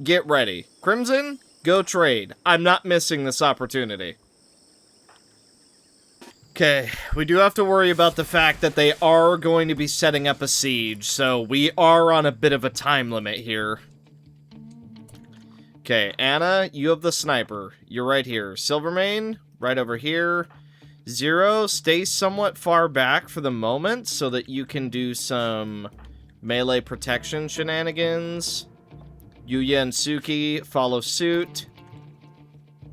Speaker 1: get ready. Crimson, go trade. I'm not missing this opportunity. Okay, we do have to worry about the fact that they are going to be setting up a siege, so we are on a bit of a time limit here. Okay, Anna, you have the sniper. You're right here. Silvermane, right over here. Zero, stay somewhat far back for the moment so that you can do some melee protection shenanigans. Yuya and Suki follow suit.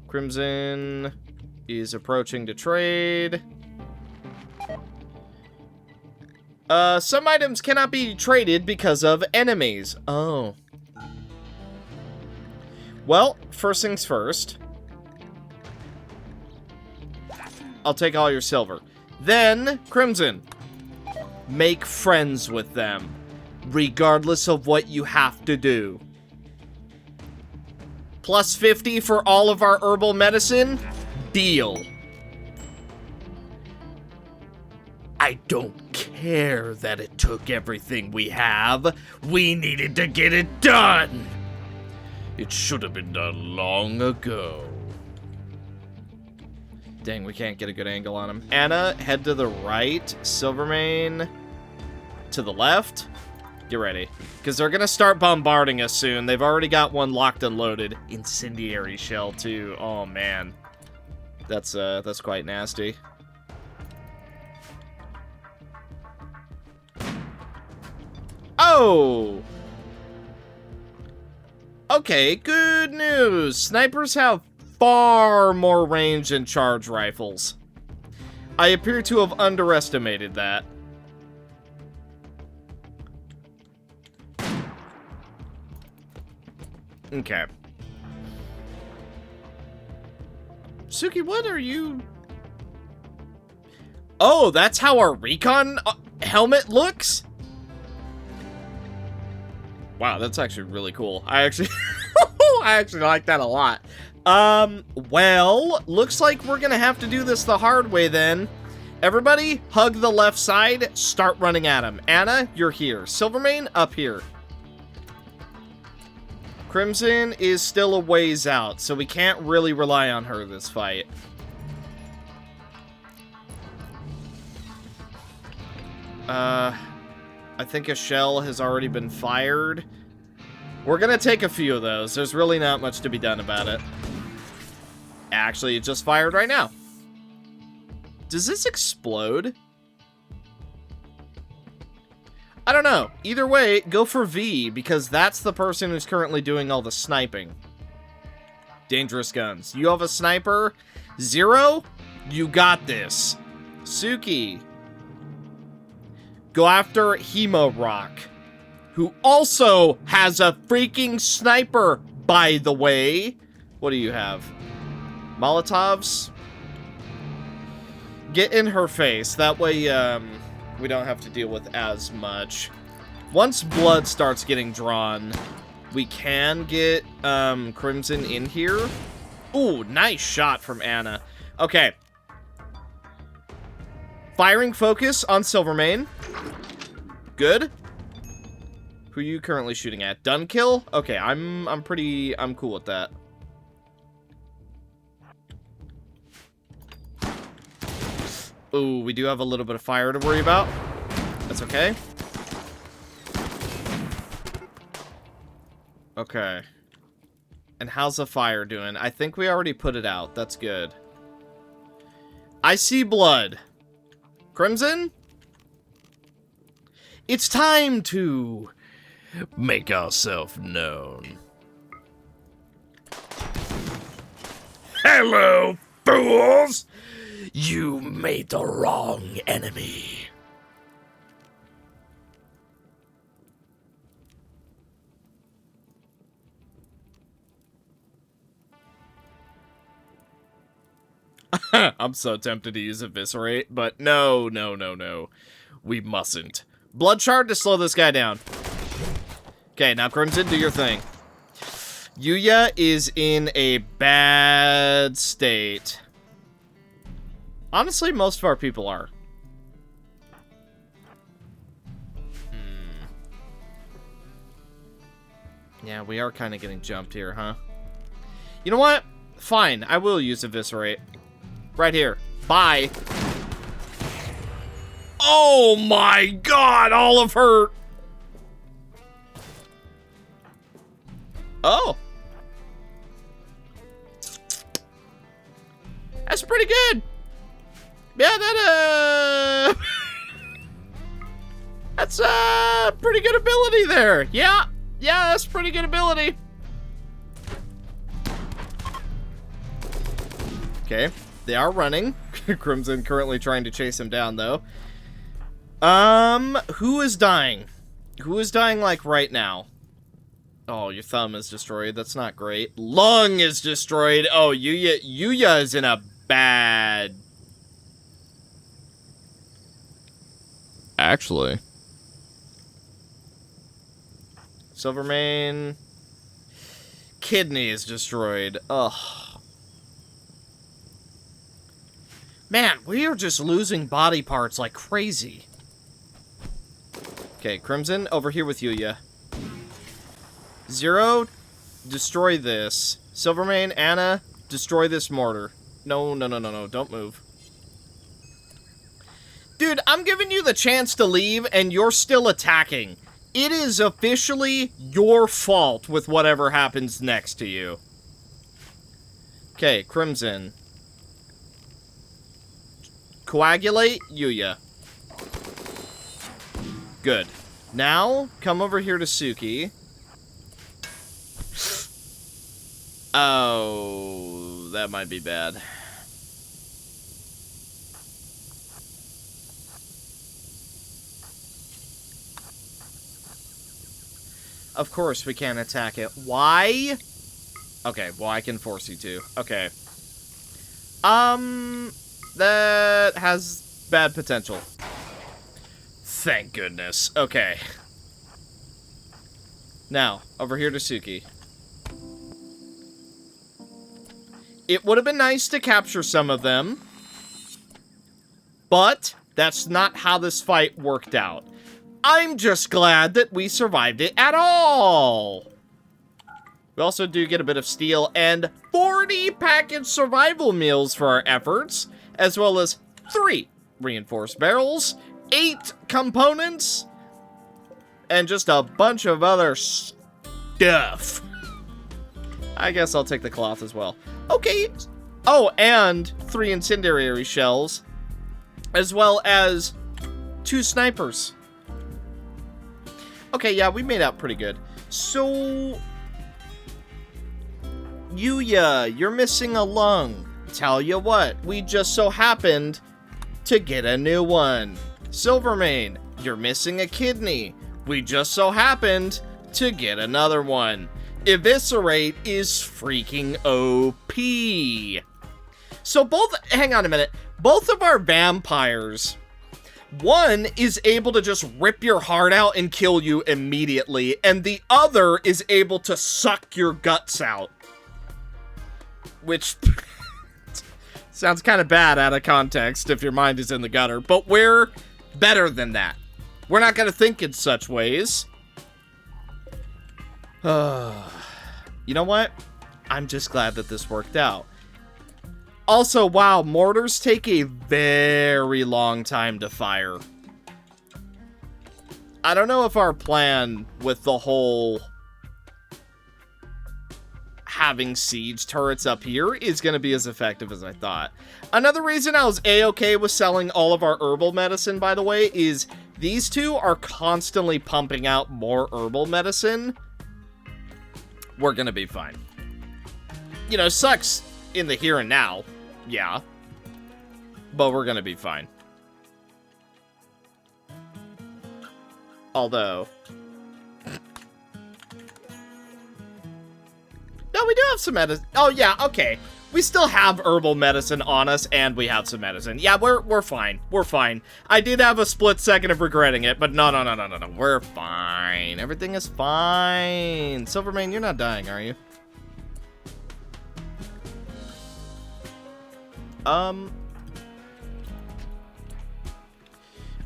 Speaker 1: Crimson is approaching to trade. Some items cannot be traded because of enemies. Oh. Well, first things first. I'll take all your silver. Then, Crimson, make friends with them, regardless of what you have to do. Plus 50 for all of our herbal medicine? Deal. I don't care that it took everything we have. We needed to get it done. It should have been done long ago. Dang, we can't get a good angle on him. Anna, head to the right. Silvermane to the left. Get ready. Because they're going to start bombarding us soon. They've already got one locked and loaded. Incendiary shell, too. Oh, man. That's quite nasty. Oh! Okay, good news. Snipers have far more range than charge rifles. I appear to have underestimated that. Okay. Suki, what are you... Oh, that's how our recon helmet looks? Wow, that's actually really cool. I actually like that a lot. Well, looks like we're gonna have to do this the hard way then. Everybody, hug the left side, start running at him. Anna, you're here. Silvermane, up here. Crimson is still a ways out, so we can't really rely on her this fight. I think a shell has already been fired. We're gonna take a few of those. There's really not much to be done about it. Actually, it just fired right now. Does this explode? I don't know. Either way, go for V, because that's the person who's currently doing all the sniping. Dangerous guns. You have a sniper? Zero? You got this. Suki. Go after Hemo Rock, who also has a freaking sniper, by the way. What do you have? Molotovs? Get in her face. That way, we don't have to deal with as much. Once blood starts getting drawn, we can get, Crimson in here. Ooh, nice shot from Anna. Okay. Firing focus on Silvermane. Good. Who are you currently shooting at? Dunkill? Okay, I'm cool with that. Ooh, we do have a little bit of fire to worry about. That's okay. Okay. And how's the fire doing? I think we already put it out. That's good. I see blood. Crimson? It's time to make ourselves known.
Speaker 4: Hello, fools! You made the wrong enemy.
Speaker 1: I'm so tempted to use Eviscerate, but no. We mustn't. Blood Shard to slow this guy down. Okay, now Crimson, do your thing. Yuya is in a bad state. Honestly, most of our people are. Yeah, we are kind of getting jumped here, huh? You know what? Fine, I will use Eviscerate. Right here. Bye. Oh my god, all of her... Oh. That's pretty good. Yeah, that's pretty good ability there. Yeah, that's pretty good ability. Okay, they are running. Crimson currently trying to chase him down, though. Who is dying? Who is dying, like, right now? Oh, your thumb is destroyed. That's not great. Lung is destroyed. Oh, Yuya is in a bad... Actually. Silvermane. Kidney is destroyed. Ugh. Man, we are just losing body parts like crazy. Okay, Crimson, over here with Yuya. Zero, destroy this. Silvermane, Anna, destroy this mortar. No, don't move. Dude, I'm giving you the chance to leave, and you're still attacking. It is officially your fault with whatever happens next to you. Okay, Crimson. Coagulate, Yuya. Good. Now, come over here to Suki. Oh, that might be bad. Of course we can't attack it. Why? Okay, well, I can force you to. Okay. That has bad potential. Thank goodness. Okay. Now, over here to Suki. It would have been nice to capture some of them, but that's not how this fight worked out. I'm just glad that we survived it at all. We also do get a bit of steel and 40 packaged survival meals for our efforts, as well as 3 reinforced barrels, 8 components, and just a bunch of other stuff. I guess I'll take the cloth as well. Okay. Oh, and 3 incendiary shells, as well as 2 snipers. Okay, yeah, we made out pretty good. So, Yuya, you're missing a lung. Tell you what, we just so happened to get a new one. Silvermane, you're missing a kidney. We just so happened to get another one. Eviscerate is freaking OP. So hang on a minute. Both of our vampires, one is able to just rip your heart out and kill you immediately, and the other is able to suck your guts out. Which sounds kind of bad out of context if your mind is in the gutter, but we're better than that. We're not going to think in such ways. You know what? I'm just glad that this worked out. Also, wow, mortars take a very long time to fire. I don't know if our plan with the whole having siege turrets up here is going to be as effective as I thought. Another reason I was A-okay with selling all of our herbal medicine, by the way, is these two are constantly pumping out more herbal medicine. We're going to be fine. You know, sucks in the here and now. Yeah. But we're gonna be fine. Although... No, we do have some medicine. Oh, yeah, okay. We still have herbal medicine on us, and we have some medicine. Yeah, we're fine. We're fine. I did have a split second of regretting it, but no. We're fine. Everything is fine. Silvermane, you're not dying, are you?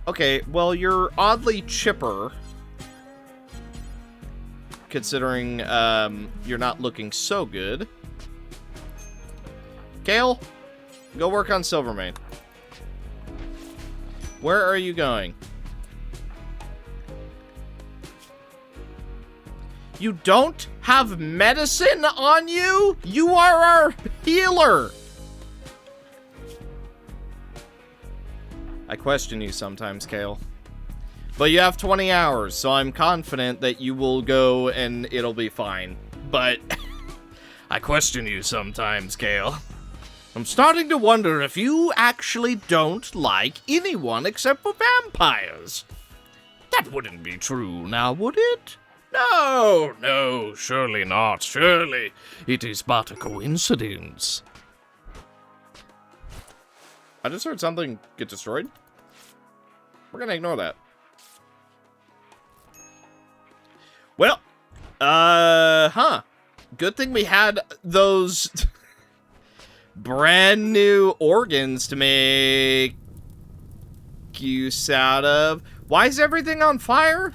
Speaker 1: Okay, well, you're oddly chipper. Considering, you're not looking so good. Kale, go work on Silvermane. Where are you going? You don't have medicine on you? You are our healer! I question you sometimes, Kale. But you have 20 hours, so I'm confident that you will go and it'll be fine. But I question you sometimes, Kale. I'm starting to wonder if you actually don't like anyone except for vampires. That wouldn't be true now, would it? No, surely not. Surely it is but a coincidence. I just heard something get destroyed. We're gonna ignore that. Well, good thing we had those brand new organs to make use out of. Why is everything on fire?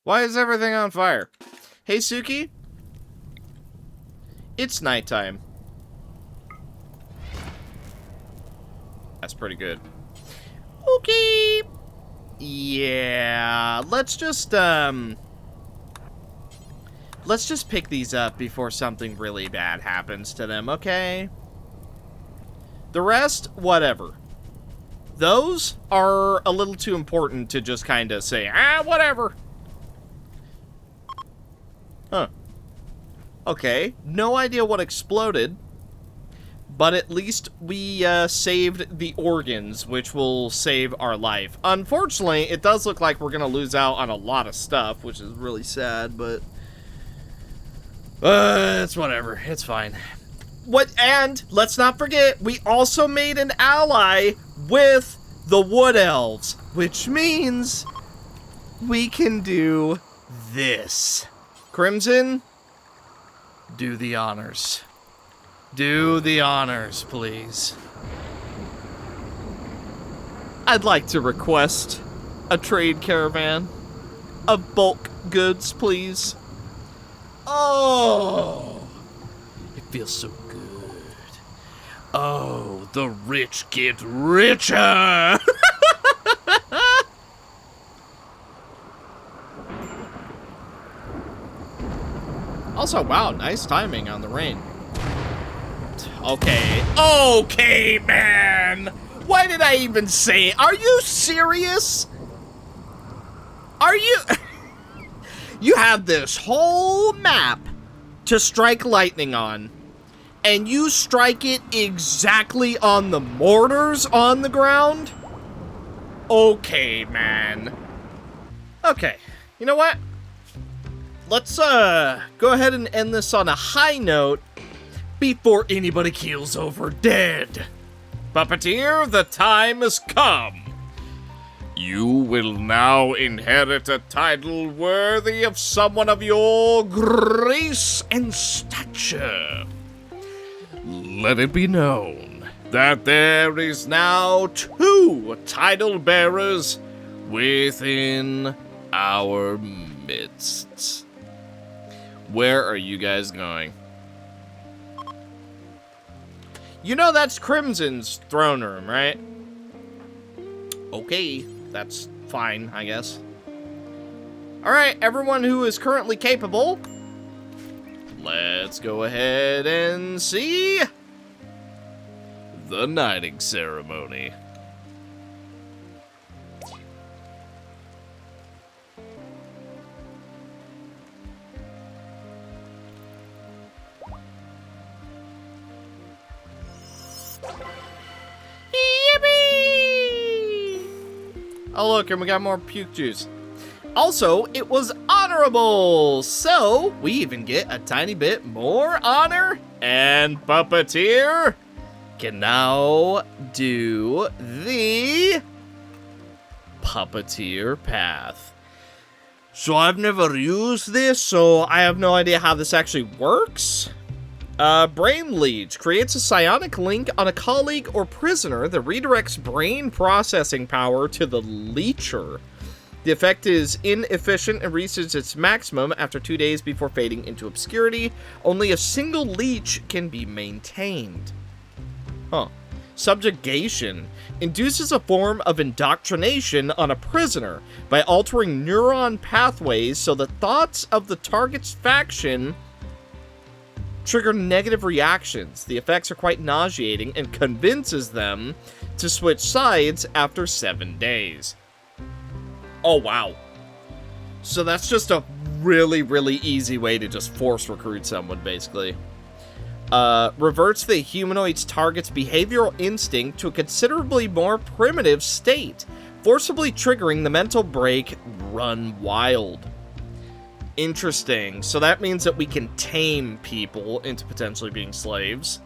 Speaker 1: Why is everything on fire? Hey, Suki. It's nighttime. That's pretty good. Okay. Yeah, let's just pick these up before something really bad happens to them, okay? The rest, whatever. Those are a little too important to just kind of say, whatever. Huh. Okay, no idea what exploded, but at least we saved the organs, which will save our life. Unfortunately, it does look like we're going to lose out on a lot of stuff, which is really sad, but... it's whatever. It's fine. And let's not forget, we also made an ally with the Wood Elves, which means we can do this. Crimson, do the honors. Do the honors, please. I'd like to request a trade caravan of bulk goods, please. Oh, it feels so good. Oh, the rich get richer. Also, wow, nice timing on the rain. Okay, man. Why did I even say it? Are you serious? Are you... You have this whole map to strike lightning on, and you strike it exactly on the mortars on the ground? Okay, man. Okay, you know what? Let's, go ahead and end this on a high note before anybody keels over dead. Puppeteer, the time has come. You will now inherit a title worthy of someone of your grace and stature. Let it be known that there is now 2 title bearers within our midst. Where are you guys going? You know that's Crimson's throne room, right? Okay, that's fine, I guess. Alright, everyone who is currently capable, let's go ahead and see the knighting ceremony. Yippee! Oh, look, and we got more puke juice. Also, it was honorable, so we even get a tiny bit more honor, and Puppeteer can now do the Puppeteer path. So I've never used this, so I have no idea how this actually works. Brain Leech creates a psionic link on a colleague or prisoner that redirects brain processing power to the leecher. The effect is inefficient and reaches its maximum after 2 days before fading into obscurity. Only a single leech can be maintained. Huh. Subjugation induces a form of indoctrination on a prisoner by altering neuron pathways so the thoughts of the target's faction trigger negative reactions. The effects are quite nauseating and convinces them to switch sides after 7 days. Oh, wow. So that's just a really, really easy way to just force recruit someone, basically. Reverts the humanoid's target's behavioral instinct to a considerably more primitive state, forcibly triggering the mental break, run wild. Interesting. So that means that we can tame people into potentially being slaves.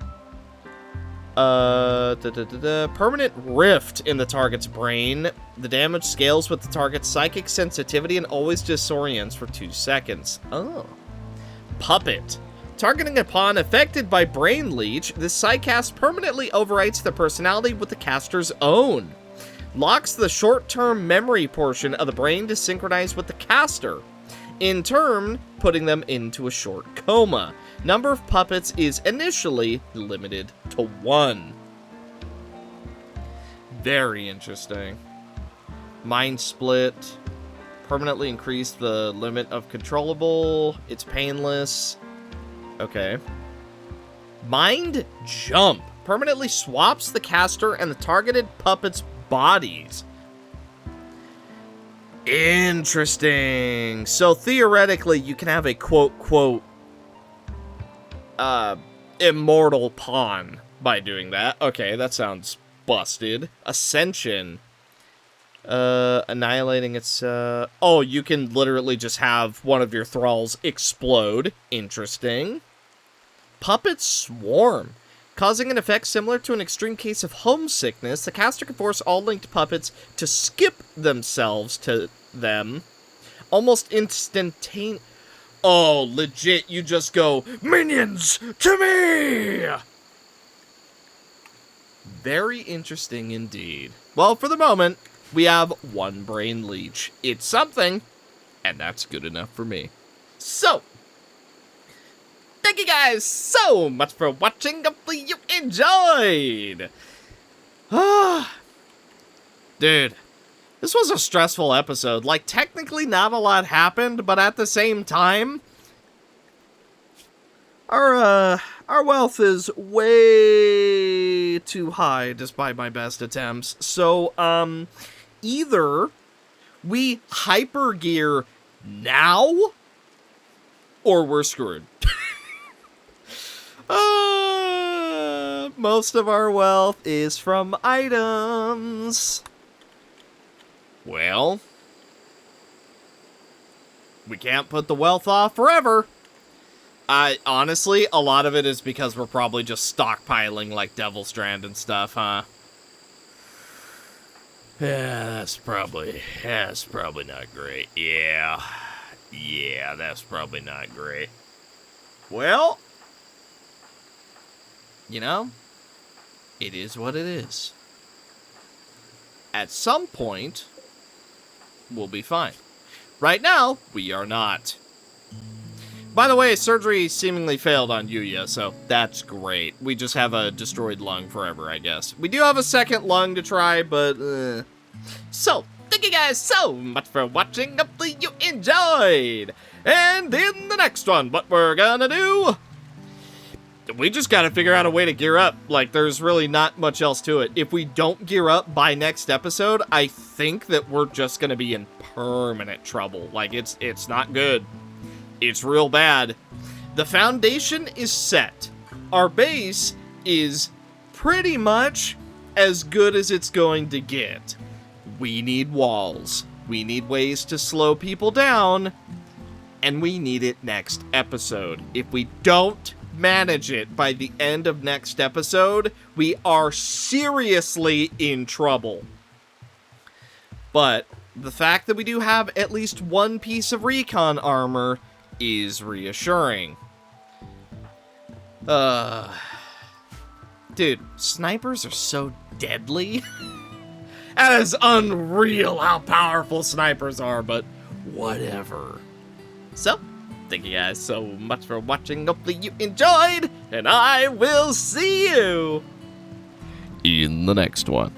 Speaker 1: Permanent rift in the target's brain. The damage scales with the target's psychic sensitivity and always disorients for 2 seconds. Oh. Puppet. Targeting a pawn affected by Brain Leech, this psycast permanently overwrites the personality with the caster's own. Locks the short-term memory portion of the brain to synchronize with the caster, in turn putting them into a short coma. Number of puppets is initially limited to 1. Very interesting. Mind Split. Permanently increase the limit of controllable. It's painless. Okay. Mind Jump. Permanently swaps the caster and the targeted puppet's bodies. Interesting. So theoretically, you can have a quote, immortal pawn by doing that. Okay, that sounds busted. Ascension. Annihilating its, oh, you can literally just have one of your thralls explode. Interesting. Puppet Swarm. Causing an effect similar to an extreme case of homesickness, the caster can force all linked puppets to skip themselves to them almost instantaneously. Oh, legit, you just go, minions, to me! Very interesting indeed. Well, for the moment, we have 1 Brain Leech. It's something, and that's good enough for me. So, thank you guys so much for watching. Hopefully you enjoyed. Dude, this was a stressful episode. Like, technically not a lot happened, but at the same time, our wealth is way too high despite my best attempts. So, either we hyper gear now or we're screwed. Most of our wealth is from items. Well, we can't put the wealth off forever. Honestly, a lot of it is because we're probably just stockpiling like Devil Strand and stuff, huh? Yeah, that's probably not great. Yeah, that's probably not great. Well, you know, it is what it is. At some point, we'll be fine. Right now, we are not. By the way, surgery seemingly failed on Yuya, so that's great. We just have a destroyed lung forever, I guess. We do have a second lung to try, but, So, thank you guys so much for watching. Hopefully you enjoyed. And in the next one, what we're gonna do, we just gotta figure out a way to gear up. Like, there's really not much else to it. If we don't gear up by next episode, I think that we're just gonna be in permanent trouble. Like, it's not good. It's real bad. The foundation is set. Our base is pretty much as good as it's going to get. We need walls. We need ways to slow people down. And we need it next episode. If we don't manage it by the end of next episode, we are seriously in trouble. But the fact that we do have at least one piece of recon armor is reassuring. Dude, snipers are so deadly. That is unreal how powerful snipers are, but whatever. So, thank you guys so much for watching. Hopefully you enjoyed, and I will see you
Speaker 3: In the next one.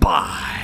Speaker 1: Bye.